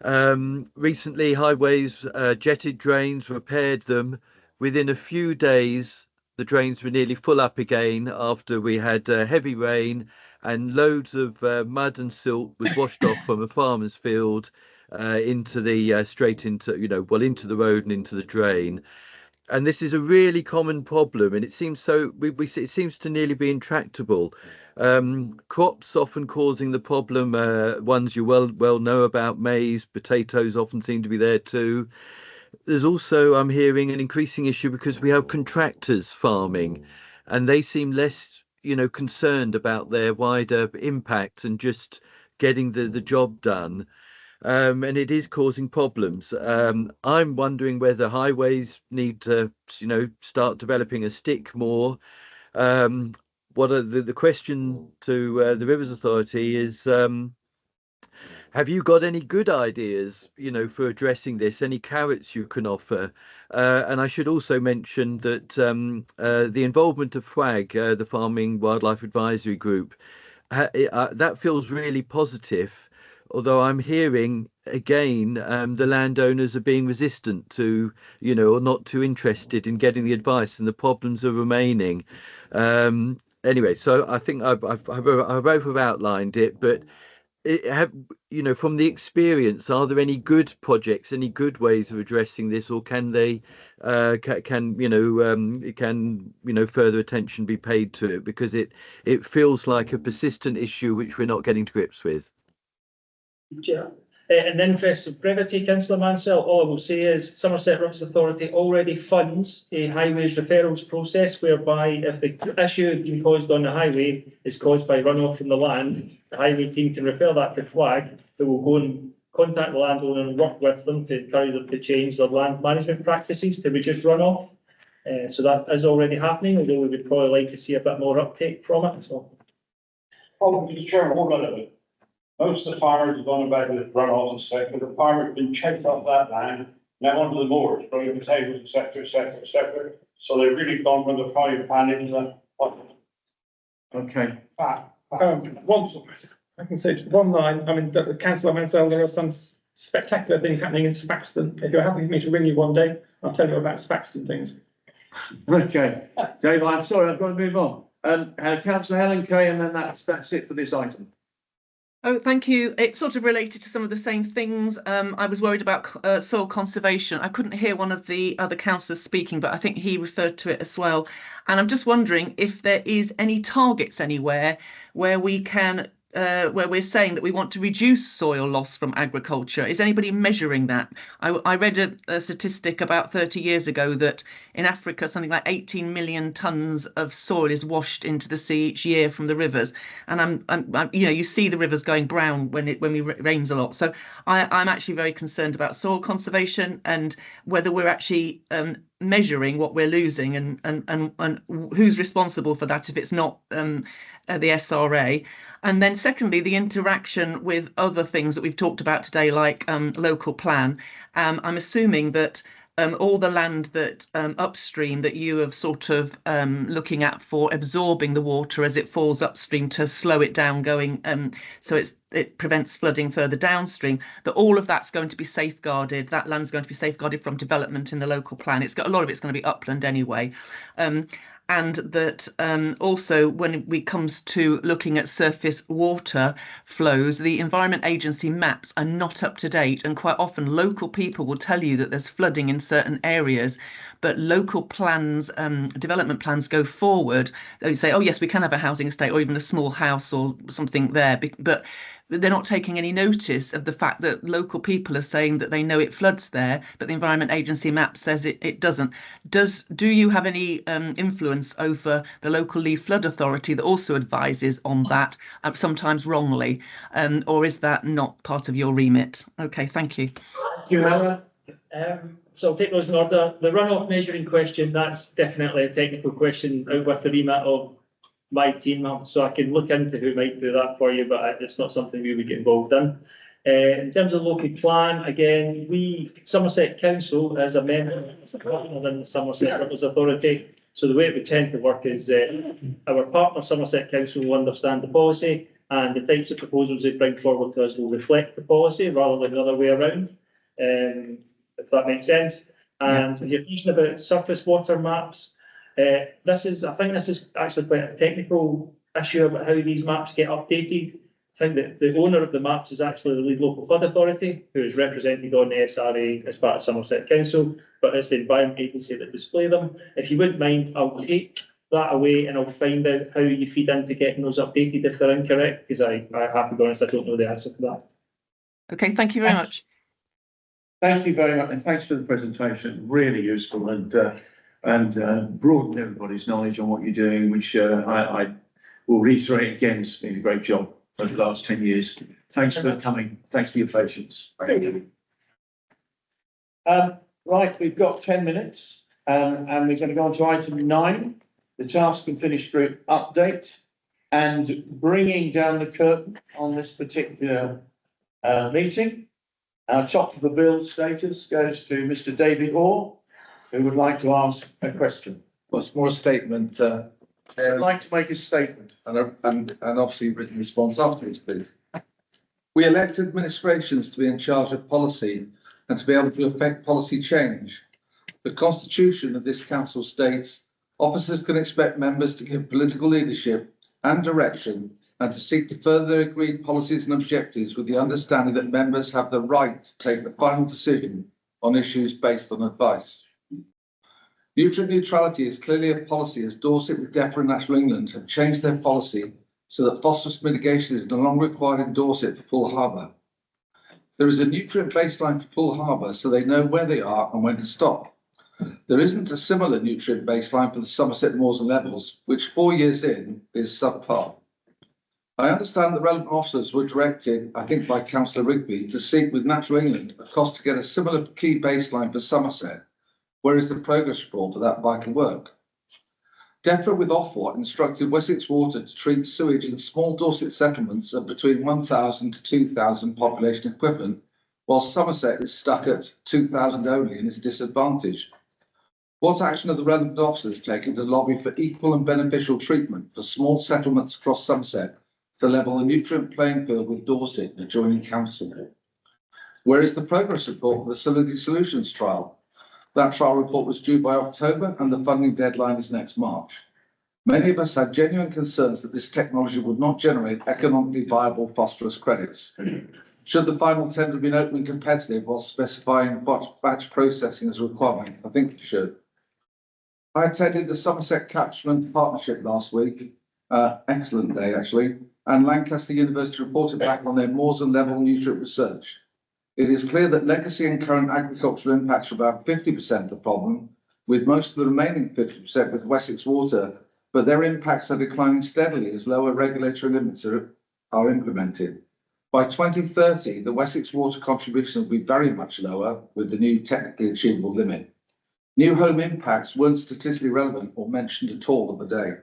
Recently, highways jetted drains, repaired them. Within a few days, the drains were nearly full up again after we had heavy rain, and loads of mud and silt was washed off from a farmer's field into the straight into into the road and into the drain. And this is a really common problem, and it seems it seems to nearly be intractable. Crops often causing the problem, ones you well know about: maize, potatoes often seem to be there too. There's also, I'm hearing, an increasing issue because we have contractors farming, and they seem less concerned about their wider impact and just getting the job done. And it is causing problems. I'm wondering whether highways need to, start developing a stick more. What are the question to the Rivers Authority is, have you got any good ideas, for addressing this? Any carrots you can offer? And I should also mention that the involvement of FWAG, the Farming Wildlife Advisory Group, that feels really positive. Although I'm hearing again, the landowners are being resistant to, or not too interested in getting the advice, and the problems are remaining. Anyway, so I think I've outlined it, but from the experience, are there any good projects, any good ways of addressing this, or can they, can further attention be paid to it? Because it feels like a persistent issue which we're not getting to grips with. Yeah. In the interest of brevity, Councillor Mansell, all I will say is Somerset Rivers Authority already funds a highways referrals process whereby if the issue being caused on the highway is caused by runoff from the land, the highway team can refer that to FWAG, who will go and contact the landowner and work with them to encourage them to change their land management practices to reduce runoff. So that is already happening, although we would probably like to see a bit more uptake from it. So. Mr. Chairman, hold on a minute. Most of the farmers have gone about with runoff and stuff, but the farmer have been checked off that land, now onto the moors, growing potatoes, etc. So they've really gone from the frying pan into the pot. Okay. I can say one line. I mean, Councillor Mansell, there are some spectacular things happening in Spaxton. If you're happy for me to ring you one day, I'll tell you about Spaxton things. Okay, Dave, I'm sorry, I've got to move on. Councillor Helen Kay, and then that's it for this item. Oh, thank you. It's sort of related to some of the same things. I was worried about soil conservation. I couldn't hear one of the other councillors speaking, but I think he referred to it as well. And I'm just wondering if there is any targets anywhere where we can, where we're saying that we want to reduce soil loss from agriculture. Is anybody measuring that? I read a statistic about 30 years ago that in Africa, something like 18 million tonnes of soil is washed into the sea each year from the rivers. And I'm you see the rivers going brown when it rains a lot. So I'm actually very concerned about soil conservation and whether we're actually measuring what we're losing and who's responsible for that if it's not the SRA. And then secondly, the interaction with other things that we've talked about today, like local plan. I'm assuming that all the land that upstream that you have sort of looking at for absorbing the water as it falls upstream to slow it down going so it prevents flooding further downstream, that all of that's going to be safeguarded. That land's going to be safeguarded from development in the local plan. It's got a lot of it's going to be upland anyway. And that also when it comes to looking at surface water flows, the Environment Agency maps are not up to date, and quite often local people will tell you that there's flooding in certain areas, but local plans, development plans go forward. They say, oh yes, we can have a housing estate or even a small house or something there, but they're not taking any notice of the fact that local people are saying that they know it floods there, but the Environment Agency map says it doesn't. Do you have any influence over the local Lee Flood Authority that also advises on that, sometimes wrongly, or is that not part of your remit? Okay, thank you. Thank you, Helen. so I'll take those in order. The runoff measuring question, that's definitely a technical question out with the remit of my team, so I can look into who might do that for you, but it's not something we would get involved in. In terms of local plan, again, Somerset Council as a member, as a partner in the Somerset Rivers Authority. So the way it would tend to work is our partner Somerset Council will understand the policy, and the types of proposals they bring forward to us will reflect the policy rather than the other way around, if that makes sense. And you're mentioning about surface water maps. I think this is actually quite a technical issue about how these maps get updated. I think that the owner of the maps is actually the lead local flood authority, who is represented on the SRA as part of Somerset Council, but it's the Environment Agency that display them. If you wouldn't mind, I'll take that away and I'll find out how you feed into getting those updated if they're incorrect, because I have to be honest, I don't know the answer to that. Okay, thank you very much. Thank you very much, and thanks for the presentation. Really useful and broadened everybody's knowledge on what you're doing, which I will reiterate again, it's been a great job over the last 10 years. Thanks for coming. Thanks for your patience. Thank you. Right, we've got 10 minutes and we're going to go on to item 9, the task and finish group update, and bringing down the curtain on this particular meeting. Our top of the bill status goes to Mr. David Orr, who would like to ask a question. Well, it's more a statement. I'd like to make a statement. And obviously written response afterwards, please. We elect administrations to be in charge of policy and to be able to affect policy change. The constitution of this council states officers can expect members to give political leadership and direction and to seek to further agreed policies and objectives with the understanding that members have the right to take the final decision on issues based on advice. Nutrient neutrality is clearly a policy, as Dorset with DEFRA and National England have changed their policy so that phosphorus mitigation is no longer required in Dorset for Poole Harbour. There is a nutrient baseline for Poole Harbour, so they know where they are and when to stop. There isn't a similar nutrient baseline for the Somerset Moors and Levels, which 4 years in is subpar. I understand the relevant officers were directed, I think by Councillor Rigby, to seek with National England a cost to get a similar key baseline for Somerset. Where is the progress report for that vital work? DEFRA with Ofwat instructed Wessex Water to treat sewage in small Dorset settlements of between 1,000 to 2,000 population equivalent, while Somerset is stuck at 2,000 only and is disadvantaged. What action have the relevant officers taken to lobby for equal and beneficial treatment for small settlements across Somerset to level the nutrient playing field with Dorset and adjoining council? Where is the progress report for the Salinity Solutions trial? That trial report was due by October and the funding deadline is next March. Many of us had genuine concerns that this technology would not generate economically viable phosphorus credits. Should the final tender have been open and competitive while specifying batch processing as a requirement? I think it should. I attended the Somerset Catchment Partnership last week, excellent day actually, and Lancaster University reported back on their moors and level nutrient research. It is clear that legacy and current agricultural impacts are about 50% of the problem, with most of the remaining 50% with Wessex Water, but their impacts are declining steadily as lower regulatory limits are implemented. By 2030, the Wessex Water contribution will be very much lower with the new technically achievable limit. New home impacts weren't statistically relevant or mentioned at all on the day.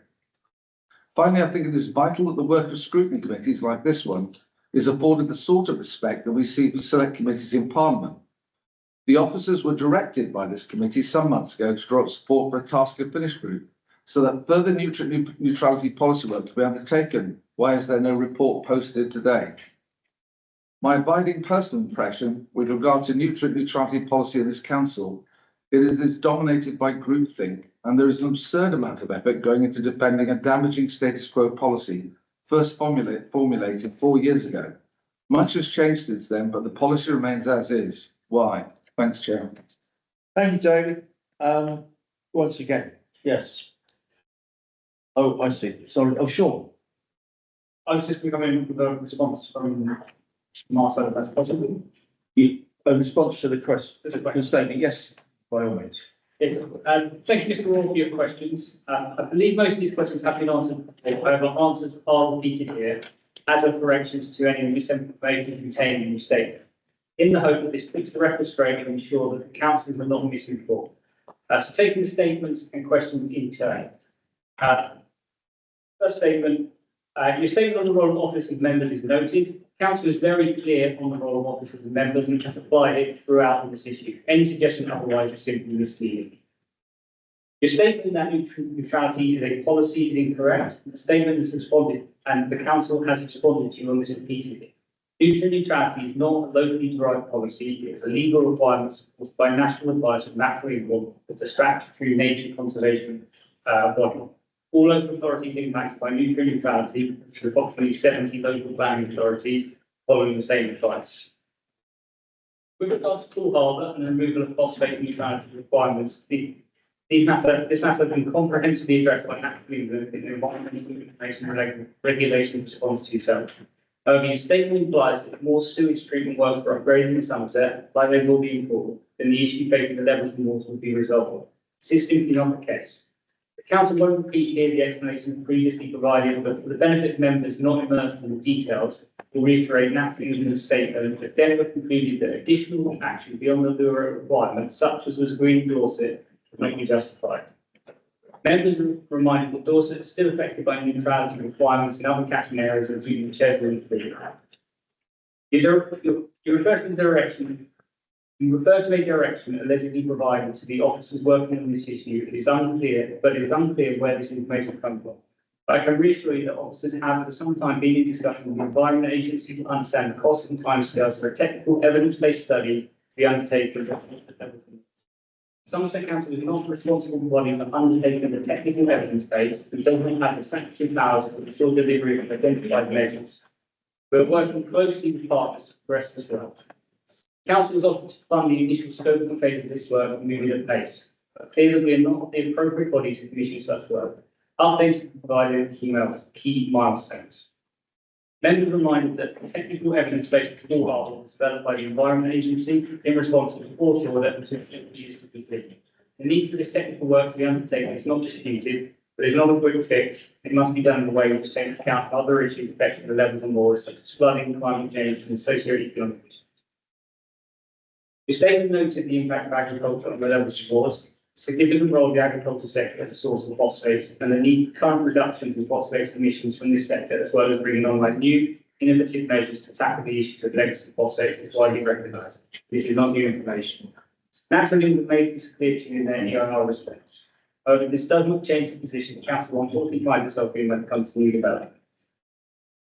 Finally, I think it is vital that the work of scrutiny committees like this one is afforded the sort of respect that we see for select committees in Parliament. The officers were directed by this committee some months ago to draw up support for a task and finish group so that further nutrient neutrality policy work can be undertaken. Why is there no report posted today? My abiding personal impression with regard to nutrient neutrality policy in this council is dominated by groupthink, and there is an absurd amount of effort going into defending a damaging status quo policy first formulated 4 years ago. Much has changed since then, but the policy remains as is. Why? Thanks, Chair. Thank you, David. Once again, yes. Oh, I see. Sorry. Oh, sure. I was just becoming with a response from our side, if that's possible. A response to the question, to the statement, yes, by all means. Thank you, Mr. Wall, for your questions. I believe most of these questions have been answered. However, answers are repeated here as a corrections to any misinformation contained in the statement. in the hope that this puts the record straight and ensure that the councillors are not misinformed. So taking the statements and questions in turn. First statement, your statement on the role of office of members is noted. Council is very clear on the role of officers and members and has applied it throughout this issue. Any suggestion otherwise is simply misleading. Your statement that neutrality is a policy is incorrect. The statement is responded, and the council has responded to you on this repeatedly. Neutrality is not a locally derived policy. It is a legal requirement supported by national advice from Natural England as the statutory nature conservation body. All local authorities impacted by neutrality, which are approximately 70 local planning authorities, following the same advice. With regard to Poole Harbour and the removal of phosphate neutrality requirements, this matter has been comprehensively addressed by Natural England in the Environmental Information Regulation response to yourself. However, your statement implies that more sewage treatment work for upgrading the Somerset, like they will be in Poole, then the issue facing the levels of water will be resolved. This is simply not the case. The council won't repeat here the explanation previously provided, but for the benefit of members not immersed in the details, we'll reiterate Natural England's statement that Denver concluded that additional action beyond the Lura requirements, such as was agreed in Dorset, would not be justified. Members are reminded that Dorset is still affected by neutrality requirements in other catchment areas, including Chedworth and Fleet. You refer to a direction allegedly provided to the officers working on this issue. It is unclear where this information comes from. I can reassure you that officers have for some time been in discussion with the Environment Agency to understand the costs and timescales for a technical evidence-based study to be undertaken. Somerset Council is not responsible body for undertaking the technical evidence base and does not have the statutory powers to ensure delivery of identified measures. We are working closely with partners to progress this work. Council was offered to fund the initial scope and phase of this work and moving at pace. But clearly we are not the appropriate body to commission such work. Updates will be provided at key milestones. Members are reminded that the technical evidence base for Poole Harbour was developed by the Environment Agency in response to the report order that was 6 years to complete. The need for this technical work to be undertaken is not disputed, but is not a quick fix. It must be done in a way which takes account of other issues affecting the levels of waters, such as flooding, climate change, and socio-economic issues. The statement noted the impact of agriculture on the levels of waters, the significant role of the agricultural sector as a source of phosphates, and the need for current reductions in phosphates emissions from this sector, as well as bringing online new, innovative measures to tackle the issues of legacy phosphates is widely recognised. This is not new information. Naturally, we've made this clear to you in their EIR response. However, this does not change the position the Council will unfortunately find itself in when it comes to new development.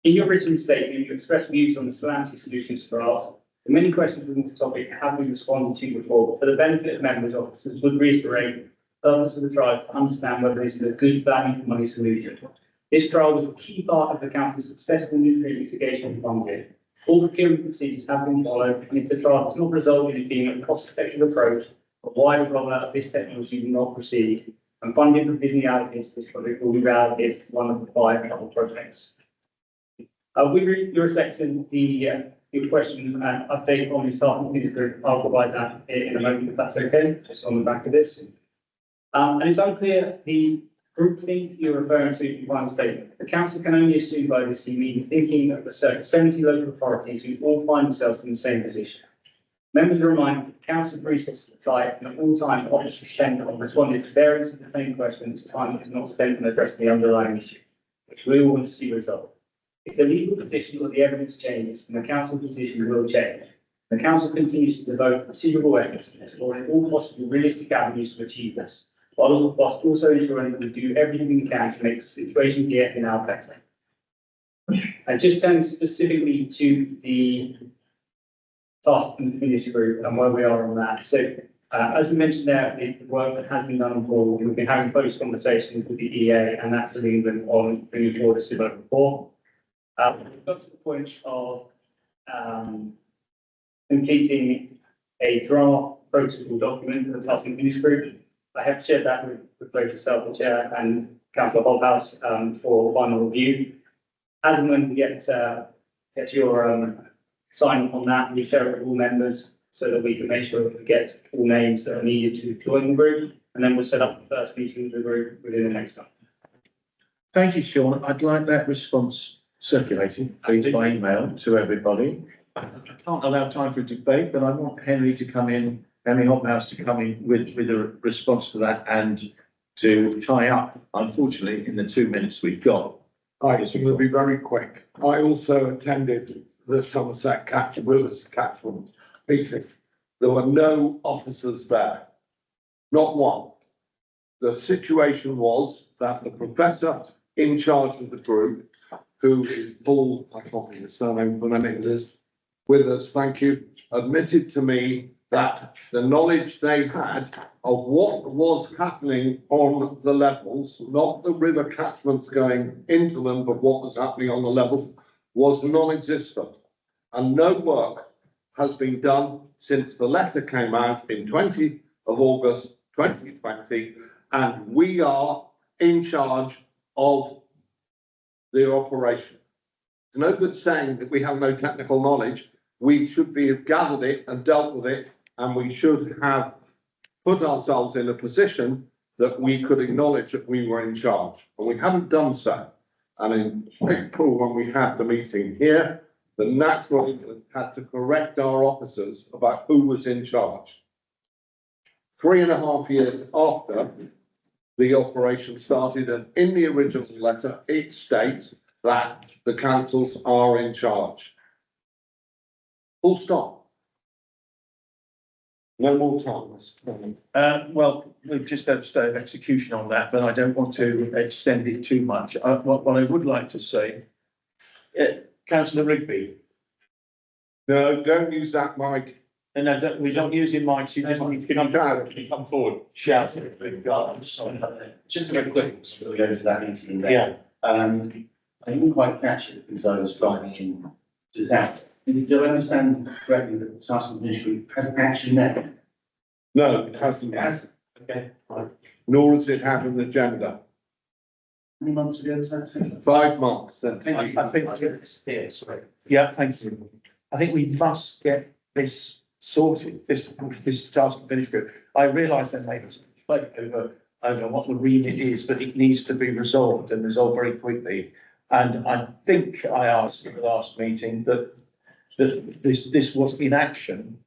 In your written statement, you expressed views on the Salancy Solutions trial. The many questions on this topic have been responded to before, but for the benefit of members, officers would reiterate the purpose of the trial is to understand whether this is a good value for money solution. This trial was a key part of the Council's successful nutrient mitigation funding. All procurement procedures have been followed, and if the trial does not result in it being a cost-effective approach, a wider rollout of this technology will not proceed, and funding provisionally allocated to this project will be reallocated to one of the 5 other projects. With respect to your question and update on the Sergeant Group, I'll provide that in a moment if that's okay, just on the back of this. And it's unclear the group thing you're referring to in the final statement. The Council can only assume by this you mean thinking of the circa 70 local authorities who all find themselves in the same position. Members are reminded that the Council resources are tight and at all times officers spend on responding to various of the same questions. Time is not spent on addressing the underlying issue, which we all want to see resolved. If the legal position or the evidence changes, then the Council position will change. The Council continues to devote considerable efforts to exploring all possible realistic avenues to achieve this, while also ensuring that we do everything we can to make the situation here and now better. And just turning specifically to the task and finish group and where we are on that. So, as we mentioned there, the work that has been done on board, we've been having close conversations with the EA and that's England on bringing forward a similar report. We've got to the point of completing a draft protocol document for the task and finish group. I have shared that with both yourself, the Chair, and Councillor Holthouse for final review. As and when we get your sign on that, we share it with all members so that we can make sure that we get all names that are needed to join the group, and then we'll set up the first meeting with the group within the next month. Thank you, Sean. I'd like that response circulated, please, by email to everybody. I can't allow time for a debate, but I want Henry Hobhouse to come in with a response to that and to tie up, unfortunately, in the 2 minutes we've got. Right, so we'll be very quick. I also attended the Somerset catchment meeting. There were no officers there, not one. The situation was that the professor in charge of the group, who is Paul, I can't think of his surname for a minute, is with us, thank you, admitted to me that the knowledge they had of what was happening on the levels, not the river catchments going into them, but what was happening on the levels, was non-existent. And no work has been done since the letter came out in 20 of August 2020, and we are in charge of the operation. It's no good saying that we have no technical knowledge. We should be have gathered it and dealt with it, and we should have put ourselves in a position that we could acknowledge that we were in charge, and we haven't done so. And in April, when we had the meeting here, the Natural England had to correct our officers about who was in charge. 3.5 years after the operation started, and in the original letter, it states that the councils are in charge. Full stop. No more time. Well, we've just had a state of execution on that, but I don't want to extend it too much. What I would like to say, Councillor Rigby. No, don't use that mic. No, we don't use your mics. You just need to come forward. Shout. Just very quick, before we go into that meeting there. Yeah. I didn't quite catch it because I was driving in to town. Do I understand correctly that the Sergeant Ministry hasn't actually met? No, it hasn't. It hasn't. Okay, right. Nor has it had an agenda. How many months ago was that? 5 months. I think. Yeah, thank you. I think we must get this sorted, this task and finish group. I realise there may be some debate over what the remit is, but it needs to be resolved and resolved very quickly. And I think I asked at the last meeting that this was in action.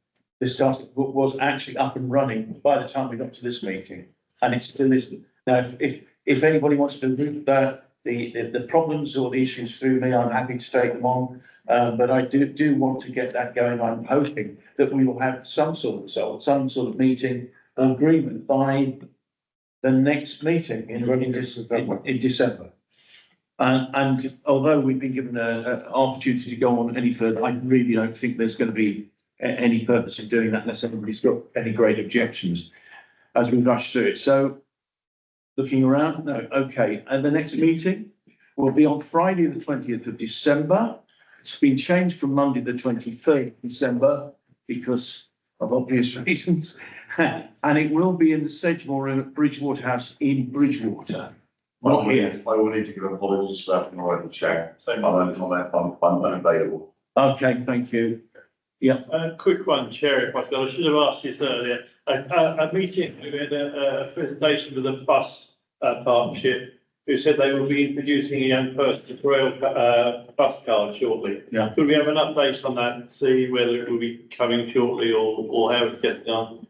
This task was actually up and running by the time we got to this meeting, and it still isn't. Now, if anybody wants to route the problems or the issues through me, I'm happy to take them on. But I do want to get that going. I'm hoping that we will have some sort of result, some sort of meeting or agreement by the next meeting in December. And although we've been given an opportunity to go on any further, I really don't think there's going to be any purpose in doing that unless anybody's got any great objections as we rush through it. So looking around, no, okay. And the next meeting will be on Friday, the 20th of December. It's been changed from Monday, the 23rd of December because of obvious reasons. And it will be in the Sedgemoor Room at Bridgewater House in Bridgewater. Not here. I will need to give apologies for that, and I'll have to check. I'm unavailable. Okay, thank you. Yeah. Quick one, Chair, if I could. I should have asked this earlier. A meeting, we had a presentation with the bus partnership, who said they will be introducing a young person to rail bus card shortly. Yeah. Could we have an update on that and see whether it will be coming shortly or how it's getting done?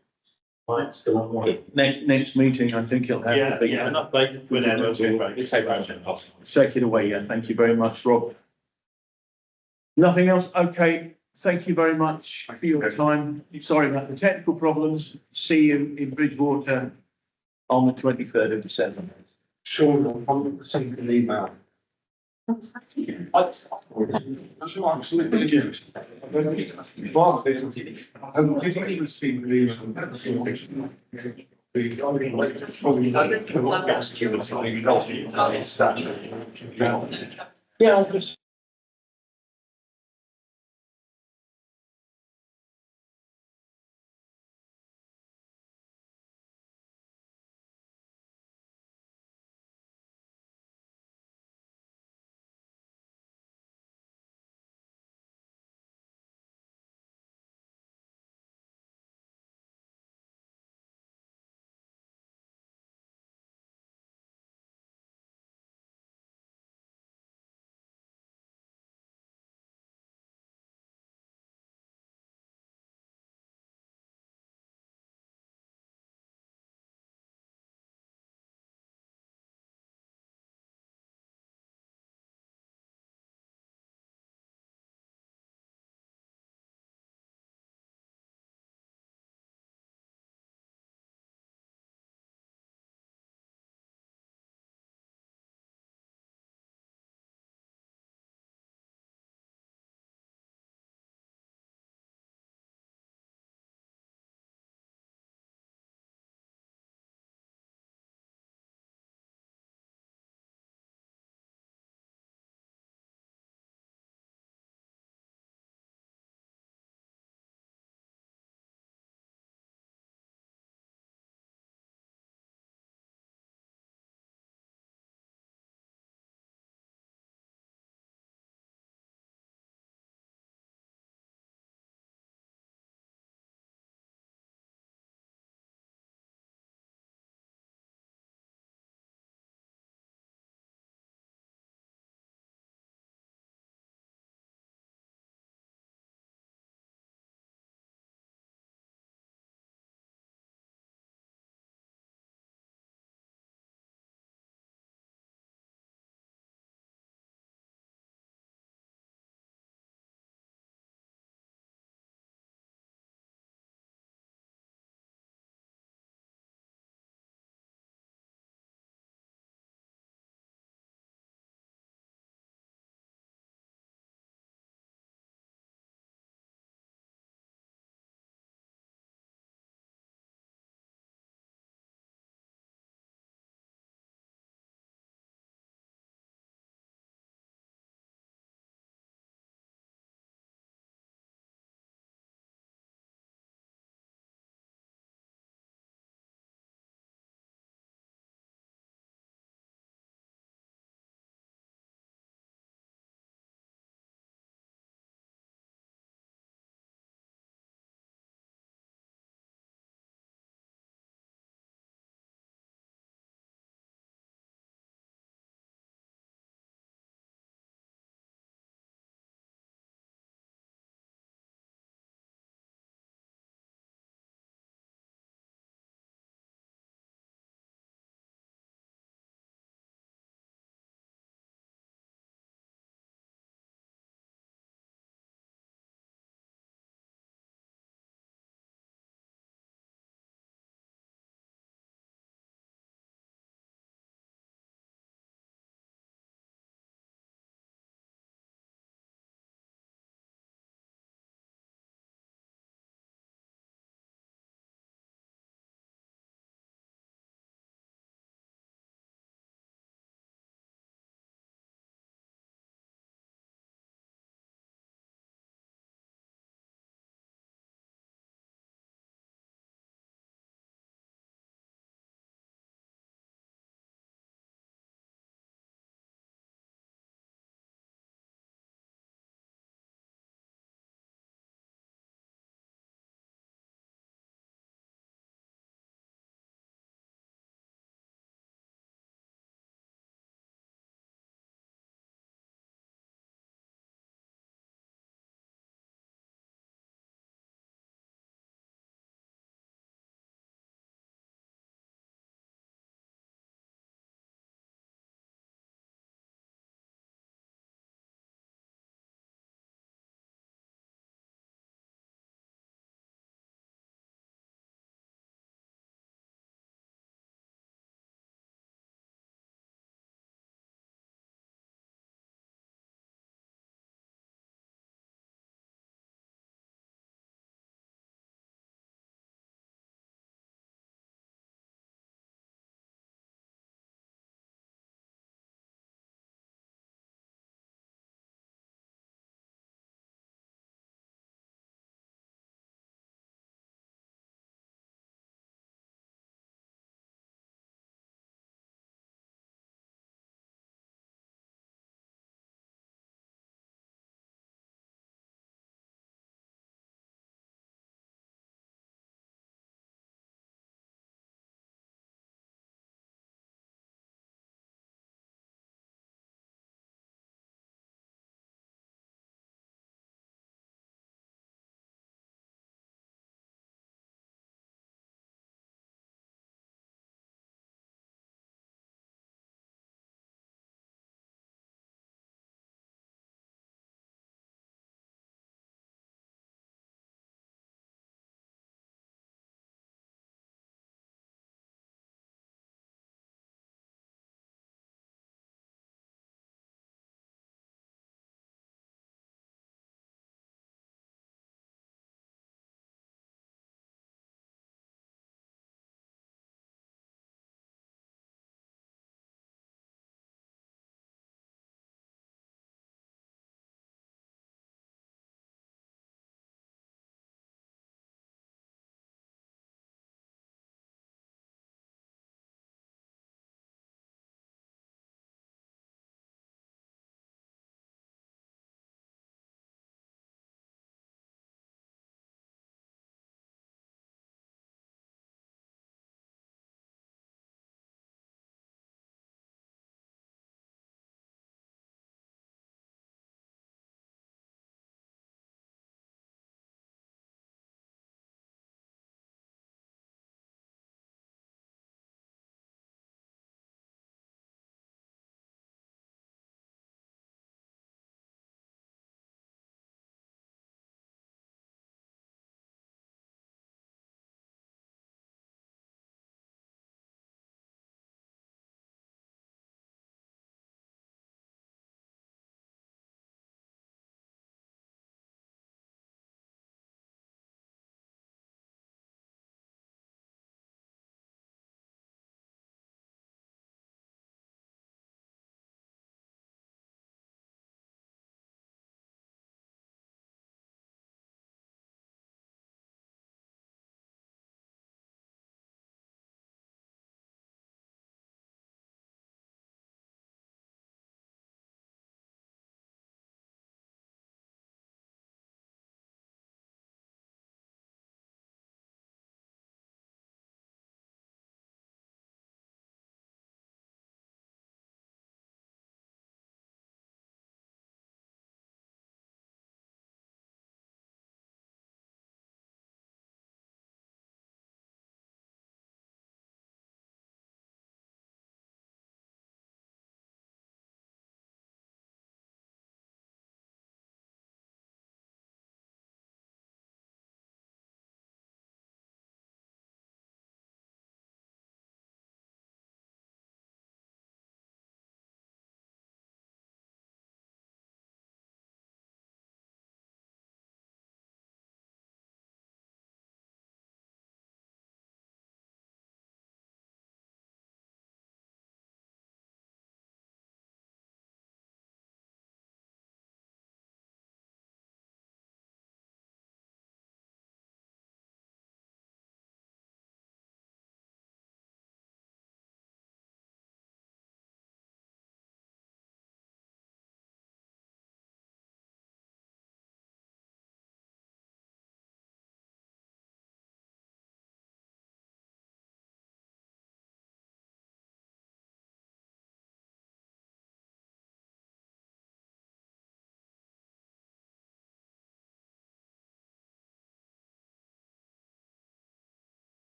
Right, still on one. Next meeting, I think it'll have to be. Yeah, an update whenever. Take it away, yeah. Thank you very much, Rob. Nothing else? Okay. Thank you very much for your time. Sorry about the technical problems. See you in Bridgewater on the 23rd of December. Sure, I'll 100% email. Yeah, I'll just.